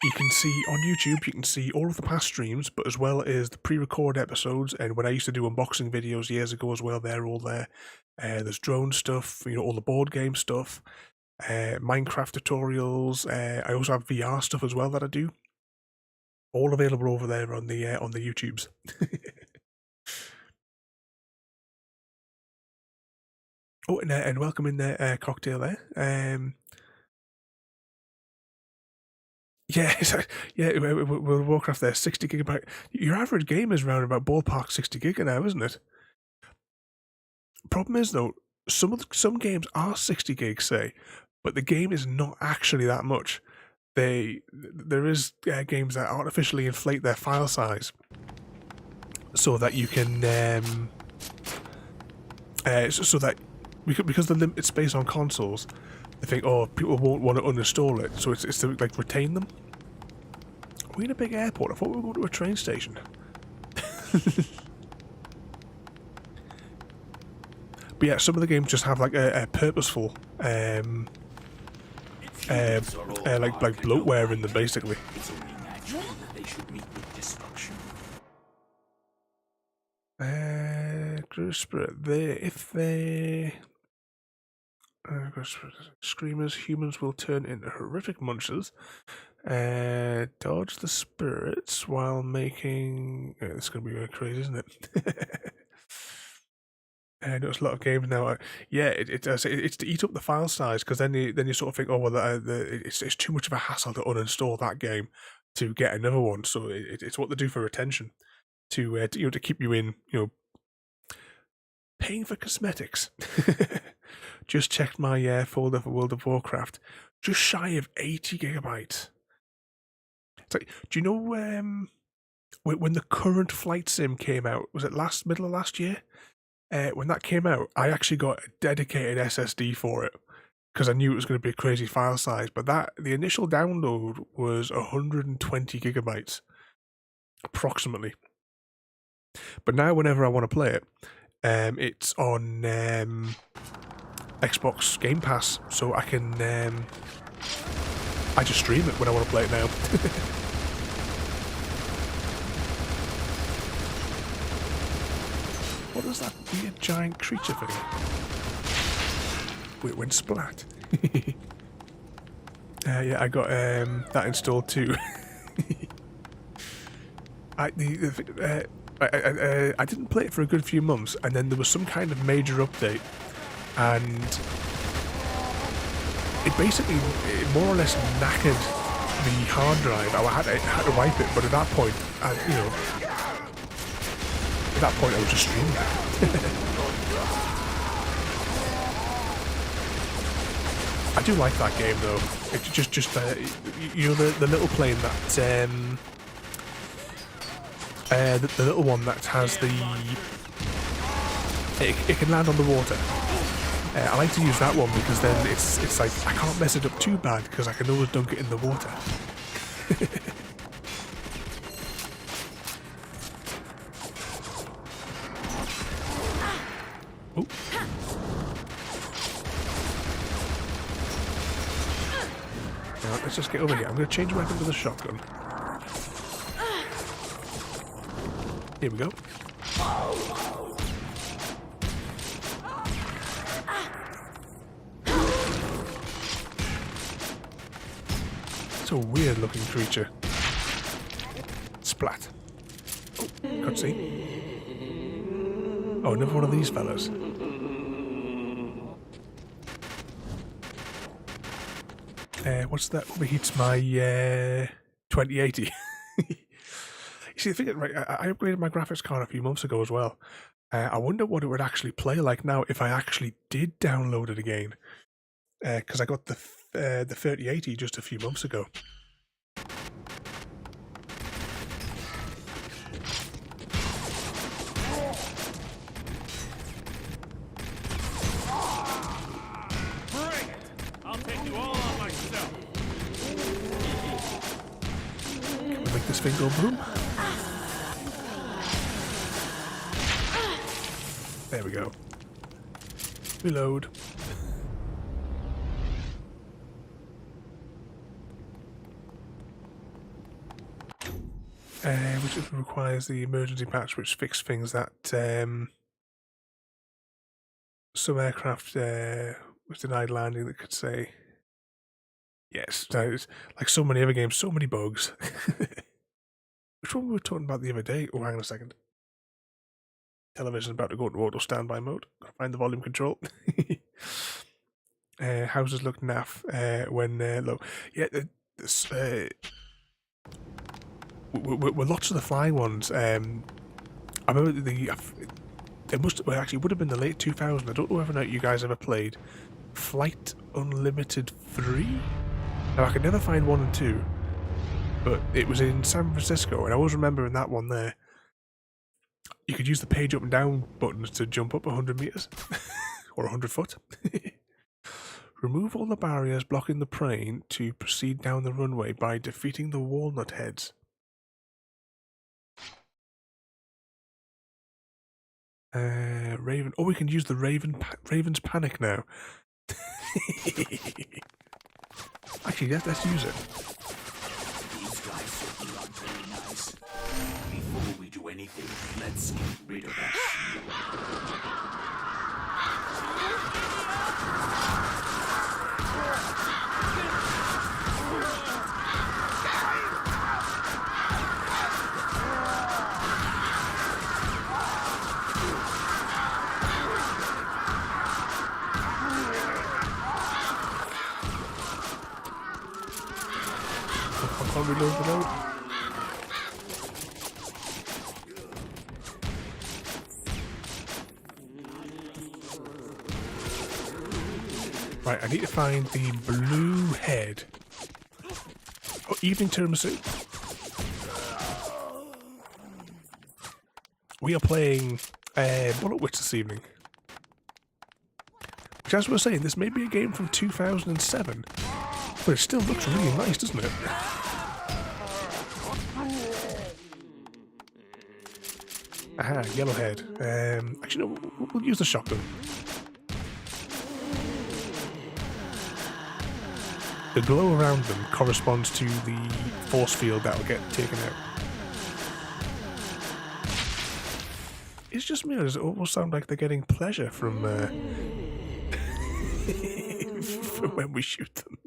You can see on YouTube, you can see all of the past streams, but as well as the pre-recorded episodes. And when I used to do unboxing videos years ago as well, they're all there. There's drone stuff, you know, all the board game stuff, Minecraft tutorials. I also have VR stuff as well that I do. All available over there on the YouTubes. Oh, and welcome in there, Cocktail there. Yeah, World of Warcraft there, 60 gigabyte. Your average game is around about ballpark 60 gig now, isn't it? Problem is though, some games are 60 gigs, say, but the game is not actually that much. There is games that artificially inflate their file size so that you can so that because the limited space on consoles, I think, oh, people won't want to uninstall it, so it's to like retain them. Are we in a big airport? I thought we were going to a train station. But yeah, some of the games just have like a purposeful like bloatware in them, basically. It's only natural that they should meet with destruction. Spirit, if they screamers, humans will turn into horrific monsters. Dodge the spirits while making. This is going to be very crazy, isn't it? I know it's a lot of games now. Yeah, it's to eat up the file size, because then you sort of think, oh well, it's too much of a hassle to uninstall that game to get another one. So it's what they do for retention, to keep you in, paying for cosmetics. Just checked my folder for World of Warcraft, just shy of 80 gigabytes. It's like, do you know when the current flight sim came out? Was it middle of last year? When that came out, I actually got a dedicated SSD for it because I knew it was going to be a crazy file size. But the initial download was 120 gigabytes, approximately. But now, whenever I want to play it, it's on Xbox Game Pass, so I can I just stream it when I want to play it now. What is that weird giant creature thing? Wait, when splat? Yeah, I got that installed too. I didn't play it for a good few months, and then there was some kind of major update, and it basically more or less knackered the hard drive. I had to wipe it, but at that point, at that point I was just streaming it. I do like that game though. It's just the little plane that the little one that has the it can land on the water. I like to use that one because then it's like I can't mess it up too bad because I can always dunk it in the water. Oh. Now, let's just get over here. I'm going to change weapon to the shotgun. Here we go. It's a weird looking creature. Splat. Oh, cutscene. Oh, another one of these fellas. What's that? Overheats my 2080. You see, the thing is, right, I upgraded my graphics card a few months ago as well. I wonder what it would actually play like now if I actually did download it again. Because I got the 3080 just a few months ago. Bring it! I'll take you all on myself. Can we make this thing go boom? There we go. Reload. Which requires the emergency patch, which fixed things that some aircraft was denied landing that could say yes. It's like so many other games, so many bugs. Which one we were talking about the other day? Oh, hang on a second. Television's about to go into auto standby mode. Gotta find the volume control. Houses look naff when low. Yeah, with lots of the flying ones. I remember it would have been the late 2000s. I don't know whether or not you guys ever played Flight Unlimited 3. Now I could never find 1 and 2, but it was in San Francisco, and I always remember in that one there. You could use the page up and down buttons to jump up 100 meters or 100 foot. Remove all the barriers blocking the plane to proceed down the runway by defeating the walnut heads. Raven. Oh, we can use the Raven's Panic now. Actually, let's use it. These guys certainly aren't very nice. Before we do anything, let's get rid of that shield. Reload. Right, I need to find the blue head. Oh, evening tiramisu. We are playing Bullet Witch this evening. Which, as we were saying, this may be a game from 2007, but it still looks really nice, doesn't it? Aha, yellowhead. Actually, no, we'll use the shotgun. The glow around them corresponds to the force field that will get taken out. It's just me, or does it almost sound like they're getting pleasure from, from when we shoot them?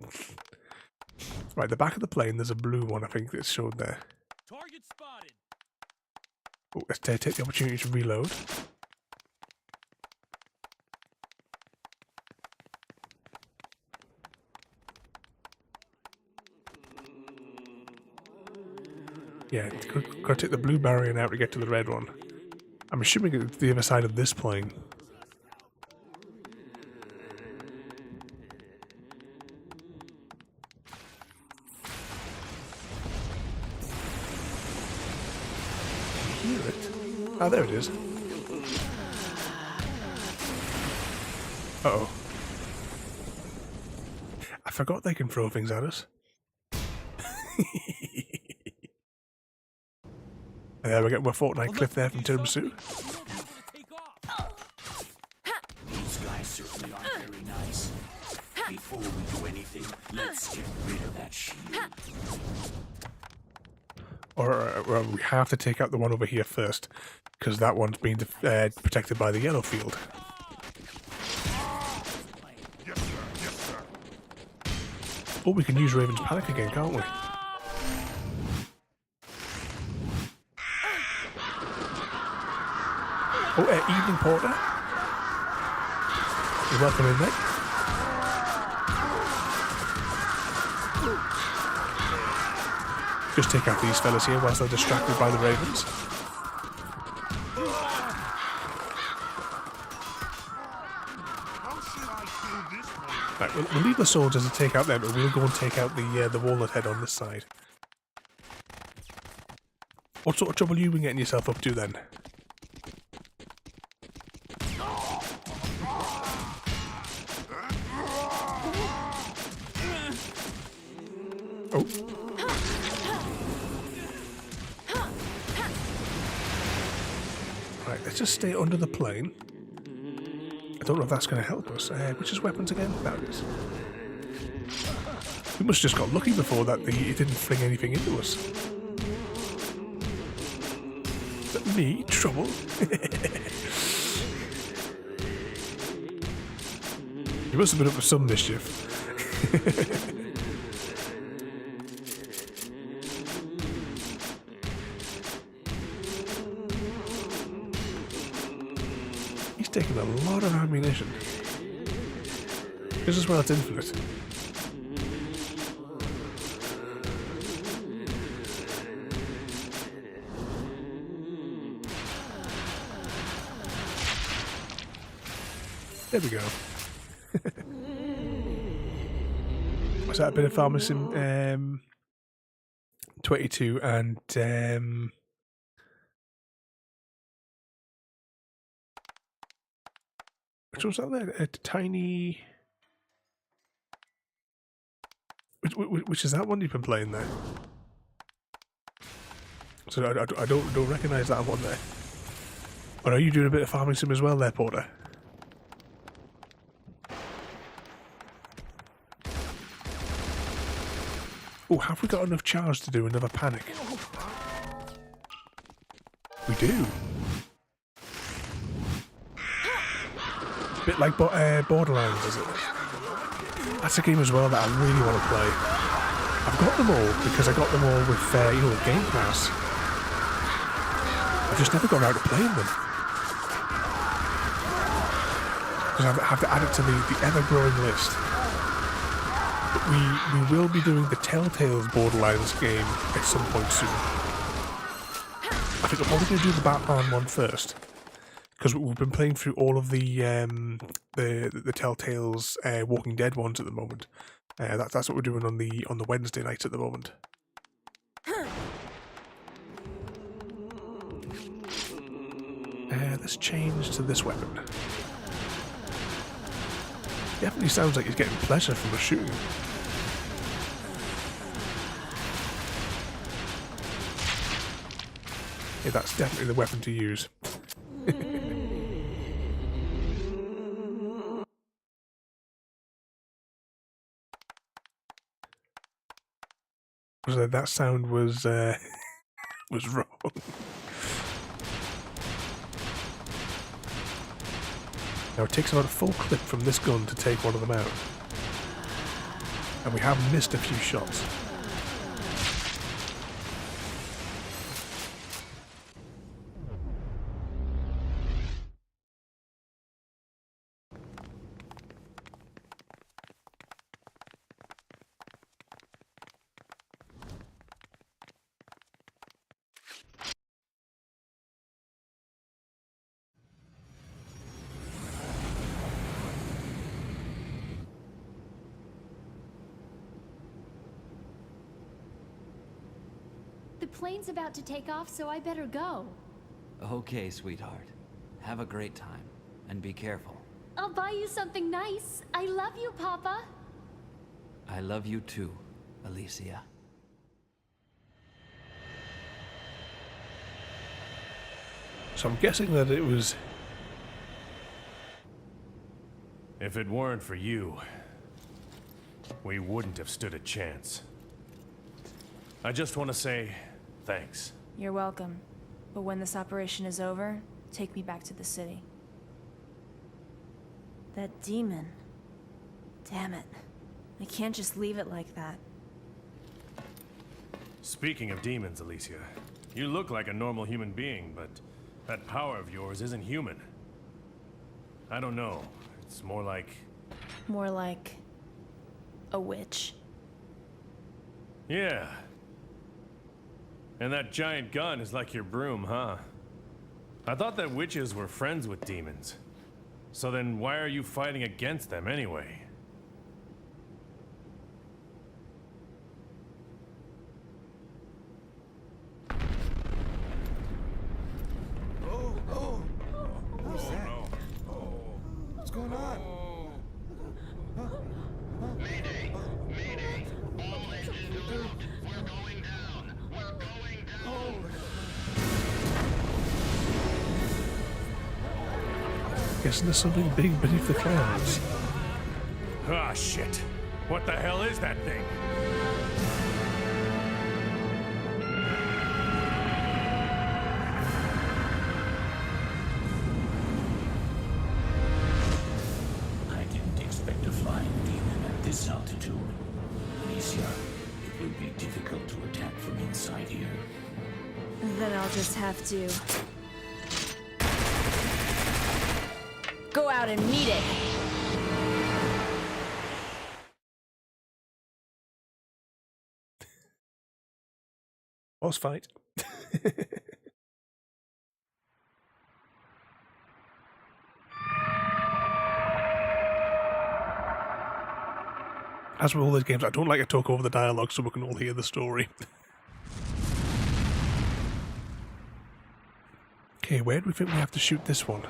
Right, the back of the plane, there's a blue one, I think, that's showed there. Target spotted. Oh, let's take the opportunity to reload. Yeah, got to take the blue barrier now to get to the red one. I'm assuming it's the other side of this plane. Hear it? Ah, there it is. Uh-oh. I forgot they can throw things at us. There we go, we're Fortnite clip there from Tiramisu. These guys certainly aren't very nice. Before we do anything, let's get rid of that shield. Or we have to take out the one over here first, because that one's being protected by the yellow field. Yes, sir. Yes, sir. Oh, we can use Raven's Panic again, can't we? Oh, evening, Porter. You're welcome in, mate. Just take out these fellas here whilst they're distracted by the ravens. How should I kill this one? Right, we'll leave the soldiers to take out them, but we'll go and take out the walnut head on this side. What sort of trouble you been getting yourself up to then? Oh. Right, let's just stay under the plane. I don't know if that's going to help us. Which is weapons again? That is. We must have just got lucky before that it didn't fling anything into us. Is that me? Trouble? You must have been up for some mischief. He's taking a lot of ammunition. Just as well it's infinite. There we go. Was that a bit of Farming Sim 22 and which was that there? A tiny. Which is that one you've been playing there? So I don't recognise that one there. Or are you doing a bit of Farming Sim as well there, Porter? Oh, have we got enough charge to do another panic? We do. Bit like Borderlands, is it? That's a game as well that I really want to play. I've got them all because I got them all with, Game Pass. I've just never got around to playing them. Because I have to add it to the ever-growing list. But we will be doing the Telltale's Borderlands game at some point soon. I think I'm probably going to do the Batman one first. Because we've been playing through all of the Telltale's Walking Dead ones at the moment. That's what we're doing on the Wednesday night at the moment. Let's change to this weapon. Definitely sounds like he's getting pleasure from the shooting. Yeah, that's definitely the weapon to use. So that sound was wrong. Now it takes about a full clip from this gun to take one of them out. And we have missed a few shots. plane's about to take off, so I better go. Okay, sweetheart. Have a great time, and be careful. I'll buy you something nice. I love you, Papa. I love you too, Alicia. So I'm guessing that it was... If it weren't for you, we wouldn't have stood a chance. I just want to say thanks. You're welcome. But when this operation is over, take me back to the city. That demon. Damn it. I can't just leave it like that. Speaking of demons, Alicia, you look like a normal human being, but that power of yours isn't human. I don't know. It's more like... More like... a witch. Yeah. And that giant gun is like your broom, huh? I thought that witches were friends with demons. So then why are you fighting against them anyway? What's that? What's going on? Mayday! Mayday! All engines out! We're going down! We're going down! Guessing there's something big beneath the clouds. Ah, shit. What the hell is that thing? I didn't expect a flying demon at this altitude. Alicia, it will be difficult to attack from inside here. Then I'll just have to... go out and meet it! Boss fight. As with all these games, I don't like to talk over the dialogue so we can all hear the story. Okay, where do we think we have to shoot this one?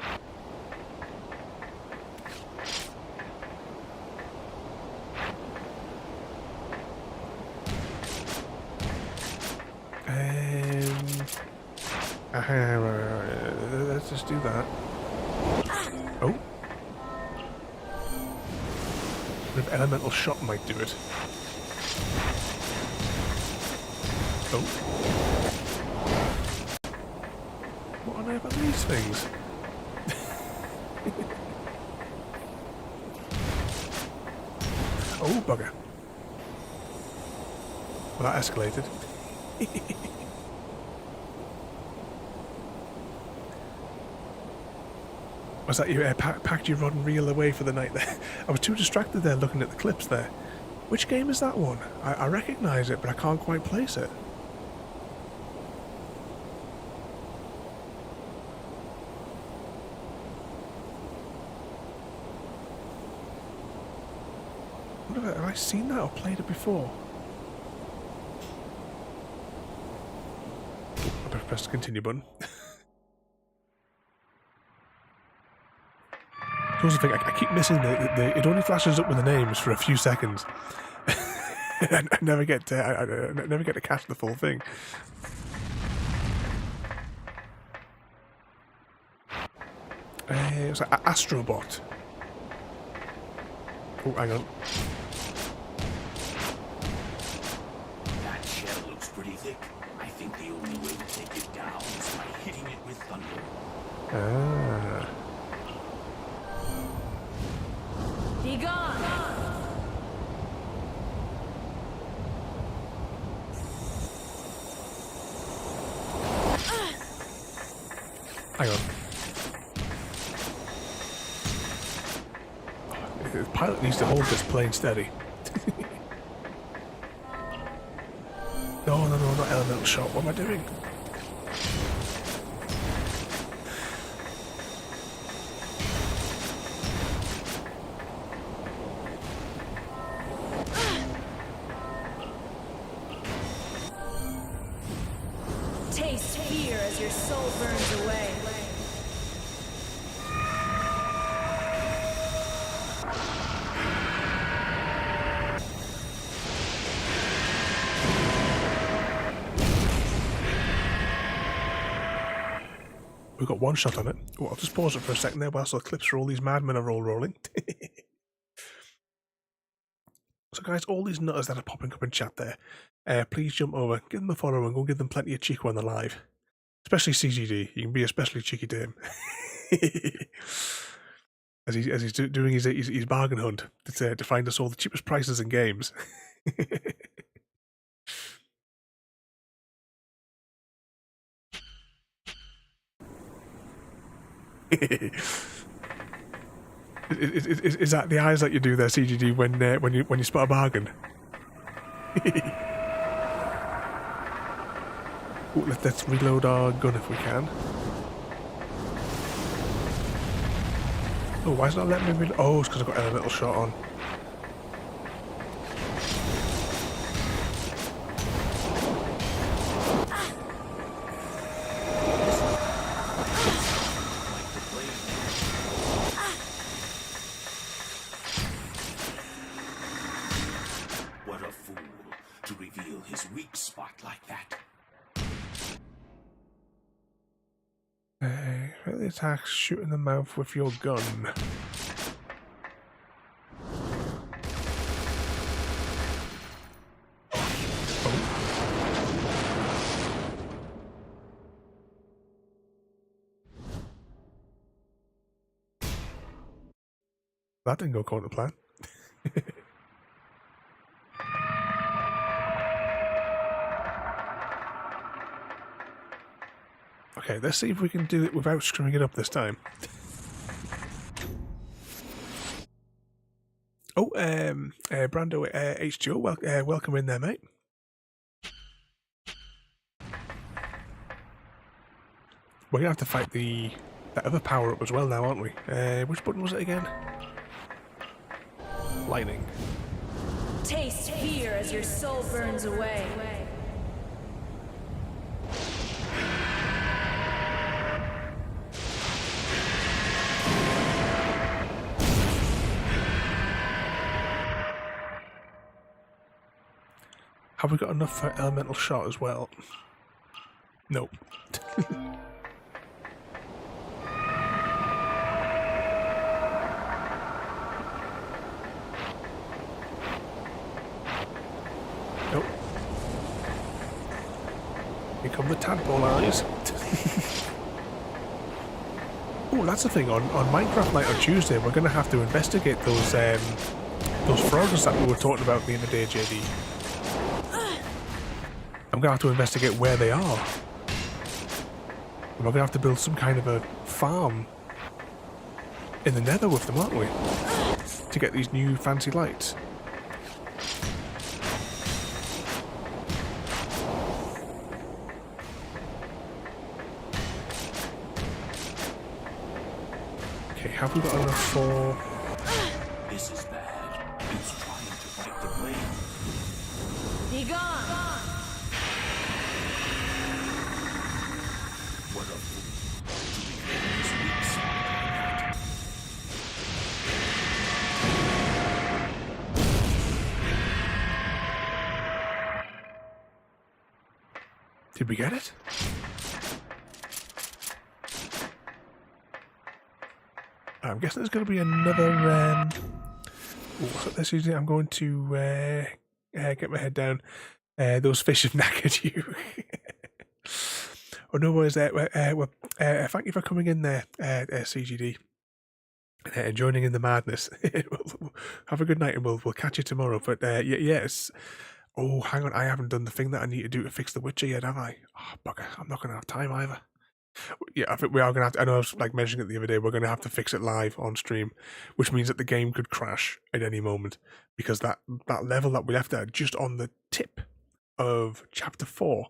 Let's just do that. Oh. An elemental shot might do it. Oh. What on earth are these things? Oh, bugger. Well, that escalated. Was that you packed your rod and reel away for the night there? I was too distracted there looking at the clips there. Which game is that one? I recognise it, but I can't quite place it. Have I seen that or played it before? I better press the continue button. Here's the thing, I keep missing it only flashes up with the names for a few seconds. I never get to catch the full thing. It's like Astrobot. Oh, hang on. That shell looks pretty thick. I think the only way to take it down is by hitting it with thunder. Ah. Be gone! Hang on. The pilot needs to hold this plane steady. No, not elemental shot. What am I doing? fear as your soul burns away. We've got one shot on it. Oh, I'll just pause it for a second there whilst the clips for all these madmen are all rolling. So guys, all these nutters that are popping up in chat there, please jump over, give them a follow and go give them plenty of cheek when they're live. Especially CGD, you can be especially cheeky to him. as he's doing his bargain hunt to find us all the cheapest prices in games. Is that the eyes that you do there, CGD, when you spot a bargain? Ooh, let's reload our gun if we can. Oh, why is it not letting me reload? Oh, it's because I've got elemental shot on. What a fool to reveal his weak spot like that. The attack, shoot in the mouth with your gun. That didn't go according to plan. Okay, let's see if we can do it without screwing it up this time. Oh, Brando H2O, welcome in there, mate. We're gonna have to fight that other power up as well now, aren't we? Which button was it again? Lightning. Taste fear as your soul burns away. Have we got enough for elemental shot as well? Nope. Nope. Here come the tadpole eyes. Oh, that's the thing. On Minecraft Night on Tuesday, we're going to have to investigate those frogs that we were talking about the other day, JD. I'm going to have to investigate where they are. And we're going to have to build some kind of a farm in the nether with them, aren't we? To get these new fancy lights. Okay, have we got enough for... This is bad. It's trying to fight the blade. Be gone! What a fool to reveal his weak spot like that. Did we get it? I'm guessing there's going to be another... this is I'm going to get my head down. Those fish have knackered you. Oh, no worries there. Thank you for coming in there, CGD. And joining in the madness. Have a good night and we'll catch you tomorrow. But yes. Oh, hang on. I haven't done the thing that I need to do to fix the Witcher yet, have I? Oh, bugger. I'm not going to have time either. Yeah, I think we are going to have to, I know I was like mentioning it the other day, we're going to have to fix it live on stream, which means that the game could crash at any moment, because that level that we left at just on the tip of chapter 4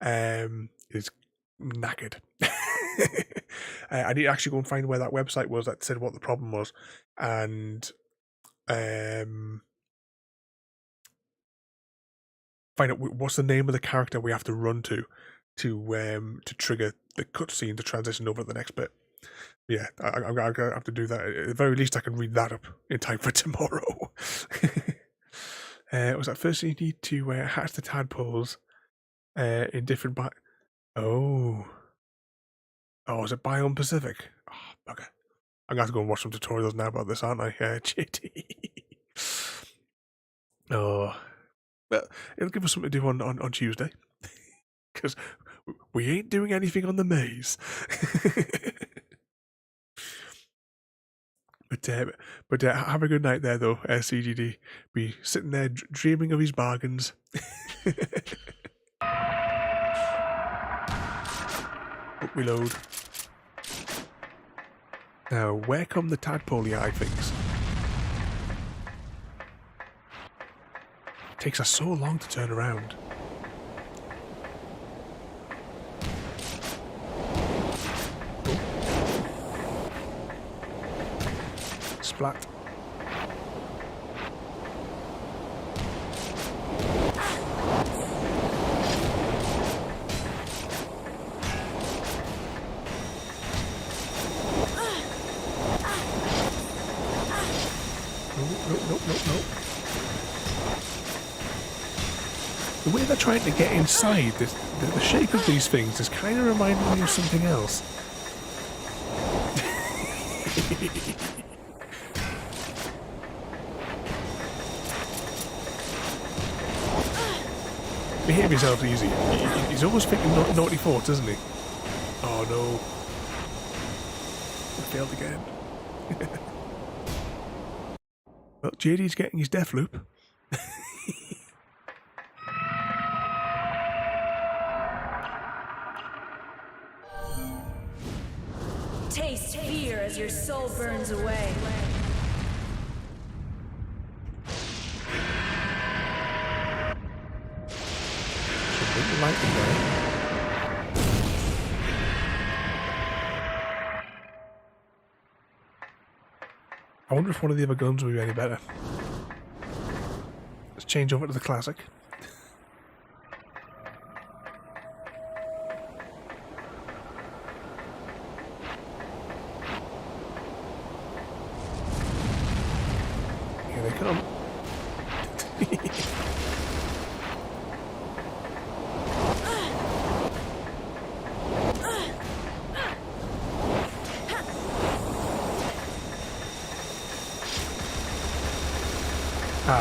is knackered. I need to actually go and find where that website was that said what the problem was, and find out what's the name of the character we have to run to to trigger the cutscene to transition over to the next bit. Yeah, I'm gonna have to do that. At the very least, I can read that up in time for tomorrow. Was that first you need to hatch the tadpoles in different Oh, is it Biome Pacific? Oh, okay. I'm gonna have to go and watch some tutorials now about this, aren't I? JT. Oh, but it'll give us something to do on Tuesday, because we ain't doing anything on the maze. But have a good night there, though, CGD. Be sitting there dreaming of his bargains. Reload. Now, where come the tadpole-eye things? It takes us so long to turn around. Splat. Nope. The way they're trying to get inside, the shape of these things is kind of reminding me of something else. Behave yourself easy. He's almost thinking naughty thoughts, isn't he? Oh no. I failed again. Well, JD's getting his death loop. Taste fear as your soul burns away. Lightning there. I wonder if one of the other guns will be any better. Let's change over to the classic. Here they come.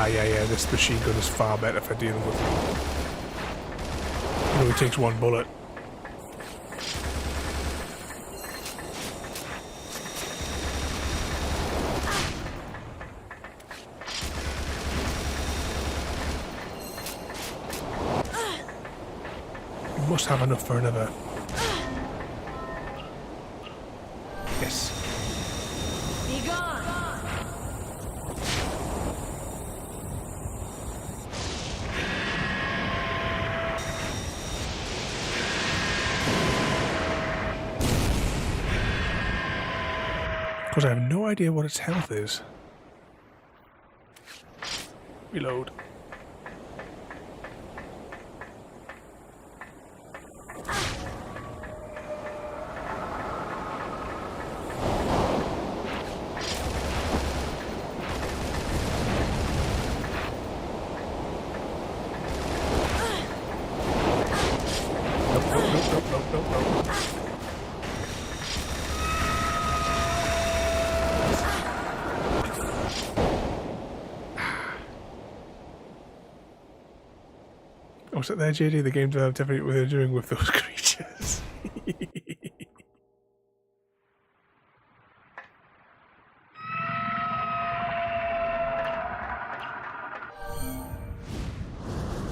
Yeah, this machine gun is far better for dealing with them. It only takes one bullet. You must have enough for another. Yes. Be gone. Because I have no idea what its health is. Reload. Nope. What's it there, JD? The game developed everything what they're doing with those creatures.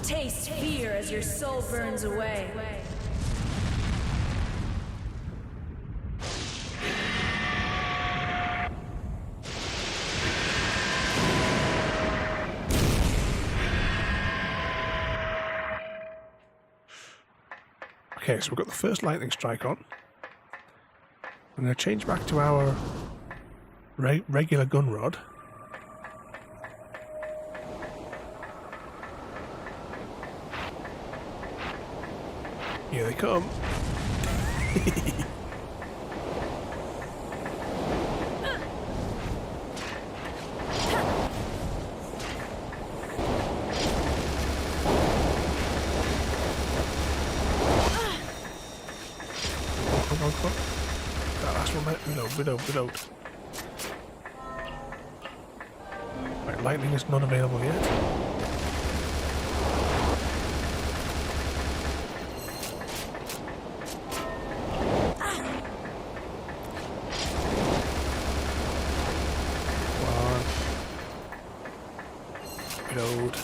Taste fear as your soul burns away. Okay, so we've got the first lightning strike on. I'm going to change back to our regular gun rod. Here they come. Come on. That last one, reload. Right, lightning is not available yet. Reload.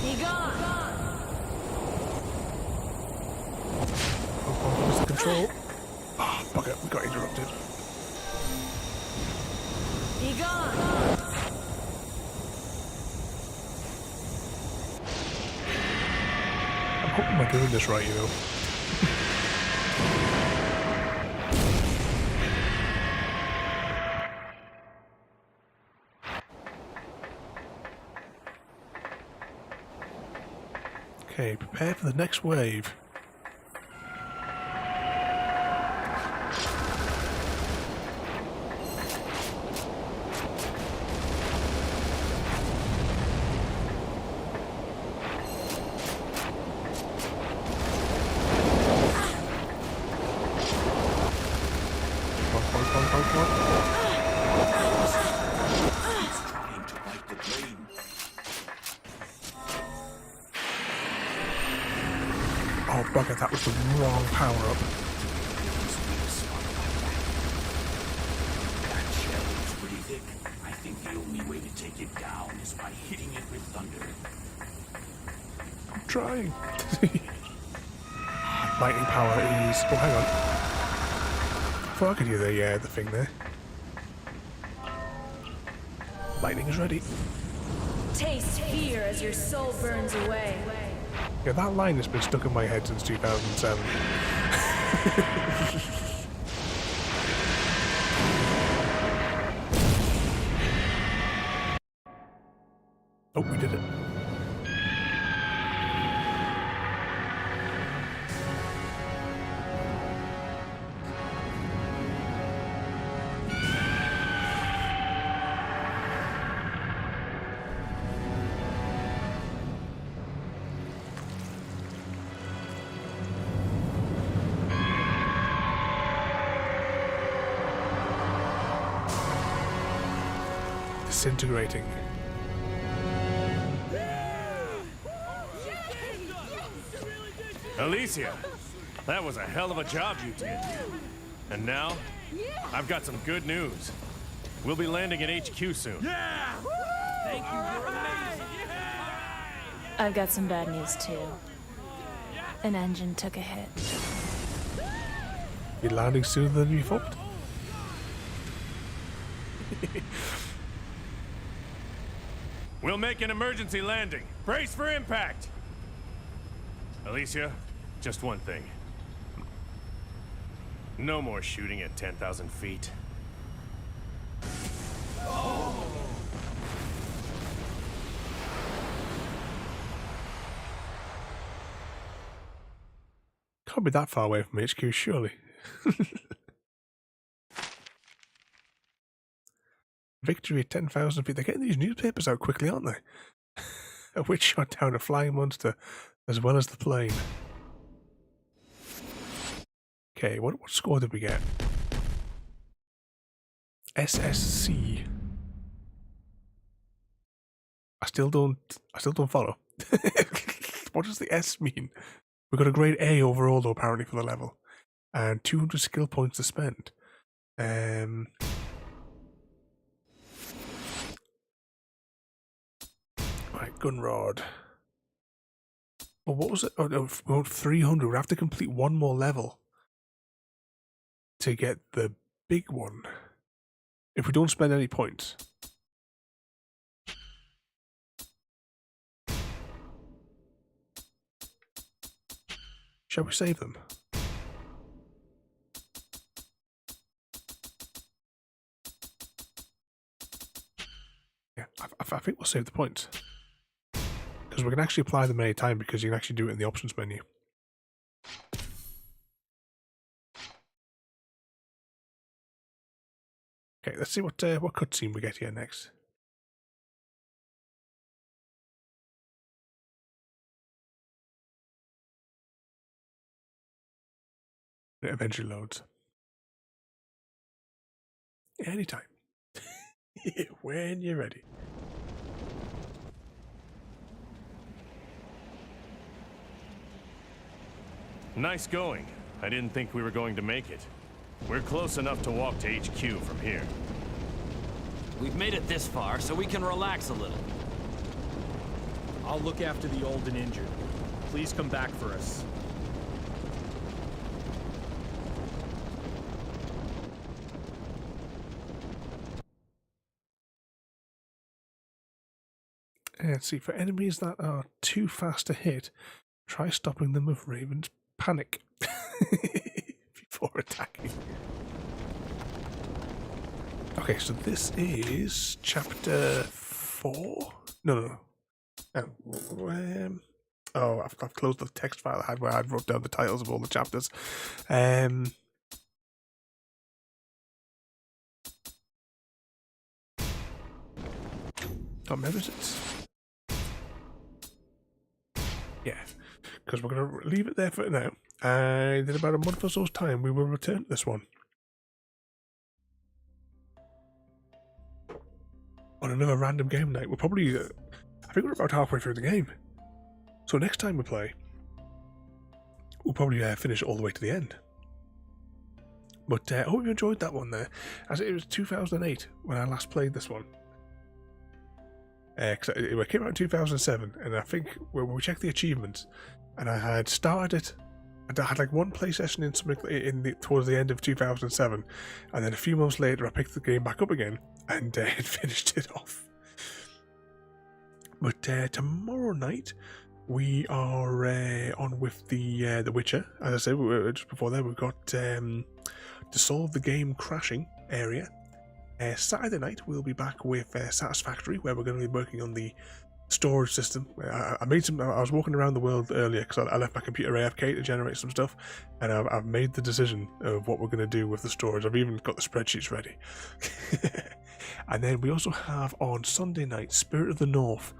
Be gone. What's the control? Ah, bugger, we got interrupted. Be gone. I'm hoping we're doing this right, you know. Okay, prepare for the next wave. Come on. He's trying to bite the flame. Oh bugger, that was the wrong power-up. That shell is pretty thick. I think the only way to take it down is by hitting it with thunder. I'm trying. Lightning power is... Oh, hang on. I thought I could hear the thing there. Lightning is ready. Taste fear as your soul burns away. Yeah, that line has been stuck in my head since 2007. Oh, we did it. Disintegrating. Alicia, that was a hell of a job you did. And now, I've got some good news. We'll be landing at HQ soon. Yeah! Thank you, you're amazing. I've got some bad news too. An engine took a hit. Be landing sooner than you thought. We'll make an emergency landing. Brace for impact! Alicia, just one thing. No more shooting at 10,000 feet. Can't be that far away from HQ, surely. Victory at 10,000 feet. They're getting these newspapers out quickly, aren't they? A witch shot down a flying monster, as well as the plane. Okay, what score did we get? SSC. I still don't follow. What does the S mean? We got a grade A overall though, apparently, for the level. And 200 skill points to spend. Right, gun rod. Well, what was it? Oh, no, we want 300. We have to complete one more level to get the big one. If we don't spend any points. Shall we save them? Yeah, I think we'll save the points. Because we can actually apply them anytime because you can actually do it in the options menu. Okay, let's see what cutscene we get here next. It eventually loads. Anytime. When you're ready. Nice going. I didn't think we were going to make it. We're close enough to walk to HQ from here. We've made it this far, so we can relax a little. I'll look after the old and injured. Please come back for us. And see, for enemies that are too fast to hit, try stopping them with Raven's panic before attacking. Okay, so this is chapter 4? No. Oh, I've closed the text file I had where I wrote down the titles of all the chapters. What member is it? Yeah, because we're going to leave it there for now. And in about a month or so's time, we will return to this one. On another random game night. We're probably, I think we're about halfway through the game. So next time we play, we'll probably finish it all the way to the end. But I hope you enjoyed that one there. As it was 2008 when I last played this one. Cause it came out in 2007, and I think when we checked the achievements, and I had started it, I had like one play session in something towards the end of 2007, and then a few months later I picked the game back up again and finished it off. But tomorrow night we are on with the Witcher. As I said, just before that we've got to solve the game crashing area. Saturday night we'll be back with Satisfactory, where we're going to be working on the storage system. I was walking around the world earlier because I left my computer AFK to generate some stuff, and I've made the decision of what we're going to do with the storage. I've even got the spreadsheets ready. And then we also have on Sunday night Spirit of the North,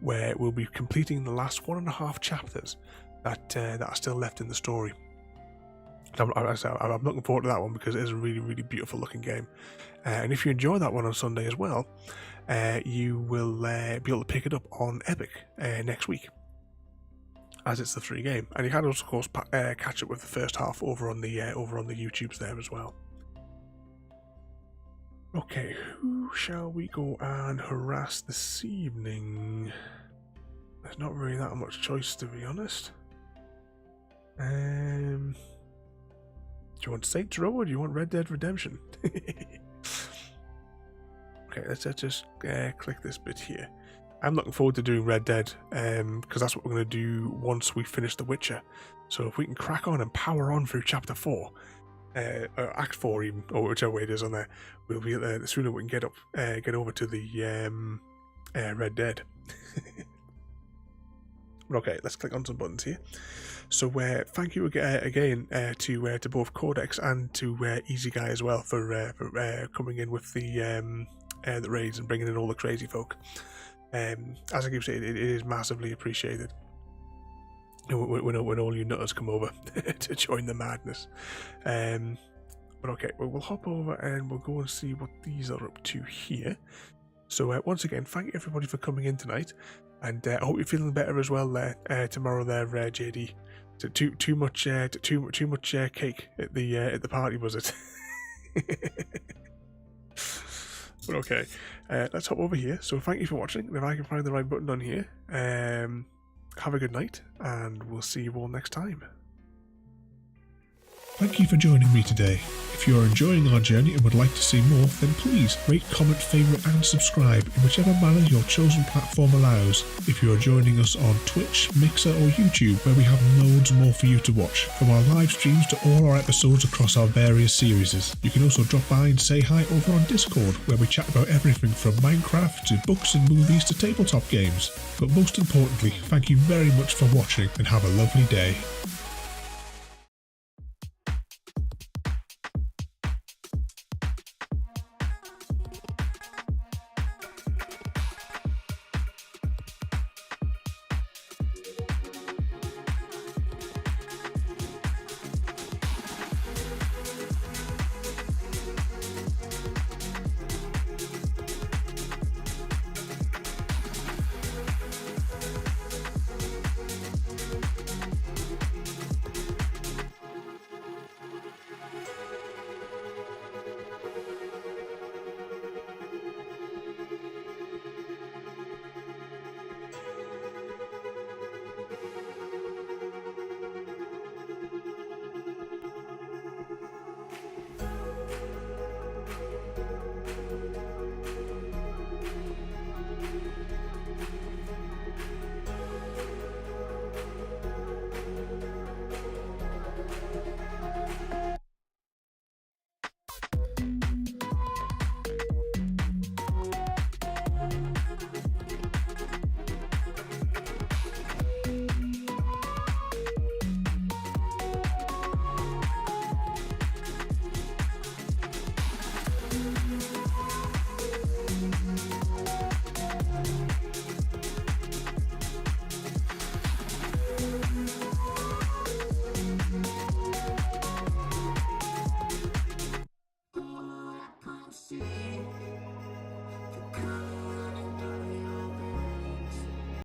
where we'll be completing the last 1.5 chapters that are still left in the story. I'm looking forward to that one because it is a really, really beautiful looking game. And if you enjoy that one on Sunday as well, you will be able to pick it up on Epic next week, as it's the free game. And you can also, of course, catch up with the first half over on the YouTubes there as well. Okay, who shall we go and harass this evening? There's not really that much choice, to be honest. Do you want Saints Row or do you want Red Dead Redemption? Okay, let's just click this bit here. I'm looking forward to doing Red Dead because that's what we're going to do once we finish The Witcher. So if we can crack on and power on through Chapter 4, or Act 4 even, or whichever way it is on there, we'll be the sooner we can get over to the Red Dead. Okay, let's click on some buttons here. So thank you again to both Codex and to Easy Guy as well for coming in with the raids and bringing in all the crazy folk. As I keep saying, it is massively appreciated when all you nutters come over to join the madness. But okay, we'll hop over and we'll go and see what these are up to here. So once again, thank everybody for coming in tonight, and I hope you're feeling better as well tomorrow there, JD. Too much cake at the party, was it? But okay, let's hop over here. So thank you for watching. If I can find the right button on here, have a good night, and we'll see you all next time. Thank you for joining me today. If you are enjoying our journey and would like to see more, then please rate, comment, favourite and subscribe in whichever manner your chosen platform allows. If you are joining us on Twitch, Mixer or YouTube, where we have loads more for you to watch, from our live streams to all our episodes across our various series. You can also drop by and say hi over on Discord, where we chat about everything from Minecraft to books and movies to tabletop games. But most importantly, thank you very much for watching and have a lovely day.